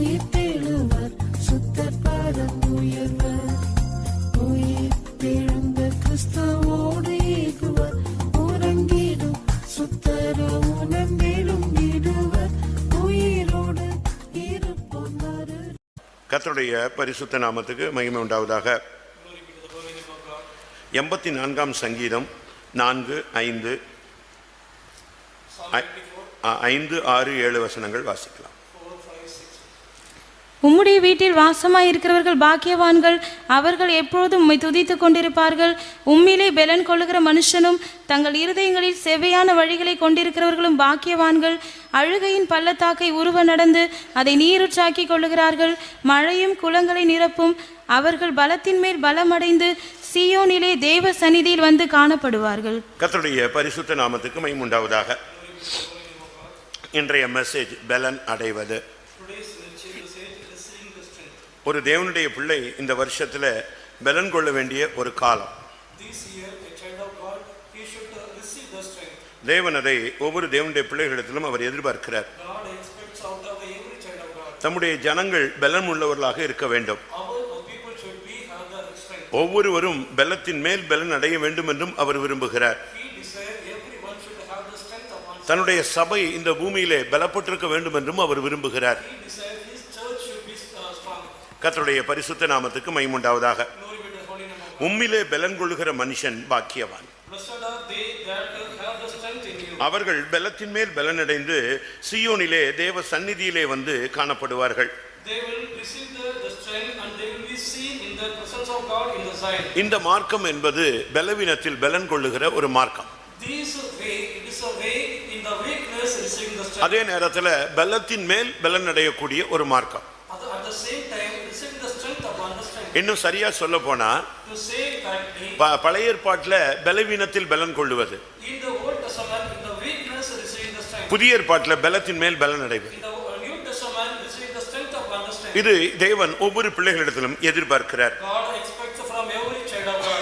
உயிர்த்தெழுவர் சுத்தர் பரம் உயர்வர். உயிர்த்தெழுந்த கிறிஸ்துவோடு ஏகுவர். உறங்கிடும் சுத்தரோ உணர்ந்திடும் விடுவர். உயிரோடு இருப்போர். கர்த்தருடைய பரிசுத்த நாமத்துக்கு மகிமை உண்டாவதாக. 84ஆம் சங்கீதம் 4, 5, 6, 7 வசனங்கள் வாசிக்கலாம். உம்முடைய வீட்டில் வாசமாய் இருக்கிறவர்கள் பாக்கியவான்கள், அவர்கள் எப்பொழுதும் உம்மை துதித்துக் கொண்டிருப்பார்கள். உம்மிலே பெலன் கொள்ளுகிற மனுஷனும் தங்கள் இருதயங்களில் செவ்வையான வழிகளை கொண்டிருக்கிறவர்களும் பாக்கியவான்கள். அழுகையின் பள்ளத்தாக்கை உருவ நடந்து அதை நீருற்றாக்கி கொள்ளுகிறார்கள். மழையும் குளங்களை நிரப்பும். அவர்கள் பலத்தின் மேல் பலமடைந்து சீயோனிலே தேவ சந்நிதியில் வந்து காணப்படுவார்கள். கர்த்தருடைய பரிசுத்த நாமத்துக்கு மகிமை உண்டாவதாக. இன்றைய மெசேஜ் பெலன் அடைவது. ஒரு தேவனுடைய பிள்ளை இந்த வருஷத்துல பெலன் கொள்ள வேண்டிய ஒரு காலம். தேவன் அதை ஒவ்வொரு தேவனுடைய பிள்ளைகளிடத்திலும் அவர் எதிர்பார்க்கிறார். தம்முடைய ஜனங்கள் பெலன் உள்ளவர்களாக இருக்க வேண்டும். ஒவ்வொருவரும் பெலத்தின் மேல் பெலன் அடைய வேண்டும் என்றும் அவர் விரும்புகிறார். தன்னுடைய சபை இந்த பூமியிலே பலப்பட்டிருக்க வேண்டும் என்றும் அவர் விரும்புகிறார். கர்த்தருடைய பரிசுத்த நாமத்துக்கு மகிமை உண்டாவதாக. உம்மிலே பெலன் கொள்ளுகிற மனுஷன் பாக்கியவான். அவர்கள் பெலத்தின் மேல் பலனடைந்து சீயோனிலே தேவ சந்நிதியிலே வந்து காணப்படுவார்கள். இந்த மார்க்கம் என்பது பலவீனத்தில் பலன் கொள்ளுகிற ஒரு மார்க்கம். அதே நேரத்தில் பலத்தின் மேல் பலன் அடையக்கூடிய ஒரு மார்க்கம். இன்னும் சரியா சொல்ல போனா பழைய ஏற்பாட்டில் பலவீனத்தில் பலன் கொள்ளுவது, புதிய ஏற்பாட்டில் பலத்தின் மேல் பலன் அடைவது. இது தேவன் ஒவ்வொரு பிள்ளைகளிடத்திலும் எதிர்பார்க்கிறார்.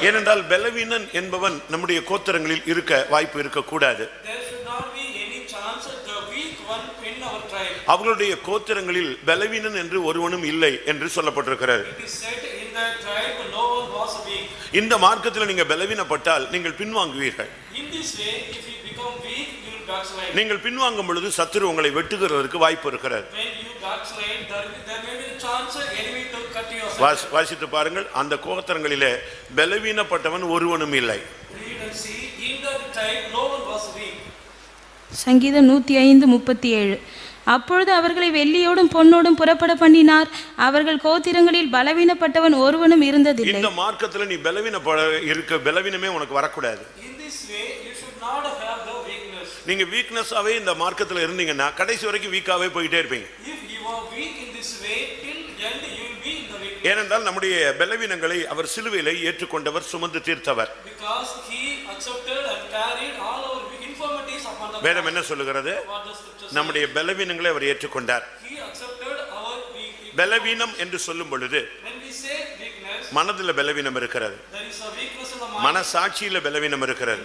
ஏனென்றால் பலவீனன் என்பவன் நம்முடைய கோத்திரங்களில் இருக்க வாய்ப்பு இருக்கக்கூடாது. அவர்களுடைய கோத்திரங்களில் பலவீனன் என்று ஒருவனும் இல்லை என்று சொல்லப்பட்டிருக்கிறார். இந்த மார்க்கத்தில் நீங்கள் பலவீனப்பட்டால் நீங்கள் பின்வாங்குவீர்கள். நீங்கள் பின்வாங்கும் பொழுது சத்துரு உங்களை வெட்டுகிறதற்கு வாய்ப்பு இருக்கிறது. வாசித்து பாருங்கள், அந்த கோத்திரங்களிலே பலவீனப்பட்டவன் ஒருவனும் இல்லை. சங்கீதம் 105:37. அப்பொழுது அவர்களை வெள்ளியோடும் பொன்னோடும் புறப்பட பண்ணினார். அவர்கள் கோத்திரங்களில் பலவீனப்பட்டவன் ஒருவனும் இருந்ததில்லை. இந்த மார்க்கத்தில் நீ பலவீனமே உனக்கு வரக்கூடாது. நீங்க வீக்னஸாவே இந்த மார்க்கத்தில் இருந்தீங்கன்னா கடைசி வரைக்கும் வீக்காவே போயிட்டே இருப்பீங்க. ஏனென்றால் நம்முடைய பலவீனங்களை அவர் சிலுவையிலே ஏற்றுக்கொண்டவர், சுமந்து தீர்த்தவர். வேதம் என்ன சொல்லுகிறது? நம்முடைய பலவீனங்களை அவர் ஏற்றுக்கொண்டார். பலவீனம் என்று சொல்லும் பொழுது மனதில் பலவீனம் இருக்கிறது, மனசாட்சியில பலவீனம் இருக்கிறது,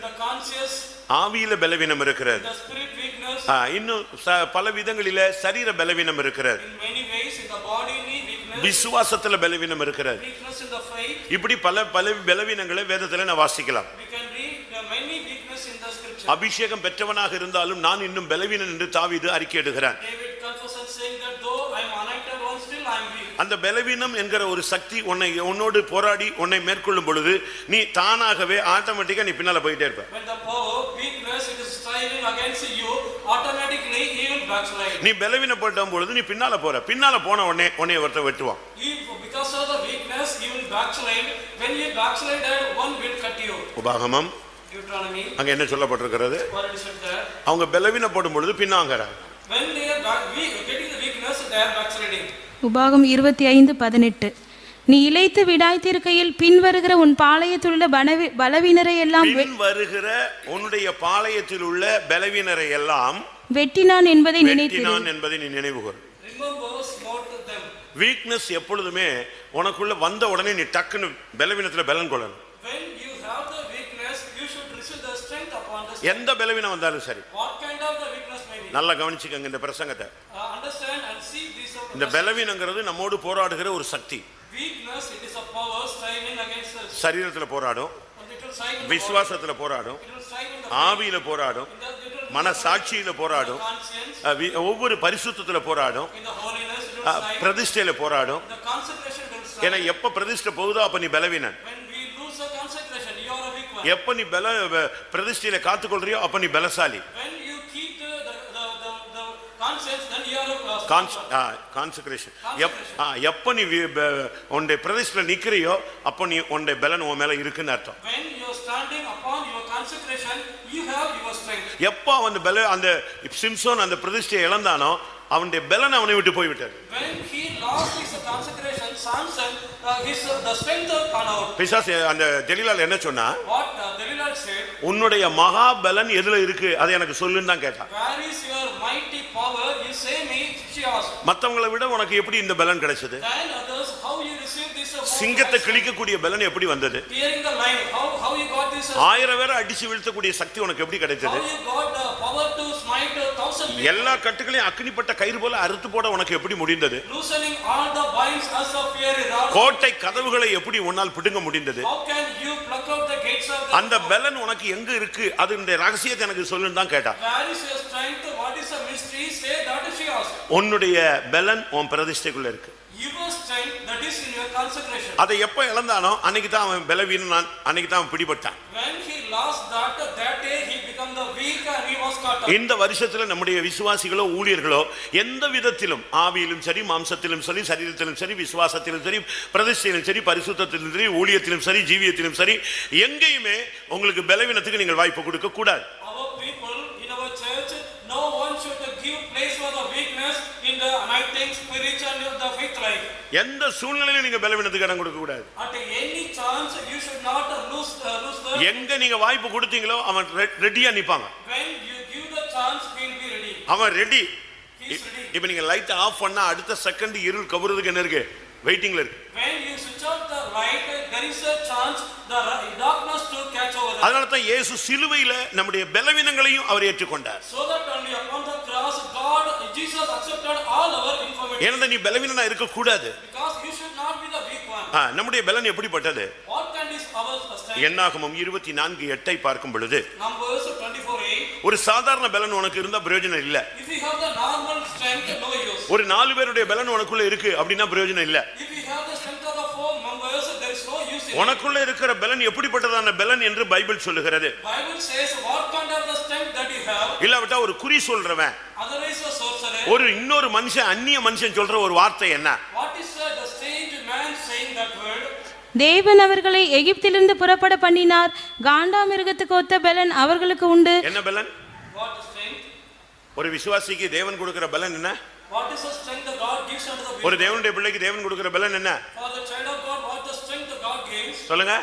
ஆவியில பலவீனம் இருக்கிறது, இன்னும் பல விதங்களில சரீர பலவீனம் இருக்கிறது, விசுவாசத்துல பலவீனம் இருக்கிறது. இப்படி பல பலவீனங்களை வேதத்துல நான் வாசிக்கலாம். அபிஷேகம் பெற்றவனாக இருந்தாலும் நான் இன்னும் பலவீனன் என்று தாவீது அறிக்கையிடுகிறான். அந்த பலவீனம் என்கிற ஒரு சக்தி உன்னோடு போராடி உன்னை மேற்கொள்ளும் பொழுது நீ தானாகவே ஆட்டோமேட்டிக்கா நீ பின்னால போயிட்டே இருப்ப. நீ பலவீனப்பட்ட பொழுது நீ பின்னால போன உடனே ஒருத்தன் வெட்டுவான். உபாகமம் அங்க என்ன சொல்லப்பட்டிருக்கிறது? அவங்க பலவீனப்படும் பொழுது பின்னாங்கறாங்க. உபாகம் 25:18. நீ இளைத்து விடாய்த்திருக்கையில் பின்வருகிற உன் பாளையத்தில் உள்ள பலவீனரை எல்லாம் உன்னுடைய பாளையத்தில் உள்ள பலவீனரை எல்லாம் வெட்டினான் என்பதை நீ நினைவு கூர். வீக்னஸ் எப்பொழுதுமே உனக்குள்ள வந்த உடனே நீ டக்குன்னு பலவீனத்துல பலன் கொள்ளணும். எந்த பலவீனம் வந்தாலும் சரி, நல்லா கவனிச்சுக்கங்க இந்த பிரசங்கத்தை. இந்த பலவீனங்கிறது நம்மோடு போராடுகிற ஒரு சக்தி. Weakness, it is a power striving against us. சரீரத்துல போராடும், And it will strive in the விசுவாசத்துல போராடும், it will strive in the ஆவியில போராடும், it will மனசாட்சியில போராடும், conscience, ஒவ்வொரு பரிசுத்தத்துல போராடும், in the holiness, it will strive. பிரதிஷ்டையில போராடும். The consecration will strive. ஏன்னா எப்ப பிரதிஷ்டை போகுதோ அப்ப நீ பலவீனன். When we lose the consecration, you are a weak one. எப்ப நீ பிரதிஷ்டையில காத்துக்கொள்றியோ அப்ப நீ பலசாலி. When you keep the conscience, then you are a consecration. எப்ப நீ உன்னுடைய பிரதிஷ்டையில நிக்கிறியோ அப்ப நீ உன்னுடைய பலன் உன் மேல இருக்குன்னு அர்த்தம். When you are standing upon your consecration, you have your strength. எப்ப அந்த சிம்சோன் அந்த பிரதிஷ்டையை இழந்தானோ அவனுடைய பலன் அவனை விட்டு போய்விட்டார். When he lost his consecration, Samson, the strength gone out. பிசாசு அந்த தெலீலால என்ன சொன்னா, What Delilah said, உன்னுடைய மகா பலன் எதுல இருக்கு அதை எனக்கு சொல்லுன்னு தான் கேட்டான். where is your mighty power? You say me, she asked. மத்தவங்களை விட உனக்கு எப்படி இந்த பலன் கிடைச்சது? Then others, how you received this? சிங்கத்தை கிழிக்கக்கூடிய பலன் எப்படி வந்தது? Tearing the lion, how you got this? 1000 பேரை அடிச்சு வீழ்த்தக்கூடிய சக்தி உனக்கு எப்படி கிடைச்சது? How you got the power to smite 1,000 people? எல்லா கட்டுகளையும் அக்கினிப்பட்ட கயிறு போல அறுத்து போட உனக்கு எப்படி முடிந்தது? Loosening all the binds as a fiery rod. கோட்டை கதவுகளை எப்படி உன்னால் பிடுங்க முடிந்தது? How can you pluck out the gates of the? அந்த பலன் உனக்கு எங்க இருக்கு? அதனுடைய ரகசியத்தை எனக்கு சொல்லுன்னு தான் கேட்டான். Where is your strength? What is the mystery? Say that she asked. உன்னுடைய பலன் உன் பிரதிஷ்டைக்குள்ள இருக்கு. Your strength, that is in your consecration. அதை எப்ப இழந்தானோ அன்னைக்கு தான் அவன் பலவீனன், அன்னைக்கு தான் அவன் பிடிபட்டான். When he lost that day he became the weak and he was cut off. இந்த வருஷத்துல நம்முடைய விசுவாசிகளோ ஊழியர்களோ எந்த விதத்திலும் ஆவியிலும் சரி, மாம்சத்திலும் சரி, சரீரத்திலும் சரி, விசுவாசத்திலும் சரி, பிரதிஷ்டையிலும் சரி, பரிசுத்தத்திலும் சரி, ஊழியத்திலும் சரி, ஜீவியத்திலும் சரி, எங்கேயுமே உங்களுக்கு பலவீனத்துக்கு நீங்கள் வாய்ப்பு கொடுக்க கூடாது. Our people in our church, no one should give place for the weakness in the anointing, spirit and the faith life. எந்த சூழ்நிலையிலும் நீங்க பலவீனத்துக்கு இடம் கொடுக்க கூடாது. At any chance you should not lose the எங்க நீங்க வாய்ப்பு கொடுத்தீங்களோ அவன் ரெடியா நிப்பாங்க. when you give the chance he will be ready. அவன் ரெடி. He is ready. இப்ப நீங்க லைட் ஆஃப் பண்ணா அடுத்த செகண்ட் இருள் கவர்றதுக்கு என்ன இருக்கு? வெயிட்டிங்ல இருக்கு. When you switch off the light, there is a chance the darkness to catch over. அதனால தான் இயேசு சிலுவையில நம்முடைய பலவீனங்களையும் அவர் ஏற்றுக்கொண்டார். So that only upon the cross God Jesus accepted all our infirmities. ஏன்னா நீ பலவீனனா இருக்க கூடாது. Because you should not be the weak one. நம்முடைய பலன் எப்படிப்பட்டது? What kind is our strength? என்னாகமம் 24:8 பார்க்கும் பொழுது Numbers 24:8. ஒரு சாதாரண பலன் உனக்கு இருந்தா பிரயோஜனம் இல்ல. If you have the normal strength, no use. ஒரு 4 பேருடைய பலன் உனக்குள்ள இருக்கு அப்படினா பிரயோஜனம் இல்ல. If you have the strength of the 4 members, there is no use in it. உனக்குள்ள இருக்கிற பலன் எப்படிப்பட்டதான பலன் என்று பைபிள் சொல்லுகிறது. Bible says what kind of the strength that you have. இல்லாவிட்டா ஒரு குறி சொல்றவன், Otherwise a sorcerer. ஒரு இன்னொரு மனுஷன், அந்நிய மனுஷன் சொல்ற ஒரு வார்த்தை என்ன? What is the strange man saying that word? தேவன் அவர்களை எகிப்திலிருந்து புறப்பட பண்ணினார். காண்டாமிருகத்துக்கு ஒத்த பலன் அவர்களுக்கு உண்டு. என்ன பலன்? What is strength? ஒரு விசுவாசிக்கு தேவன் கொடுக்கிற பலன் என்ன? What is the strength that God gives unto the ஒரு believer? தேவனுடைய பிள்ளைக்கு தேவன் கொடுக்கிற பலன் என்ன? For the child of God, what the strength that God gives? சொல்லுங்க.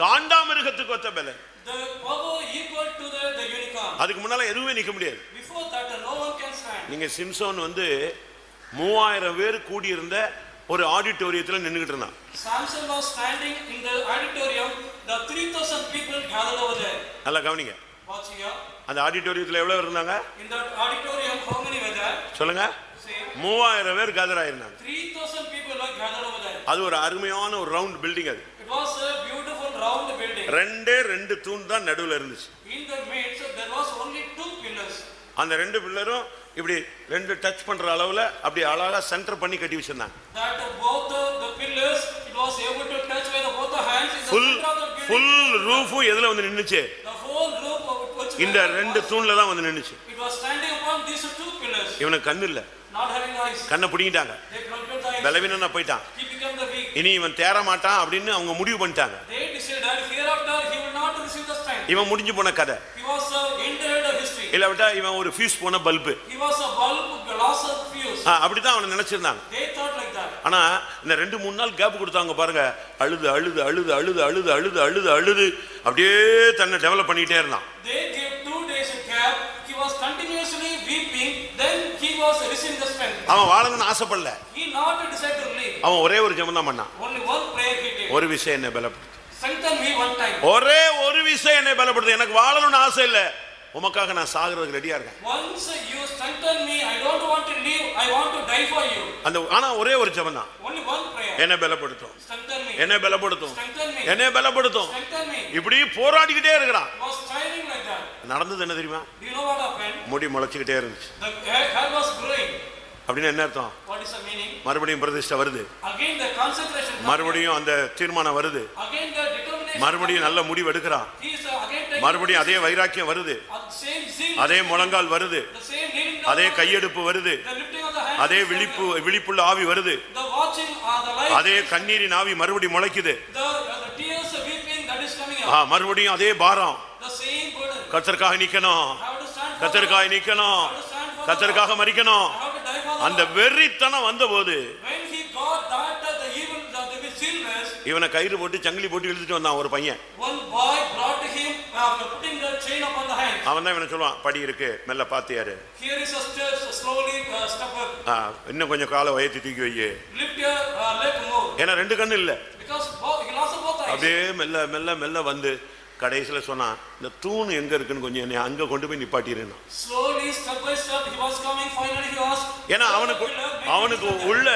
காண்டாமிருகத்துக்கு ஒத்த பலன். The power equal to the unicorn. அதுக்கு முன்னால எதுவுமே நிக்க முடியாது. Before that, no one can stand. நீங்க சிம்சோன் 3000 பேர் கூடி இருந்த ஒரு ஆடிட்டோரியத்துல நின்னுகிட்டு இருந்தான். Samson was standing in the auditorium. The 3,000 people gathered over there. நல்லா கவனிங்க. Watch here. அந்த ஆடிட்டோரியத்துல எவ்வளவு இருந்தாங்க? In that auditorium, how many were there? சொல்லுங்க. Say. 3000 பேர் gather ஆயிருந்தாங்க. 3,000 people were gathered over there. அது ஒரு அருமையான ஒரு ரவுண்ட் பில்டிங் அது. It was a beautiful round building. ரெண்டு தூண் தான் நடுவுல இருந்துச்சு. In the midst, there was only 2 pillars. அந்த 2 பில்லரும் இப்படி 2 டச் பண்ற அளவுல அப்படி அழகா சென்டர் பண்ணி கட்டி வச்சிருந்தாங்க. That both the pillars, it was able to touch by both the hands in the center of the building. Full ரூஃபும் எதுல வந்து நின்னுச்சு? The whole roof of which இந்த 2 தூண்ல தான் வந்து நின்னுச்சு. it was standing upon these 2 pillars. இவனுக்கு கண்ணு இல்ல. Not having eyes. கண்ணை பிடிங்கிட்டாங்க. They plugged out the eyes. பலவீனனா போயிட்டான். He became the weak. இனி இவன் தேற மாட்டான் அப்படின்னு அவங்க முடிவு பண்ணிட்டாங்க. They decided hereafter he will not receive the strength. இவன் முடிஞ்சு போன கதை. He was ended history. இல்லாவிட்டா இவன் ஒரு ஃபியூஸ் போன bulb. He was a bulb, loss of fuse. அப்படிதான் அவனை நினைச்சிருந்தாங்க. They thought like that. ஆனா இந்த 2-3 நாள் கேப் கொடுத்தாங்க பாருங்க. அழுது அப்படியே தன்னை டெவலப் பண்ணிட்டே இருந்தான். They gave 2 days gap. He was continuously weeping. Then he was receiving the strength. அவன் வாழணும்னு ஆசைப்படல. He not decided to leave. அவன் ஒரே ஒரு ஜெபம் தான் பண்ணான். Only one prayer he did. ஒரு விஷயம் என்னை பலப்படுத்து. Strengthen me one time. ஒரே ஒரு விஷயம் என்னை பலப்படுத்து. எனக்கு வாழணும்னு ஆசை இல்ல, உமக்காக நான் சாகிறதுக்கு ரெடியா இருக்கேன். Once you strengthen me, I don't want to live, I want to die for you. அந்த ஆனா ஒரே ஒரு ஜெபம் தான். Only one prayer. என்னை பலப்படுத்தும், Strengthen me. என்னை பலப்படுத்தும், Strengthen me. என்னை பலப்படுத்தும். Strengthen me. இப்படி போராடிக்கிட்டே இருக்கிறான். Was striving like that. நடந்தது என்ன தெரியுமா? Do you know what happened? முடி முளைச்சுக்கிட்டே இருந்துச்சு. The hair was growing. அப்படின்னு என்ன அர்த்தம்? What is the meaning? மறுபடியும் பிரதிஷ்டை வருது, Again the consecration. மறுபடியும் அந்த தீர்மானம் வருது, Again the determination. மறுபடியும் நல்ல முடிவு எடுக்கிறான், He is again taking. மறுபடியும் அதே வைராக்கியம் வருது, Same zeal. அதே முழங்கால் வருது, The same kneeling. அதே கையெடுப்பு வருது, The lifting of the hands. அதே விழிப்புள்ள ஆவி வருது, The watching the light. அதே கண்ணீரின் ஆவி மறுபடியும் முளைக்குது. The tears weeping that is coming out. மறுபடியும் அதே பாரம். The same burden. கர்த்தருக்காக நிக்கணும், How to stand for கர்த்தருக்காக நிக்கணும், கர்த்தருக்காக மரிக்கணும். how to die for அந்த வெறித்தனம் வந்தபோது when he got that the evil the zealness, இவனை கயிறு போட்டு சங்கிலி போட்டு இழுத்துட்டு வந்தான் ஒரு பையன். one boy brought him putting the chain upon the hand. அவன் தான் இவனை சொல்லுவான், படி இருக்கு மெல்ல பாத்தியாரு, Here is a stairs, slowly step up. இன்னும் கொஞ்சம் காலை உயர்த்தி தூக்கி வையே. Lift your leg more. ஏன்னா ரெண்டு கண்ணு இல்ல, Because he lost both eyes. அப்படியே மெல்ல மெல்ல மெல்ல வந்து கடைசியில சொன்னான், இந்த தூண் எங்க இருக்குன்னு கொஞ்சம் என்னை அங்க கொண்டு போய் நிப்பாட்டிருந்தான். Slowly step by step he was coming. Finally he was. ஏன்னா அவனுக்கு உள்ள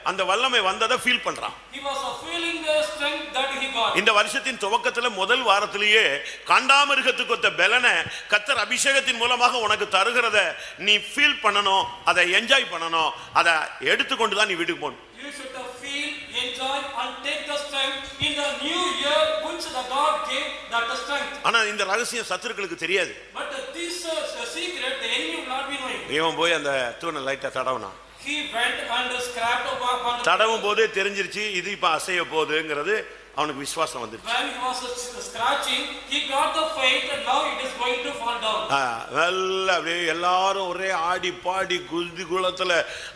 அந்த வல்லமை வந்ததை ஃபீல் பண்றான். He was feeling the strength that he got. இந்த வருஷத்தின் துவக்கத்துல முதல் வாரத்திலேயே காண்டாமிருகத்துக்கு ஒத்த பலனை கர்த்தர் அபிஷேகத்தின் மூலமாக உனக்கு தருகிறத நீ ஃபீல் பண்ணணும், அதை என்ஜாய் பண்ணணும், அதை எடுத்துக்கொண்டு தான் நீ வீட்டுக்கு போகணும். You should feel, enjoy and take the strength in the new year which the God gave that the strength. ஆனா இந்த ரகசியம் சத்துருக்களுக்கு தெரியாது. But this secret the enemy will not be knowing. இவன் போய் அந்த தூணை லைட்டா தடவுனான். He went and scratched upon the தடவும் போதே தெரிஞ்சிருச்சு இது இப்ப அசைய போகுதுங்கிறது அவனுக்கு விசுவாசம் வந்துருச்சு. When he was scratching, he got the faith and now it is going to fall down. நல்ல அப்படியே எல்லாரும் ஒரே ஆடி பாடி குதி குளத்துல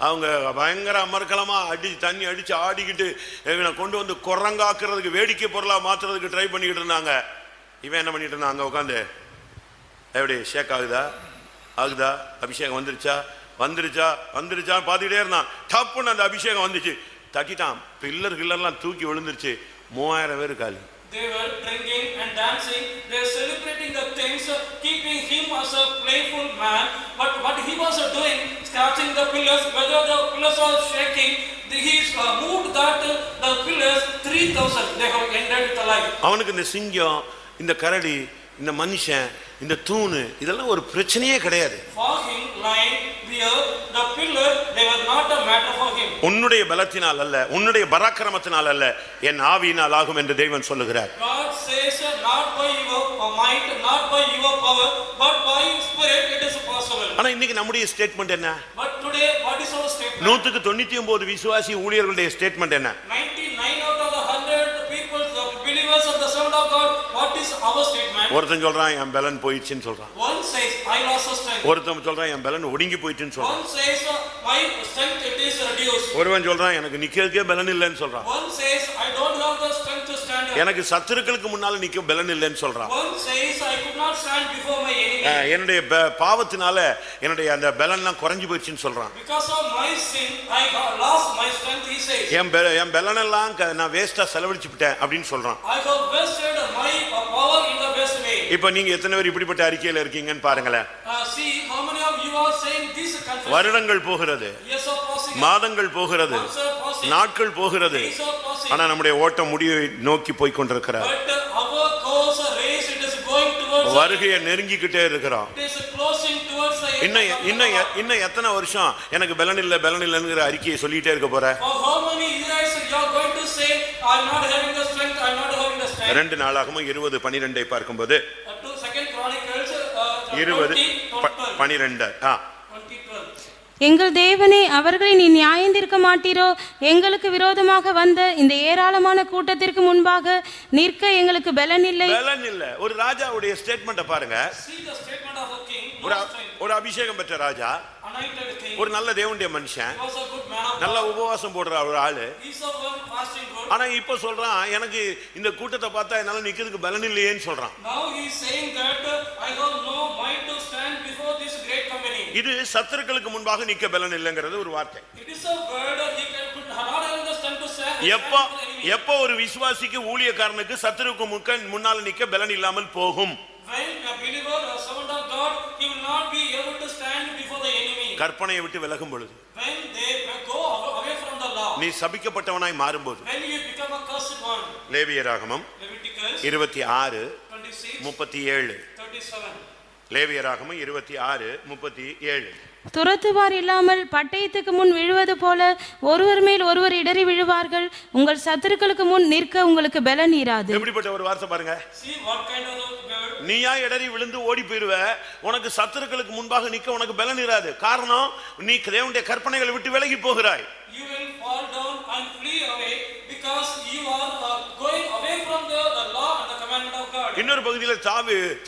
அவங்க பயங்கர அமர்க்கலமா தண்ணி அடிச்சு ஆடிக்கிட்டு இவனை கொண்டு வந்து குரங்காக்குறதுக்கு வேடிக்கை பொருளா மாத்துறதுக்கு ட்ரை பண்ணிக்கிட்டு இருந்தாங்க. இவன் என்ன பண்ணிட்டு இருந்தான் அங்க உட்காந்து, எப்படி ஷேக் ஆகுதா ஆகுதா, அபிஷேகம் வந்துருச்சா பார்த்துக்கிட்டே இருந்தான். டப்புன்னு அந்த அபிஷேகம் வந்துச்சு, தட்டிட்டான், பில்லர்லாம் தூக்கி விழுந்துருச்சு, 3000 பேர் காலி. They were drinking and dancing, they were celebrating the things, keeping him as a playful man. But what he was doing, scratching the pillars, whether the pillars are shaking, he moved that the pillars 3000 they have ended with the life. அவனுக்கு இந்த சிங்கம், இந்த கரடி, இந்த மனுஷன், இந்த தூணு இதெல்லாம் ஒரு பிரச்சனையே கிடையாது. For him, lion, bear, the pillar, they were not a matter for him. உன்னுடைய பலத்தினால் அல்ல, உன்னுடைய பராக்கிரமத்தினால் அல்ல, என் ஆவியினால் ஆகும் என்று தேவன் சொல்லுகிறார். God says not by your might, not by your power, but by His Spirit it is possible. ஆனா இன்னைக்கு நம்முடைய ஸ்டேட்மெண்ட் என்ன? But today what is our statement? 199 விசுவாசி ஊழியர்களுடைய ஸ்டேட்மெண்ட் என்ன? 99 out of the 100 people, the believers of the Son of God, what is our statement? ஒருத்தன் சொல்றான் என் பலன் போயிடுச்சுன்னு சொல்றான். One says I lost strength. ஒருத்தன் சொல்றான் என் பலன் ஒடுங்கி போயிடுச்சுன்னு சொல்றான். One says my strength it is reduced. ஒருவன் சொல்றான் எனக்கு நிக்கிறதுக்கே பலன் இல்லைன்னு சொல்றான். One says I don't have the strength to stand up. எனக்கு சத்துருக்களுக்கு முன்னால நிக்க பலன் இல்லைன்னு சொல்றான். One says I could not stand before my enemy. என்னுடைய பாவத்தினால என்னுடைய அந்த பலன்லாம் குறைஞ்சு போயிடுச்சுன்னு சொல்றான். Because of my sin I lost my strength, he says. என் பலன் எல்லாம் நான் வேஸ்டா செலவழிச்சு விட்டேன் அப்படின்னு சொல்றான். I have wasted my power in the best way. இப்போ நீங்க எத்தனை பேர் இப்படிப்பட்ட அறிக்கையில இருக்கீங்கன்னு பாருங்களேன். See how many of you are saying this confession. வருடங்கள் போகிறது, Yes are passing. மாதங்கள் போகிறது, Months are passing. நாட்கள் போகிறது, Days are passing. ஆனா நம்முடைய ஓட்டம் முடிவை நோக்கி போய் கொண்டிருக்கிறார். But our course race it is going towards. வருகையை நெருங்கிக்கிட்டே இருக்கிறோம். It is closing towards the end. இன்னும் எத்தனை வருஷம் எனக்கு பலன் இல்லைங்கிற அறிக்கையை சொல்லிட்டே இருக்க போற? For how many years you are going to say I am not having the strength, I am not having the strength? 2 நாளாகமம் 20:12 பார்க்கும்போது To Second Chronicles 20:12 எங்கள் தேவனே, அவர்களை நீ நியாயந்தீர்க்க மாட்டீரோ? எங்களுக்கு விரோதமாக வந்த இந்த ஏராளமான கூட்டத்திற்கு முன்பாக நிற்க எங்களுக்கு பலன் இல்லை. ஒரு ராஜாவுடைய ஸ்டேட்மெண்ட்டை பாருங்க. See the statement of a king. ஒரு அபிஷேகம் பெற்ற ராஜா, Anointed king. ஒரு நல்ல தேவனுடைய மனுஷன், He was a good man of நல்ல God. உபவாசம் போடுற ஒரு ஆளு. He's a one fasting good. ஆனா இப்ப சொல்றான் எனக்கு இந்த கூட்டத்தை பார்த்தா என்னால நிக்கிறதுக்கு பலன் இல்லையேன்னு சொல்றான். Now he is saying that I have no might to stand before this great company. இது சத்துருக்களுக்கு முன்பாக நிக்க பலன் இல்லைங்கிறது ஒரு வார்த்தை. It is a word he could not have the strength to stand. எப்ப ஒரு விசுவாசிக்கு ஊழியக்காரனுக்கு சத்துருக்கு முன்னால நிக்க பலன் இல்லாமல் போகும்? When a believer, a servant of God not be able to stand before the enemy. கற்பனையை விட்டு விலகும் பொழுது, When they go away from the law, நீ சபிக்கப்பட்டவனாய் மாறும்போது. when you become a cursed one. லேவியராகமம் Leviticus 26 26 37. 37. லேவியராகமம் 26 37. துரத்துவார் இல்லாமல் பட்டயத்துக்கு முன் விழுவது போல ஒருவர் மேல் ஒருவர் இடறி விழுவார்கள். உங்கள் சத்துருக்களுக்கு முன் நிற்க உங்களுக்கு பலன் இராது. எப்படிப்பட்ட ஒரு வார்த்தை பாருங்க. See what kind of word. நீயா இடறி விழுந்து ஓடி போயிருவ, உனக்கு சத்துருக்களுக்கு முன்பாக நிக்க உனக்கு பலன் இராது. காரணம், நீ தேவனுடைய கற்பனைகளை விட்டு விலகி போகிறாய். You will fall down and flee away because you are going away from the law and the commandment of God. இன்னொரு பகுதியில்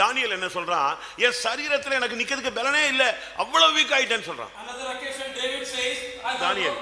தானியேல் என்ன சொல்றான், என் சரீரத்துல எனக்கு நிக்கிறதுக்கு பலனே இல்ல, அவ்வளவு வீக் ஆயிட்டேன்னு சொல்றான். Another occasion David says, Daniel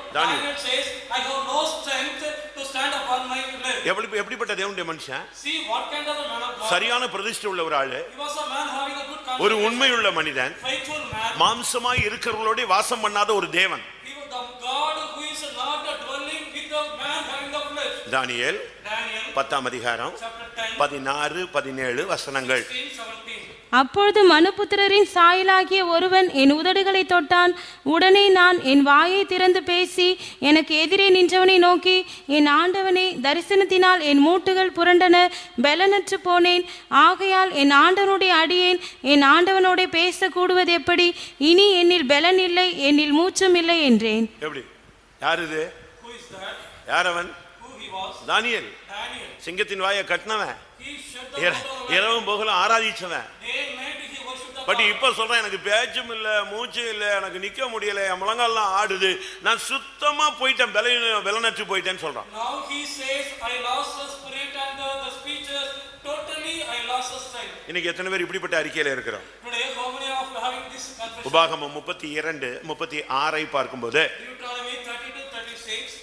says, I have no strength to stand upon my leg. எப்படிப்பட்ட தேவனுடைய மனுஷன். See what kind of a man of God. சரியான பிரதிஷ்டை உள்ள ஒரு ஆளு, He was a man having a good conscience, ஒரு உண்மையுள்ள மனிதன், faithful man. மாம்சமாய் இருக்கிறவர்களோட வாசம் பண்ணாத ஒரு தேவன். He was the God who is not dwelling with the man having the flesh. Daniel Daniel 10 அதிகாரம் chapter 10 16 17 வசனங்கள். 16-17. அப்பொழுது மனுபுத்திரரின் சாயலாகிய ஒருவன் என் உதடுகளை தொட்டான். உடனே நான் என் வாயை திறந்து பேசி எனக்கு எதிரே நின்றவனை நோக்கி, என் ஆண்டவனே, தரிசனத்தினால் என் மூட்டுகள் புரண்டன, பலனற்று போனேன். ஆகையால் என் ஆண்டவனுடைய அடியேன் என் ஆண்டவனோட பேச கூடுவது எப்படி? இனி என்னில் பலன் இல்லை, என்னில் மூச்சும் இல்லை என்றேன். எப்படி? யார் இது? Who is that? யார் அவன்? Who he was? Daniel. Daniel. சிங்கத்தின் வாயை கட்டினவன், He shut the mouth of the lion. இரவும் பகலும் ஆராதிச்சவன். Day and night he worshipped the but God. இப்ப சொல்றேன், எனக்கு பேச்சும் இல்ல, மூச்சும் இல்ல, எனக்கு நிக்க முடியல, என் முழங்கால்லாம் ஆடுது, நான் சுத்தமா போயிட்டேன், பலனற்று போயிட்டேன்னு சொல்றான். Now he says, I lost the spirit and the speeches, totally I lost the strength. இன்னைக்கு எத்தனை பேர் இப்படிப்பட்ட அறிக்கையில இருக்கிறோம்? Today how many of you having this confession? உபாகமம் 32 36 பார்க்கும்போது, Deuteronomy 30-36.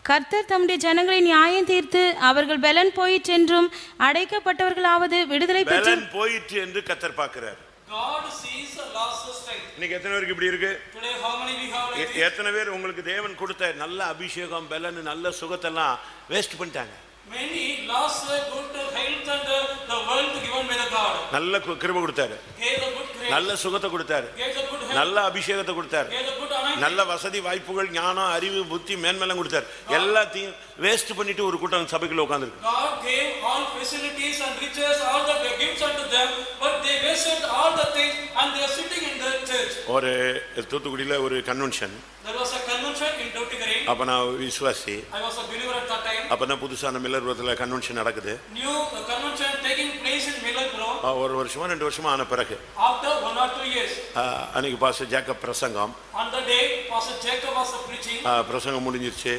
கர்த்தர் தம்முடைய ஜனங்களை நியாயம் தீர்த்து அவர்கள் பலன் போயிற்றென்றும் அடைக்கப்பட்டவர்களாவது விடுதலை பெற்று பலன் போயிற்று என்று கர்த்தர் பார்க்கிறார். God sees the lost strength. இன்னைக்கு எத்தனை பேருக்கு இப்படி இருக்கு? Today how many we have like this? எத்தனை பேர் உங்களுக்கு தேவன் கொடுத்த நல்ல அபிஷேகம், பலன், நல்ல சுகத்தெல்லாம் வேஸ்ட் பண்ணிட்டாங்க? Many lost the good health and the wealth given by the God. நல்ல கிருபை கொடுத்தாரு, Gave the good grace. நல்ல சுகத்தை கொடுத்தாரு, Gave the good health. நல்ல அபிஷேகத்தை கொடுத்தாரு, Gave the good anointing. நல்ல வசதி வாய்ப்புகள், ஞானம், அறிவு, புத்தி, மேன்மேலும் கொடுத்தாரு. எல்லாத்தையும் வேஸ்ட் பண்ணிட்டு ஒரு கூட்டம் சபைக்குள்ள உட்கார்ந்திருக்கு. God gave all facilities and riches, all the gifts unto them, but they wasted all the things and they are sitting in the church. ஒரு தூத்துக்குடியில ஒரு convention. There was a convention in Tuticorin. அப்ப நான் விசுவாசி. I was a believer at that time. அப்பதான் புதுசான மில்லர்புரத்துல convention நடக்குது. New convention taking place in Millarborough. ஒரு வருஷமா 2 வருஷமா ஆன பிறகு After 1 or 2 years. அன்னைக்கு பாஸ்டர் ஜேக்கப் பிரசங்கம். On the day Pastor Jacob was preaching. பிரசங்கம் முடிஞ்சிருச்சு.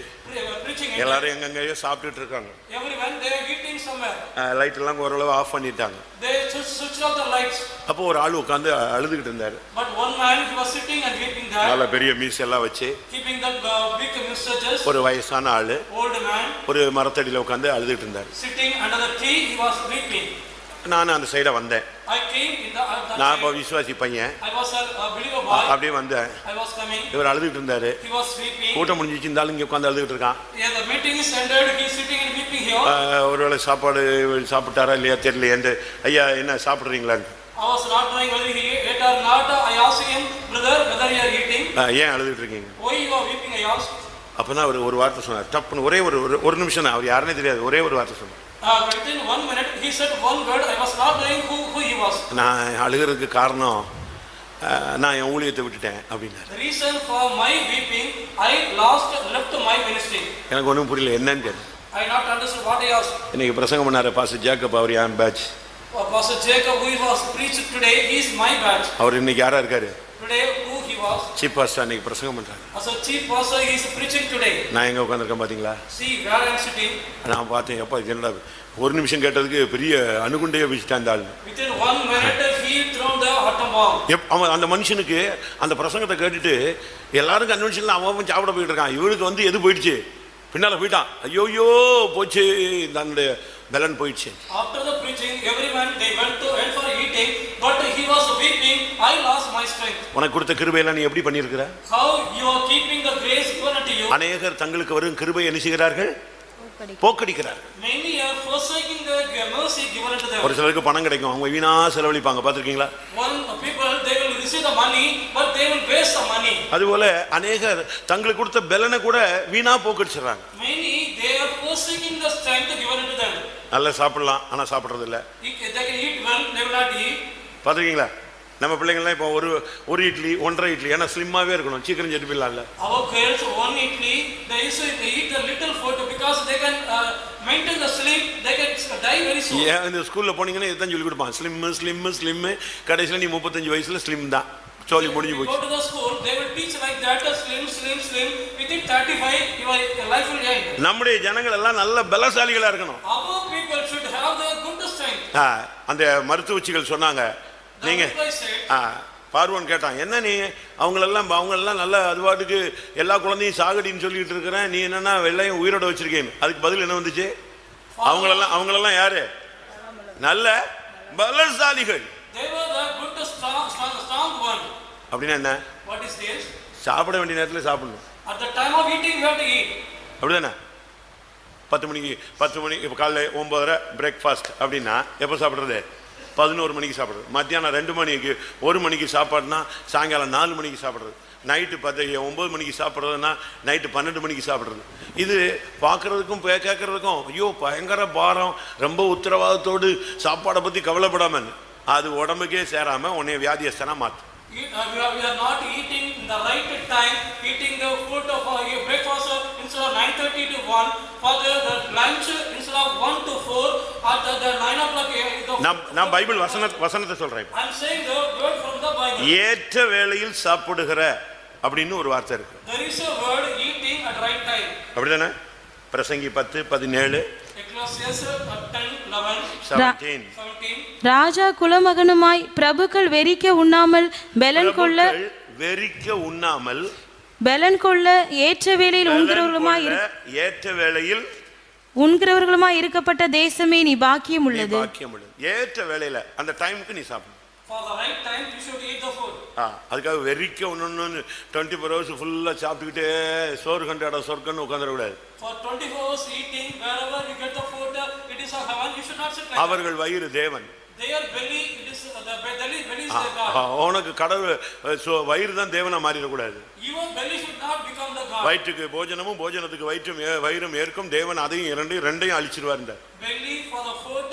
Preaching. எல்லாரும் எங்கெங்கயோ சாப்பிட்டுட்டு இருக்காங்க. Everyone they are eating somewhere. Light எல்லாம் ஓரளவு ஆஃப் பண்ணிட்டாங்க. They switched off the lights. அப்போ ஒரு ஆள் உட்கார்ந்து அழுதுகிட்டு இருந்தாரு. But one man he was sitting and weeping there. நல்ல பெரிய மீஸ் எல்லாம் வச்சு, Keeping the big mustaches. ஒரு வயசான ஆளு Old man. ஒரு மரத்தடியில உட்கார்ந்து அழுதுகிட்டு இருந்தாரு. Sitting under the tree he was weeping. நான் அந்த சைட வந்தேன். I came in the நான் அப்ப விசுவாசி பையன். I was a believer boy. அப்படியே வந்தேன். I was coming. இவர் அழுதுகிட்டு இருந்தாரு. He was weeping. கூட்டம் முடிஞ்சிச்சு, இருந்தாலும் இங்க உட்கார்ந்து அழுதுகிட்டு இருக்கான். Yeah, the meeting is ended. He is sitting and weeping here. ஒருவேளை சாப்பாடு சாப்பிட்டாரா இல்லையா தெரியலையே. ஐயா என்ன சாப்பிடுறீங்களான்னு. I was not knowing whether he ate or not. I asked him, brother, whether you are eating. ஏன் அழுதுகிட்டு இருக்கீங்க? Why you are weeping? I asked. அப்பதான் அவர் ஒரு வார்த்தை சொன்னார். டப்புன்னு ஒரே ஒரு நிமிஷம் தான், அவர் யாருன்னே தெரியாது, ஒரே ஒரு வார்த்தை சொன்னார். Within 1 minute, he said one word. I was not knowing who he was. நான் அழுகிறதுக்கு காரணம் நான் என் ஊழியத்தை விட்டுட்டேன் அப்படின்னாரு. The reason for my weeping, I left my ministry. எனக்கு ஒன்றும் புரியல, என்னன்னு கேட்டேன். I not understood what I asked. இன்னைக்கு பிரசங்கம் பண்ணாரு பாஸ்டர் ஜேக்கப், அவர் என் batch. Pastor Jacob, who was preached today, he is my batch. அவர் இன்னைக்கு யாரா இருக்காரு? Today, who he was? Chief pastor இன்னைக்கு பிரசங்கம் பண்றாரு. As a chief pastor, he is preaching today. நான் எங்க உட்கார்ந்திருக்கேன் பாத்தீங்களா? See where I am sitting. நான் பார்த்தேன், எப்பா என்னடா ஒரு நிமிஷம் கேட்டதுக்கு பெரிய அணுகுண்டையே வச்சுட்டான் அந்த ஆள். Within 1 minute, he thrown the atom bomb. அவன் அந்த மனுஷனுக்கு அந்த பிரசங்கத்தை கேட்டுட்டு எல்லாரும் கன்வென்ஷன்ல அவன் சாப்பிட போயிட்டு இருக்கான். இவனுக்கு வந்து எது போயிடுச்சு, பின்னால போயிட்டான். ஐயோயோ போச்சு, தன்னுடைய பலன் போயிடுச்சு. After the preaching, everyone they went for eating, but he was weeping. I lost my strength. உனக்கு கொடுத்த கிருபையெல்லாம் நீ எப்படி பண்ணியிருக்கிற? How you are keeping the grace given unto you? அநேகர் தங்களுக்கு வரும் கிருபை என்ன செய்கிறார்கள்? போக்கடிக்கிறார்கள். Many are forsaking the mercy given unto them. ஒரு சிலருக்கு பணம் கிடைக்கும், அவங்க வீணா செலவழிப்பாங்க, பார்த்திருக்கீங்களா? One people, they will receive the money, but they will waste the money. அதுபோல அநேகர் தங்களுக்கு கொடுத்த பலனை கூட வீணா போக்கடிச்சிடறாங்க. Many, they are forsaking the strength given unto them. நல்லா சாப்பிடலாம், ஆனா சாப்பிடுறது இல்ல. They can eat well, they will not eat. பார்த்திருக்கீங்களா? நம்ம பிள்ளைங்கள்லாம் இப்போ ஒரு இட்லி 1.5 இட்லி, ஏன்னா ஸ்லிம்மாவே இருக்கணும், சீக்கிரம் set போயிடலாம்ல. Our girls, one idli, they used to eat a little food because they can maintain the slim, they can die very soon. ஏன் இந்த ஸ்கூல்ல போனீங்கன்னா இதான் சொல்லி கொடுப்பான், ஸ்லிம். கடைசியில் நீ 35 வயசுல ஸ்லிம் தான், சொல்லி முடிஞ்சு Go போச்சு. to the school, they will teach like that, slim. Within 35, your life will end. நம்முடைய ஜனங்கள் எல்லாம் நல்ல பலசாலிகளா இருக்கணும். Our people should have the good strength. அந்த மருத்துவச்சிகள் சொன்னாங்க, நீங்க பார்வன் கேட்டான், என்ன நீ அவங்களெல்லாம் நல்ல அதுவாட்டுக்கு எல்லா குழந்தையும் சாகடின்னு சொல்லிட்டு இருக்கிறேன், நீ என்னன்னா வெள்ளையும் உயிரோட வச்சிருக்கேன். அதுக்கு பதில் என்ன வந்துச்சு? அவங்களெல்லாம் யாரு? நல்ல பலசாலிகள். அப்படின்னா என்ன? சாப்பிட வேண்டிய நேரத்தில் சாப்பிடணும். அப்படிதானே? 10 மணிக்கு இப்போ காலைல 9:30 பிரேக்ஃபாஸ்ட் அப்படின்னா எப்போ சாப்பிட்றது? 11 மணிக்கு சாப்பிட்றது. மத்தியானம் 2 மணிக்கு 1 மணிக்கு சாப்பாடுனா சாயங்காலம் 4 மணிக்கு சாப்பிட்றது. நைட்டு 9 மணிக்கு சாப்பிட்றதுன்னா நைட்டு 12 மணிக்கு சாப்பிட்றது. இது பார்க்குறதுக்கும் கேட்கறதுக்கும் ஐயோ பயங்கர பாரம், ரொம்ப உத்தரவாதத்தோடு சாப்பாடை பற்றி கவலைப்படாமல் அது உடம்புக்கே சேராமல் உன்னைய வியாதியஸ்தனா மாற்று. We are not eating in the right time, eating the food of your breakfast instead of 9:30 to 1, for the lunch instead of 1 to 4, at the 9 o'clock. நான் பைபிள் வசனத்தை சொல்றேன். I am saying the word from the Bible. ஏற்ற வேளையில் சாப்பிடுகிற அப்படின்னு ஒரு வார்த்தை இருக்கு. There is a word eating at right time. அப்படிதானே? பிரசங்கி 10:17, Ecclesiastes 10:11, 17. ராஜா குலமகனுமாய் பிரபுக்கள் வெறிக்க உண்ணாமல் பெலன் கொள்ள ஏற்ற வேளையில் உண்கிறவர்களுமாய் இருக்கப்பட்ட தேசமே நீ பாக்கியம் உள்ளது. ஏற்ற வேளையில அந்த டைமுக்கு நீ சாப்பிடு. For the right time you should eat the food. அதுக்காக வெறிக்க ஒன்னு 24 hours ஃபுல்லா சாப்பிட்டுக்கிட்டே சோறு கண்டாட சொர்க்கம்னு உட்கார்ந்துட கூடாது. For 24 hours eating, wherever you get the food, it is a heaven. You should not sit like அவர்கள் வயிறு தேவன். Their belly, it is the belly is the God. உனக்கு கடவுள் வயிறு தான் தேவனா மாறிட கூடாது. Your belly should not become the God. வயிற்றுக்கு போஜனமும் போஜனத்துக்கு வயிறும் ஏற்கும், தேவன் அதையும் ரெண்டையும் அழிச்சிடுவார். Belly for the food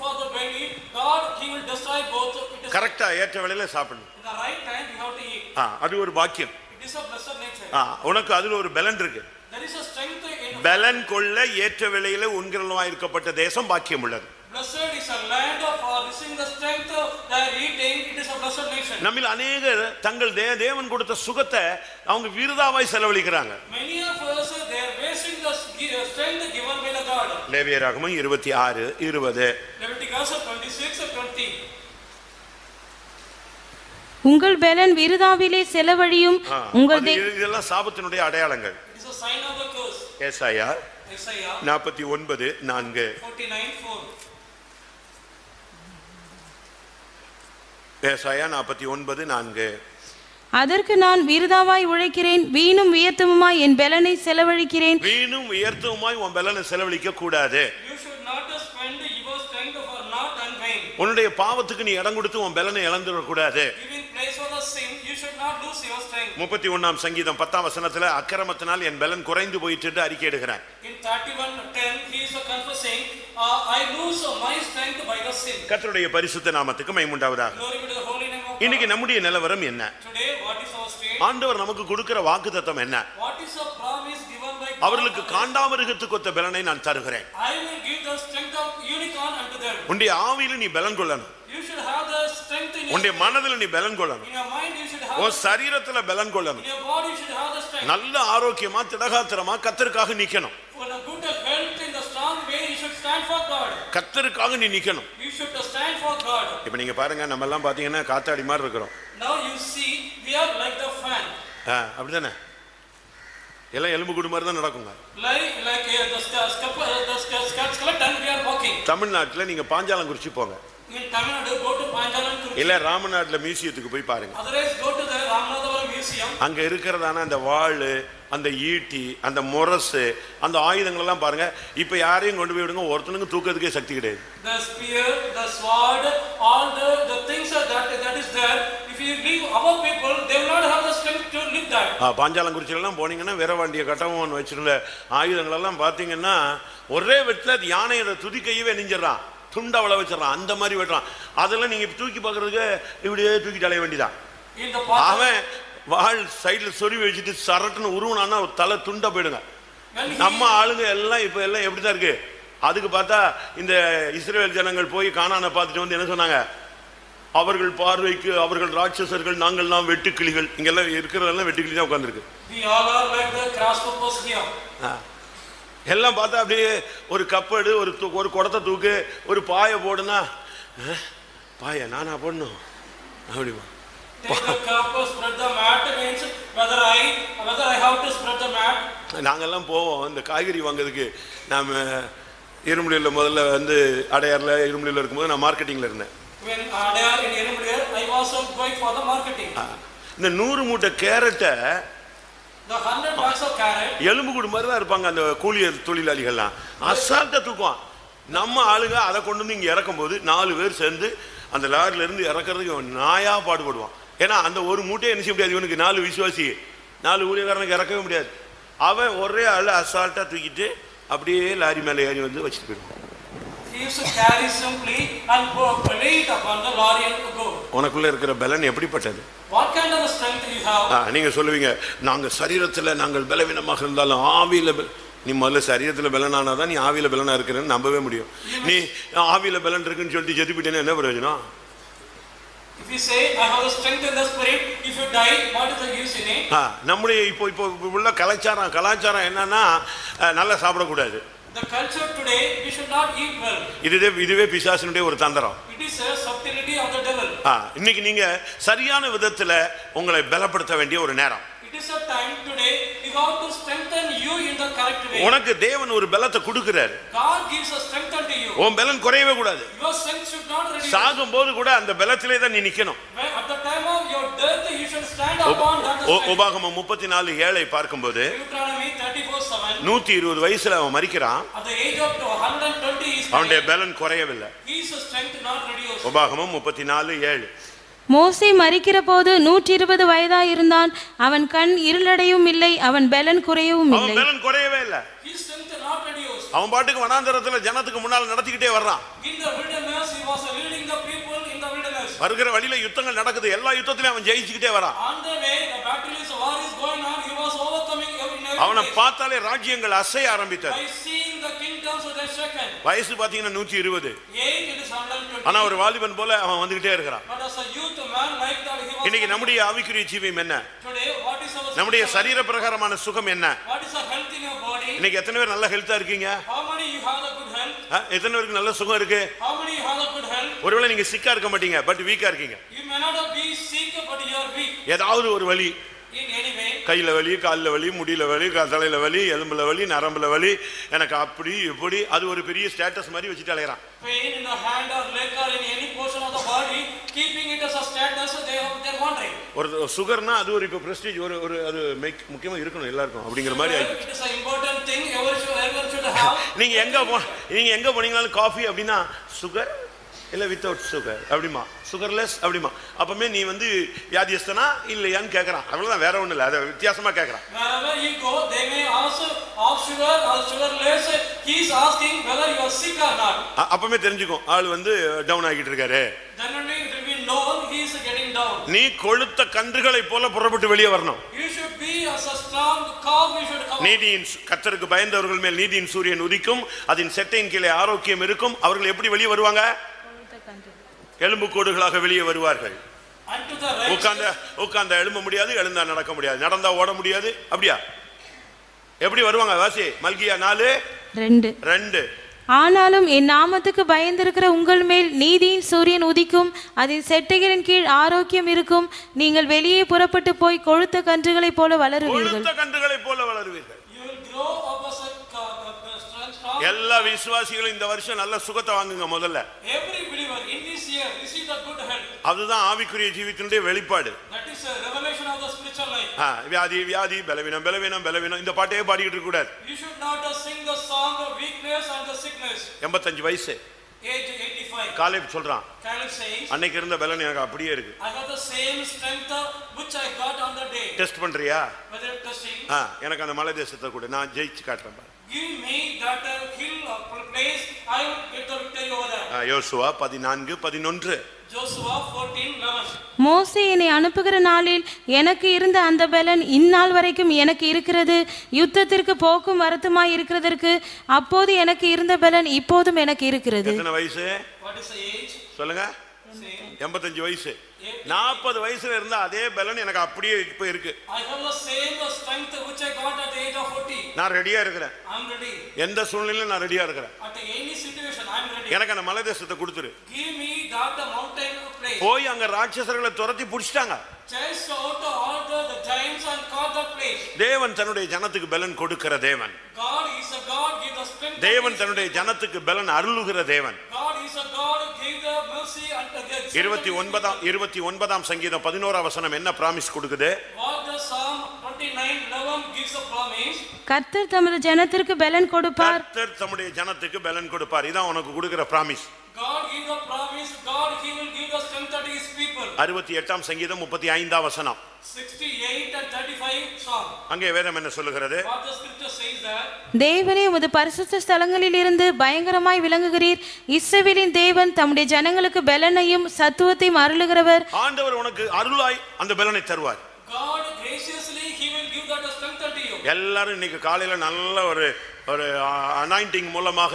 for the belly, God he will destroy both. கரெக்ட்டா ஏற்ற வேளையில சாப்பிடணும். In the right time you have to eat. அது ஒரு பாக்கியம். It is a blessed nature. உனக்கு அதுல ஒரு பலன் இருக்கு. There is a strength in பலன் கொள்ள ஏற்ற வேளையில உண்கிறவனாய் இருக்கப்பட்ட தேசம் பாக்கியம் உள்ளது. Blessed is a land for receiving the strength they are eating. It is a blessed nation. நம்மில் அநேகர் தங்கள் தேவன் கொடுத்த சுகத்தை அவங்க விருதாவாய் செலவழிக்கிறாங்க. Many of us they are wasting the strength given by the God. லேவியராகமம் 26:20. Leviticus 26:20. உங்கள் பெலன் விருதாவிலே செலவழியும். இதெல்லாம் சாபத்தினுடைய அடையாளங்கள். It is a sign of the curse. ஏசாயா 49:4. 49:4. ஏசாயா 49:4. அதற்கு நான் விருதாவாய் உழைக்கிறேன், வீணும் வியர்த்தமுமாய் என் பெலனை செலவழிக்கிறேன். வீணும் வியர்த்தமுமாய் உன் பெலனை செலவழிக்க கூடாது. You should not spend your strength for not and vain. உன்னுடைய பாவத்துக்கு நீ இடம் கொடுத்து உன் பெலனை இழந்துட கூடாது. Giving place for the sin, you should not lose your strength. 31ஆம் சங்கீதம் 10ஆம் வசனத்துல அக்கிரமத்தினால் என் பெலன் குறைந்து போயிட்டு என்று அறிக்கையிடுகிறான். In 31:10 he is confessing, I lose my strength by the sin. கர்த்தருடைய பரிசுத்த நாமத்துக்கு மகிமை உண்டாவதாக. Glory be to the holy name of God. இன்னைக்கு நம்முடைய நிலவரம் என்ன? Today what is our state? ஆண்டவர் நமக்கு கொடுக்கிற வாக்குத்தத்தம் என்ன? What is the promise given by God? அவர்களுக்கு காண்டாமிருகத்துக்கு ஒத்த பெலனை நான் தருகிறேன். I will give the strength of unicorn unto them. உன்னுடைய ஆவியில நீ பெலன் கொள்ளணும். You should have the strength in your உன்னுடைய மனதில நீ பெலன் கொள்ளணும். In your mind you should have. உன் சரீரத்துல பெலன் கொள்ளணும். In your body you should have the strength. நல்ல ஆரோக்கியமா திடகாத்திரமா கர்த்தருக்காக நிக்கணும். For a good health in the strong way you should stand for God. கர்த்தருக்காக நீ நிக்கணும். You should stand for God. இப்போ நீங்க பாருங்க, நம்ம எல்லாம் பாத்தீங்கன்னா காத்தாடி மாதிரி இருக்கிறோம். Now you see we are like the fan. அப்படிதானே? எல்லாம் எலும்பு கூடு மாதிரி தான் நடக்குங்க. Like the skeleton we are walking. தமிழ்நாட்டுல நீங்க பாஞ்சாலங்குறிச்சி போங்க. In Tamil Nadu go to Panjalankurchi. இல்ல ராமநாட்டுல மியூசியத்துக்கு போய் பாருங்க. Otherwise go to the Ramanathapuram museum. Colosseum. அங்க இருக்கிறதான அந்த வாள், அந்த ஈட்டி, அந்த முரசு, அந்த ஆயுதங்கள் எல்லாம் பாருங்க. இப்ப யாரையும் கொண்டு போய் விடுங்க, ஒருத்தனுக்கு தூக்கிறதுக்கே சக்தி கிடையாது. The spear, the sword, all the things that is there. If you leave our people, they will not have the strength to lift that. பாஞ்சாலங்குறிச்சில எல்லாம் போனீங்கன்னா வீரவாண்டிய கட்டவன் வச்சிருந்த ஆயுதங்கள் எல்லாம் பாத்தீங்கன்னா ஒரே வெட்ல யானையோட துதிக்கையவே நெஞ்சிடறான், துண்டவளை வச்சிடறான், அந்த மாதிரி வெட்டுறான். அதெல்லாம் நீங்க தூக்கி பாக்குறதுக்கு இப்படியே தூக்கிட்டு அலைய வேண்டியதான். அவன் வாள் சைடுல சொருவி வச்சுட்டு சரட்டுன்னு உருவனான்னா தலை துண்டா போயிடுங்க. நம்ம ஆளுங்க எல்லாம் இப்ப எல்லாம் எப்படிதான் இருக்கு. அதுக்கு பார்த்தா இந்த இஸ்ரேல் ஜனங்கள் போய் கானானை பார்த்துட்டு வந்து என்ன சொன்னாங்க, அவர்கள் பார்வைக்கு அவர்கள் ராட்சசர்கள், நாங்கள்லாம் வெட்டுக்கிளிகள். இங்கெல்லாம் இருக்கிறதெல்லாம் வெட்டுக்கிளி தான் உட்கார்ந்துருக்கு. எல்லாம் பார்த்தா அப்படியே ஒரு கப்படு, ஒரு குடத்தை தூக்கு, ஒரு பாயை போடுனா, பாய நானா போடணும் அப்படிமா. நாங்கெல்லாம் போவோம் இந்த காய்கறி வாங்குறதுக்கு. நாம இரும்புலியில் முதல்ல வந்து அடையாறுல இரும்புலியில் இருக்கும்போது நான் மார்க்கெட்டிங்ல இருந்தேன். இந்த 100 மூட்டை கேரட்டை எலும்பு கூடு மாதிரி தான் இருப்பாங்க அந்த கூலியர் தொழிலாளிகள்லாம். அசால்ட்டா தூக்குவான். நம்ம ஆளுங்க அதை கொண்டு வந்து இங்க இறக்கும் போது 4 பேர் சேர்ந்து அந்த லாரில இருந்து இறக்குறதுக்கு நாயா பாடுபடுவான். ஏன்னா அந்த ஒரு மூட்டையை என்ன செய்ய முடியாது, இவனுக்கு 4 விசுவாசி 4 ஊழியக்காரனுக்கு இறக்கவே முடியாது. அவன் ஒரே ஆள் அசால்ட்டா தூக்கிட்டு அப்படியே லாரி மேல ஏறி வந்து வச்சுட்டு போயிடுவான். உனக்குள்ள இருக்கிற பலன் எப்படிப்பட்டது? நீங்க சொல்லுவீங்க, நாங்க சரீரத்துல நாங்கள் பலவீனமாக இருந்தாலும் ஆவியில. நீ முதல்ல சரீரத்துல பலனானாதான் நீ ஆவியில பலனா இருக்கிறன்னு நம்பவே முடியும். நீ ஆவியில பலன் இருக்குன்னு சொல்லிட்டு ஜெதிப்பிட்டேன்னா என்ன பிரயோஜனம்? If you say I have the strength in the spirit, if you die, what is the use in it? நம்முடைய இப்போ உள்ள கலாச்சாரம் என்னன்னா நல்லா சாப்பிட கூடாது. The culture today, we should not eat well. இதுவே பிசாசினுடைய ஒரு தந்திரம். It is a subtlety of the devil. இன்னைக்கு நீங்க சரியான விதத்துல உங்களை பலப்படுத்த வேண்டிய ஒரு நேரம். It is a time today you have to strengthen you in the correct way. உனக்கு தேவன் ஒரு பலத்தை கொடுக்கிறார். God gives a strength unto you. உன் பலன் குறையவே கூடாது. Your strength should not reduce. சாகும்போது கூட அந்த பலத்திலே தான் நீ நிக்கணும். At the time of your death you should stand upon that. உபாகமம் 34:7 பார்க்கும்போது Deuteronomy 34:7 120 வயசுல அவன் மரிக்கிறான். At the age of 120 is அவனுடைய பலன் குறையவில்லை. His strength not reduced. உபாகமம் 34:7. மோசே மரிக்கிற போது 120 வயதாய் இருந்தான். அவன் கண் இருளடையும் இல்லை, அவன் பலன் குறையவும் இல்லை. அவன் பலன் குறையவே இல்லை. His strength not reduced. அவன் பாட்டுக்கு வனாந்தரத்துல ஜனத்துக்கு முன்னால நடத்திக்கிட்டே வர்றான். In the wilderness he was leading the people in the wilderness. வருகிற வழியில யுத்தங்கள் நடக்குது. எல்லா யுத்தத்திலும் அவன் ஜெயிச்சுக்கிட்டே வரான். On the way the battle is war is going on, he was overcoming every day. அவனை பார்த்தாலே ராஜ்யங்கள் அசைய ஆரம்பித்தது. By seeing the kingdoms were shaken. வயசு பாத்தீங்கன்னா 120. Age it is 120. ஆனா ஒரு வாலிபன் போல அவன் வந்துகிட்டே இருக்கிறான். But as a youth man like that he was. இன்னைக்கு நம்முடைய ஆவிக்குரிய ஜீவம் என்ன? Today what is our நம்முடைய சரீர பிரகாரமான சுகம் என்ன? What is the health in your body? இன்னைக்கு எத்தனை பேர் நல்ல ஹெல்த்தா இருக்கீங்க? How many you have the good health? எத்தனை பேருக்கு நல்ல சுகம் இருக்கு? How many you have the good health? ஒருவேளை நீங்க சிக்கா இருக்க மாட்டீங்க, பட் வீக்கா இருக்கீங்க. You may not be sick but you are weak. ஏதாவது ஒரு வலி, In any way. கையில வலி, காலில் வலி, முடியில வலி, தலையில வலி, எலும்புல வலி, நரம்புல வலி, எனக்கு அப்படி இப்படி, அது ஒரு பெரிய ஸ்டேட்டஸ் மாதிரி வச்சுட்டு அலையறான். Pain in the hand or leg or in any portion of the body, keeping it as a status, they are wondering. ஒரு சுகர்னா அது ஒரு இப்ப பிரஸ்டீஜ், ஒரு அது முக்கியமா இருக்கணும் எல்லாருக்கும் அப்படிங்கிற மாதிரி ஆயிடுச்சு. It is an important thing everyone should have. நீங்க எங்க போனீங்களாலும் காஃபி அப்படின்னா சுகர் இல்ல வித்தவுட் சுகர் அப்படிமா, சுகர்லெஸ் அப்படிமா. அப்பமே நீ வந்து வியாதியஸ்தனா இல்லையான்னு கேக்குறான். அவ்வளவுதான், வேற ஒண்ணு இல்ல. அதை வித்தியாசமா கேக்குறான். Wherever you go, they may also off sugar or sugarless. He is asking whether you are sick or not. அப்பமே தெரிஞ்சுக்கும் ஆள் வந்து டவுன் ஆகிட்டு இருக்காரு. Then only it will be known he is getting down. நீ கொழுத்த கன்றுகளை போல புறப்பட்டு வெளியே வரணும். You should be as a strong cow. You should come. நீதியின் கர்த்தருக்கு பயந்தவர்கள் மேல் நீதியின் சூரியன் உதிக்கும், அதன் செட்டையின் கீழே ஆரோக்கியம் இருக்கும். அவர்கள் எப்படி வெளியே வருவாங்க? எலும்பு கோடுகளாக வெளியே வருவார்கள். உட்கார்ந்த எழும்ப முடியாது, எழுந்தா நடக்க முடியாது, நடந்தா ஓட முடியாது. அப்படியா? எப்படி வருவாங்க? வாசி மல்கியா 4:2. ஆனாலும் என் நாமத்துக்கு பயந்திருக்கிற உங்கள் மேல் நீதியின் சூரியன் உதிக்கும், அதன் செட்டைகளின் கீழ் ஆரோக்கியம் இருக்கும். நீங்கள் வெளியே புறப்பட்டு போய் கொழுத்த கன்றுகளைப் போல வளருவீர்கள். கொழுத்த கன்றுகளைப் போல வளருவீர்கள். You will grow up as a strong எல்லா விசுவாசிகளும் இந்த வருஷம் நல்ல சுகத்தை வாங்குங்க முதல்ல. Every believer in this year receive the good health. அதுதான் ஆவிக்குரிய ஜீவியத்தினுடைய வெளிப்பாடு. That is a revelation of the spiritual life. வியாதி வியாதி பலவீனம் பலவீனம் பலவீனம் இந்த பாட்டையே பாடிக்கிட்டு இருக்க கூடாது. You should not sing the song of weakness and the sickness. 85 வயசு. Age 85. காலேப் சொல்றான். Caleb says. அன்னைக்கு இருந்த பலன் எனக்கு அப்படியே இருக்கு. I have the same strength which I got on the day. Test பண்றியா? Whether testing. எனக்கு அந்த மலை தேசத்தை கூட நான் ஜெயிச்சு காட்டுறேன். Give me that hill place, I will get the victory over there. Joshua 14:11. Joshua 14:11. மோசே என்னை அனுப்புகிற நாளில் எனக்கு இருந்த அந்த பலன் இந்நாள் வரைக்கும் எனக்கு இருக்கிறது. யுத்தத்திற்கு போக்கும் வரத்துமாய் இருக்கிறதற்கு அப்போது எனக்கு இருந்த பலன் இப்போதும் எனக்கு இருக்கிறது. எத்தனை வயசு? What is the age? சொல்லுங்க. 85 வயசு. 40 வயசுல இருந்த அதே பலன் எனக்கு அப்படியே இப்ப இருக்கு. I have the same strength which I got at the age of 40. நான் ரெடியா இருக்கிறேன். I am ready. எந்த சூழ்நிலையிலும் நான் ரெடியா இருக்கிறேன். At any situation I am ready. எனக்கு அந்த மலை தேசத்தை கொடுத்துரு. Give me that mountain place. போய் அங்க ராட்சசர்களை துரத்தி புடிச்சிட்டாங்க. Chase out all the giants and caught that place. தேவன் தன்னுடைய ஜனத்துக்கு பலன் கொடுக்கிற தேவன். God is a God give the strength. தேவன் தன்னுடைய ஜனத்துக்கு பலன் அருளுகிற தேவன். God is a God give the mercy and the 29ஆம் சங்கீதம் 11ஆம் வசனம் என்ன பிராமிஸ் கொடுக்குது? What the Psalm 29:11 gives a promise. கர்த்தர் தமது ஜனத்திற்கு பலன் கொடுப்பார். கர்த்தர் தம்முடைய ஜனத்துக்கு பலன் கொடுப்பார். இதான் உனக்கு கொடுக்கிற promise. God give the promise. God he will give the strength to his people. 68ஆம் சங்கீதம் 35ஆம் வசனம். 68 and 35 Psalm. அங்கே வேதம் என்ன சொல்லுகிறது? What the scripture says that. தேவனே உமது பரிசுத்த ஸ்தலங்களில் இருந்து பயங்கரமாய் விளங்குகிறீர். இஸ்ரவேலின் தேவன் தம்முடைய ஜனங்களுக்கு பலனையும் சத்துவத்தையும் அருளுகிறவர். ஆண்டவர் உனக்கு அருளாய் அந்த பலனை தருவார். God graciously he will give that strength to you. எல்லாரும் இன்னைக்கு காலையில நல்ல ஒரு அனாயிண்டிங் மூலமாக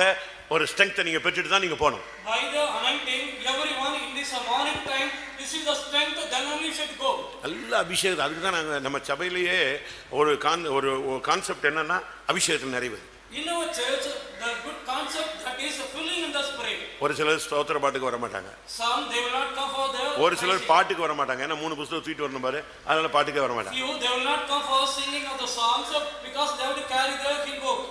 ஒரு ஸ்ட்ரெங்த் நீங்க பெற்றுட்டு தான் நீங்க போணும். By the anointing everyone in this morning time this is the strength then only should go. நல்ல அபிஷேகம். அதுக்கு தான் நாங்க நம்ம சபையிலேயே ஒரு கான்செப்ட் என்னன்னா அபிஷேகத்தில் நிறைவு. In our church the good concept that is filling in the spirit. ஒரு சிலர் ஸ்தோத்திர பாட்டுக்கு வர மாட்டாங்க. Some they will not come for the. ஒரு சிலர் பாட்டுக்கு வர மாட்டாங்க. ஏன்னா 3 புத்தகம் தூக்கிட்டு வரணும் பாரு. அதனால பாட்டுக்கே வர மாட்டாங்க. Few they will not come for singing of the songs because they have to carry the hymn book.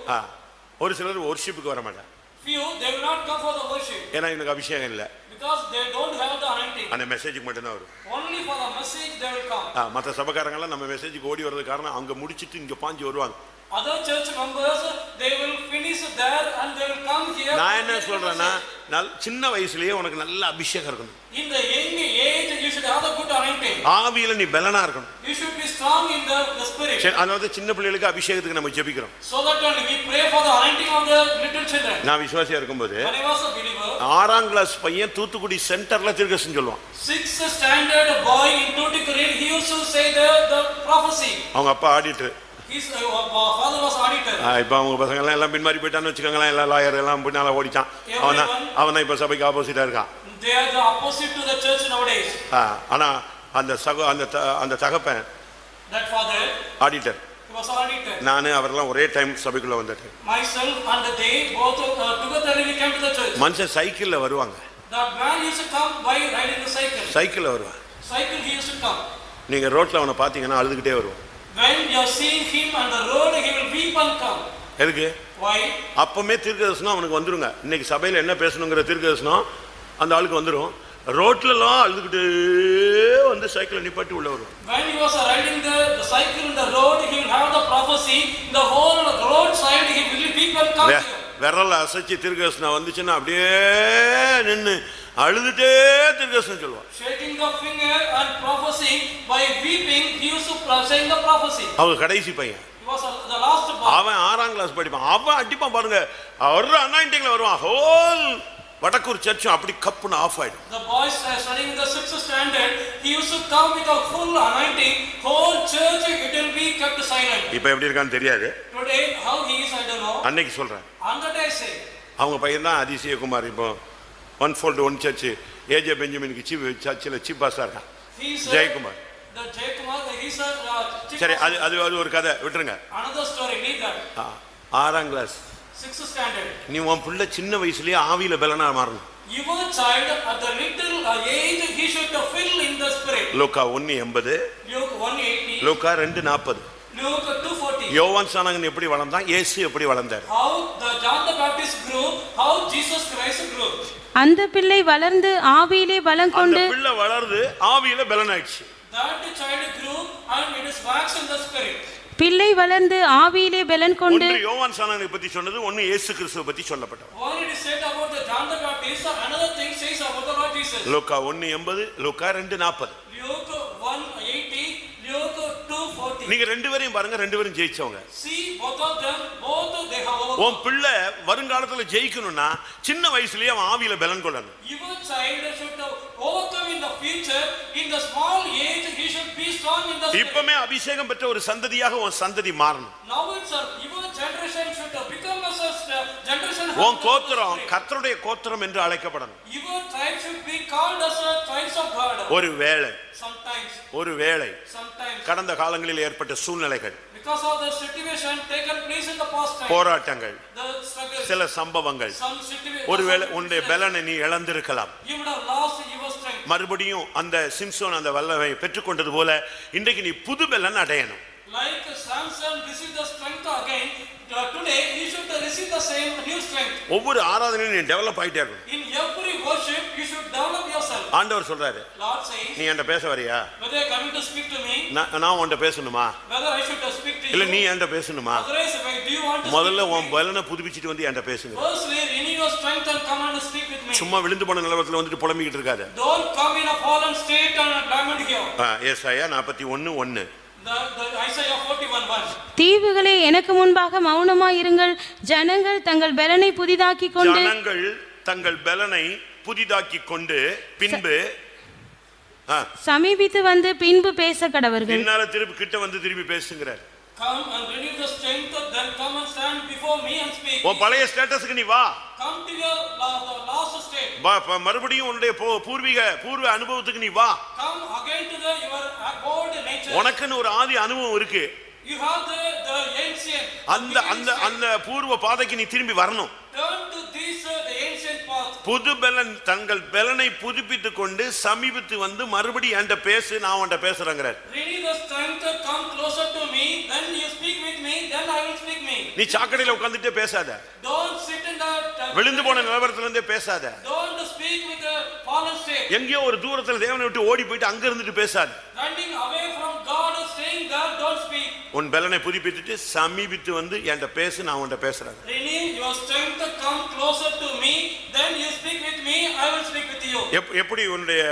ஒரு சிலர் வொர்ஷிப்புக்கு வர மாட்டாங்க. Few they will not come for the worship. ஏன்னா எனக்கு அபிஷேகம் இல்ல. Because they don't have the anointing. அந்த மெசேஜுக்கு மட்டும் தான் வரும். Only for the message they will come. மற்ற சபைக்காரங்க எல்லாம் நம்ம மெசேஜுக்கு ஓடி வரது காரணம் அவங்க முடிச்சிட்டு இங்க பாஞ்சு வருவாங்க. Other church members they will finish there and they will come here. நான் என்ன சொல்றேன்னா சின்ன வயசுலயே உனக்கு நல்ல அபிஷேகம் இருக்கணும். In the young age you should have a good anointing. ஆவியில நீ பலனா இருக்கணும். You should be strong in the spirit. சரி, அதனால சின்ன பிள்ளைகளுக்கு அபிஷேகத்துக்கு நம்ம ஜெபிக்கிறோம். So that only we pray for the anointing of the little children. நான் விசுவாசியா இருக்கும்போது When I was a believer 6ஆம் கிளாஸ் பையன் தூத்துக்குடி சென்டர்ல தீர்க்கதரிசனம் சொல்லுவான். 6th standard boy in Tuticorin he used to say the prophecy. அவங்க அப்பா auditor. His father was auditor. இப்போ அவங்க பசங்க எல்லாம் பின்மாறி போயிட்டான்னு வச்சுக்கோங்களேன். எல்லாம் லாயர் எல்லாம் பின்னால ஓடிச்சான். அவன் இப்ப சபைக்கு ஆப்போசிட்டா இருக்கான். They are the opposite to the church nowadays. ஆனா அந்த தகப்பன் That father auditor. he was auditor. நானு அவரெல்லாம் ஒரே டைம் சபைக்குள்ள வந்துட்டேன். Myself and they both together we came to the church. மனுஷன் சைக்கிள்ல வருவாங்க. That man used to come by riding the cycle. சைக்கிள்ல வருவான். Cycle he used to come. நீங்க ரோட்ல அவனை பாத்தீங்கன்னா அழுதுகிட்டே வருவான். When you are seeing him on the road he will weep and come. எதுக்கு? Why? அப்பமே தீர்க்கதரிசனம் அவனுக்கு வந்துருங்க. இன்னைக்கு சபையில என்ன பேசணுங்கிற தீர்க்கதரிசனம் அந்த ஆளுக்கு வந்துரும். ரோட்லலாம் அழுதுகிட்டே வந்து சைக்கிளை நிப்பாட்டி உள்ள வருவான். When he was riding the cycle in the road he will have the prophecy. The whole road side he will weep and come here. விரல அசைச்சு தீர்க்கதரிசனம் வந்துச்சுன்னா அப்படியே நின்னு அழுதுட்டே தீர்க்கதரிசனம் சொல்லுவான். Shaking the finger and prophecy by weeping he used to say the prophecy. அவங்க கடைசி பையன். He was the last boy. அவன் 6ஆம் கிளாஸ் படிப்பான். அவன் அடிப்பான் பாருங்க. அவர் அனாயிண்டிங்ல வருவான். ஹோல் வடக்கூர் சர்ச்சும் அப்படி கப்புன்னு ஆஃப் ஆயிடும். The boys studying the 6th standard he used to come with a full anointing. Whole church it will be kept silent. இப்போ எப்படி இருக்கான்னு தெரியாது. Today how he is I don't know. அன்னைக்கு சொல்றேன். On that I say. அவங்க பையன் தான் அதிசயகுமார். இப்போ one fold one church AJ பெஞ்சமினுக்கு சர்ச்சில் சீஃப் பாஸ்டா இருக்கான். Jayakumar. The Jaykumar he is a சரி, அது ஒரு கதை விட்டுருங்க. Another story leave that. 6ஆம் கிளாஸ் 6th standard. நீ உன் பிள்ளை சின்ன வயசுலயே ஆவியில பலனா மாறணும். Your child at the little age he should fill in the spirit. Luca 1:80. Luke 1:80. Luca 2:40. Luke 2:40. யோவான் ஸ்நானகன் எப்படி வளர்ந்தான், இயேசு எப்படி வளர்ந்தார்? How the John the Baptist grew, how Jesus Christ grew. அந்த பிள்ளை வளர்ந்து ஆவியிலே பலம் அந்த கொண்டு பிள்ளை வளர்ந்து ஆவியில பலனாயிடுச்சு. That child grew and it is waxed in the spirit. பிள்ளை வளர்ந்து ஆவியிலே பலன் கொண்டு. ஒன்று யோவான் ஸ்நானகனை பத்தி சொன்னது, ஒன்னு இயேசு கிறிஸ்துவை பத்தி சொல்லப்பட்டது. One it is said about the John the Baptist, another thing says about the Lord Jesus. Luca 1:80, Luca 2:40. Luke 1:80, Luke 2:40. நீங்க ரெண்டு பேரையும் பாருங்க, ரெண்டு பேரும் ஜெயிச்சவங்க. See both of them, both they have overcome. உன் பிள்ளை வருங்காலத்துல ஜெயிக்கணும்னா சின்ன வயசுலயே அவன் ஆவியில பலன் கொள்ளணும். Your child should overcome in the future. In the small age he should be strong in the spirit. இப்பமே அபிஷேகம் பெற்ற ஒரு சந்ததியாக உன் சந்ததி மாறணும். Now itself your generation should become a generation. உன் கோத்திரம் கர்த்தருடைய கோத்திரம் என்று அழைக்கப்படணும். Your tribe should be called as a tribes of God. ஒருவேளை Sometimes கடந்த காலங்களில் ஏற்பட்ட சூழ்நிலைகள், because of the situation taken place in the past time, போராட்டங்கள், the struggles, சில சம்பவங்கள், some situation, ஒருவேளை உன்னுடைய பலனை நீ இழந்திருக்கலாம். you would have lost your strength. மறுபடியும் அந்த சிம்சோன் அந்த வல்லமை பெற்றுக்கொண்டது போல இன்றைக்கு நீ புது பலன் அடையணும். Like Samson received the strength again, today you should receive the same new strength. ஒவ்வொரு ஆராதனையும் நீ டெவலப் ஆயிட்டே இருக்கணும். In every worship you should develop yourself. ஆண்டவர் சொல்றாரு, Lord says, நீ என்கிட்ட பேச வரியா? whether you are coming to speak to me, நான் உன்கிட்ட பேசணுமா, whether I should speak to இல்ல you, நீ என்கிட்ட பேசணுமா? otherwise do you want to முதல்ல speak to உன் me? பலனை புதுப்பிச்சிட்டு வந்து என்கிட்ட பேசுங்க. Firstly renew your strength and come and speak with me. சும்மா விழுந்து போன நிலவரத்துல வந்துட்டு புலம்பிக்கிட்டு இருக்காத. Don't come in a fallen state and lament here. ஏசாயா 41:1. The Isaiah 41:1. தீவுகளே எனக்கு முன்பாக மௌனமாயிருங்கள், ஜனங்கள் தங்கள் பலனை புதிதாக்கிக் கொண்டு. ஜனங்கள் தங்கள் பலனை புதிதாக்கிக் கொண்டு பின்பு சமீபித்து வந்து பின்பு பேச கடவர்கள். பின்னால திருப்பி கிட்ட வந்து திருப்பி பேசுங்கிறார். Come and renew the strength, then come and stand before me and speak. உன் பழைய ஸ்டேட்டஸ்க்கு நீ வா. Come to your the last state. மறுபடியும் உன்னுடைய பூர்வ அனுபவத்துக்கு நீ வா. Come again to your old nature. உனக்குன்னு ஒரு ஆதி அனுபவம் இருக்கு. You have the ancient. அந்த பூர்வ பாதைக்கு நீ திரும்பி வரணும். Turn to this the ancient path. புது பலன் தங்கள் பலனை புதுப்பித்துக் கொண்டு சமீபத்து வந்து மறுபடியும் என்கிட்ட பேசு, நான் உன்கிட்ட பேசுறேங்கிறார். Renew the strength, come closer to me, then you speak with me, then I will speak me. நீ சாக்கடையில உட்கார்ந்துட்டே பேசாத. Don't sit in the விழுந்து போன நிலவரத்துல இருந்தே பேசாத. Don't speak with the fallen state. எங்கேயோ ஒரு தூரத்துல தேவனை விட்டு ஓடி போயிட்டு அங்க இருந்துட்டு பேசாத. Running away from God, staying there, don't speak. உன் பலனை புதுப்பித்துட்டு சமீபித்து வந்து என்கிட்ட பேசு, நான் உன்கிட்ட பேசுறேன். Renew your strength, come closer to me, then you speak with me, I will speak with you. எப்படி உன்னுடைய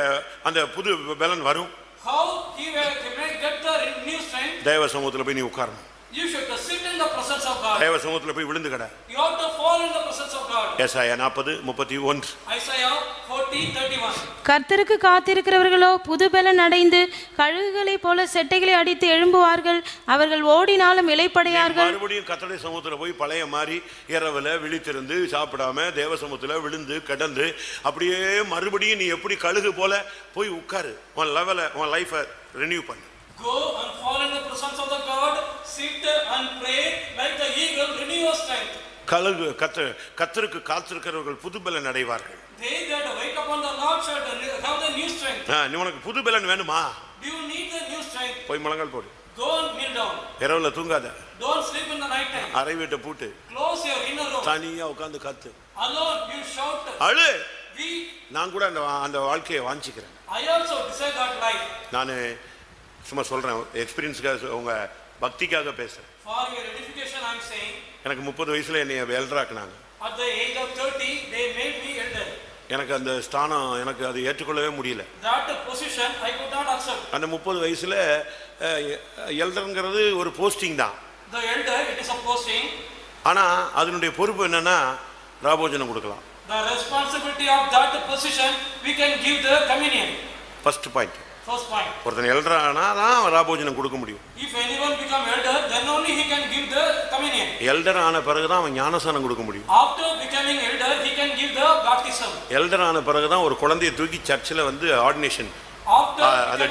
அந்த புது பலன் வரும்? How he will get the new strength? தேவ சமூகத்துல போய் நீ உட்காரணும். You should sit in the presence of God. தேவ சமூகத்துல போய் விழுந்து கிட. You have to fall in the presence of God. ஏசாயா 40:31. Isaiah 40:31. கர்த்தருக்கு காத்திருக்கிறவர்களோ புது பலன் அடைந்து கழுகுகளைப் போல செட்டைகளை அடித்து எழும்புவார்கள், அவர்கள் ஓடினாலும் இளைப்படையார்கள். மறுபடியும் கர்த்தருடைய சமூகத்துல போய் பழைய மாதிரி இரவுல விழித்திருந்து சாப்பிடாம தேவ சமூகத்துல விழுந்து கிடந்து அப்படியே மறுபடியும் நீ எப்படி கழுகு போல போய் உட்காரு. உன் லெவல உன் லைஃபை ரெனியூ பண்ணு. Go and fall in the presence of the God, sit and pray like the eagle, renew your strength. கழுகு கர்த்தருக்கு காத்திருக்கிறவர்கள் புது பலன் அடைவார்கள். They that wait upon the Lord shall have the new strength. நீ உனக்கு புது பலன் வேணுமா? Do you need the new strength? போய் முழங்கால் போடு. Go and kneel down. இரவுல தூங்காத. Don't sleep in the night time. அறை வீட்டை பூட்டு. Close your inner room. தனியா உட்கார்ந்து கத்து. Alone you shout. அழு. We. நான் கூட அந்த வாழ்க்கையை வாஞ்சிக்கிறேன். I also desire that life. நான் சும்மா சொல்றேன், எக்ஸ்பீரியன்ஸ்க்காக உங்க பக்திக்காக பேசுறேன். For your edification I am saying. எனக்கு 30 வயசுல என்னைய எல்டராக்குனாங்க. At the age of 30 they made me elder. எனக்கு அந்த ஸ்தானம் எனக்கு அது ஏற்றுக்கொள்ளவே முடியல. That position I could not accept. அந்த 30 வயசுல எல்டர்ங்கிறது ஒரு போஸ்டிங் தான். The elder it is a posting. ஆனா அதனுடைய பொறுப்பு என்னன்னா ராபோஜனம் கொடுக்கலாம். The responsibility of that position we can give the communion. First point. First point. ஒருத்தன் எல்டர் ஆனா தான் ராபோஜனம் கொடுக்க முடியும். If anyone become elder, then only he can give the communion. Elder ஆன பிறகு தான் அவன் ஞானஸ்நானம் கொடுக்க முடியும். After becoming elder, he can give the baptism. Elder ஆன பிறகு தான் ஒரு குழந்தையை தூக்கி சர்ச்சில் வந்து ஆர்டினேஷன் அதை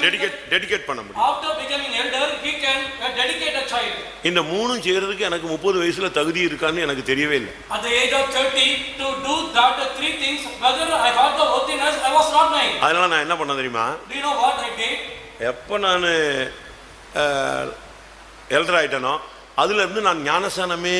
டெடிகேட் பண்ண முடியும். After becoming elder, he can dedicate a child. இந்த மூணும் செய்யறதுக்கு எனக்கு 30 வயசுல தகுதி இருக்கான்னு எனக்கு தெரியவே இல்லை. At the age of 30 to do that three things, whether I have the worthiness, I was not knowing. அதனால நான் என்ன பண்ண தெரியுமா? Do you know what I did? எப்போ நான் எல்டர் ஆயிட்டனோ அதுல இருந்து நான் ஞானசானமே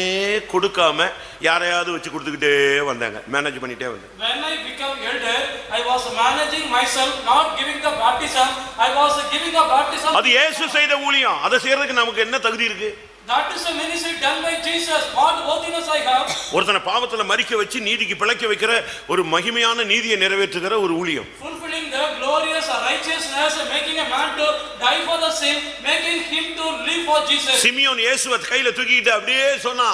கொடுக்காம யாரையாவது வச்சு கொடுத்துக்கிட்டே வந்தாங்க, மேனேஜ் பண்ணிட்டே வந்தேன். When I became elder, I was managing myself, not giving the baptism. I was giving the baptism. அது இயேசு செய்த ஊழியம். அதை செய்யறதுக்கு நமக்கு என்ன தகுதி இருக்கு? That is a ministry done by Jesus. What worthiness I have? ஒருத்தனை பாவத்துல மரிக்க வச்சு நீதிக்கு பிழைக்க வைக்கிற ஒரு மகிமையான நீதியை நிறைவேற்றுகிற ஒரு ஊழியம். Fulfilling the glorious righteousness, making a man to die for the sin, making him to live for Jesus. Simeon இயேசுவை கையில தூக்கிட்டு அப்படியே சொன்னா,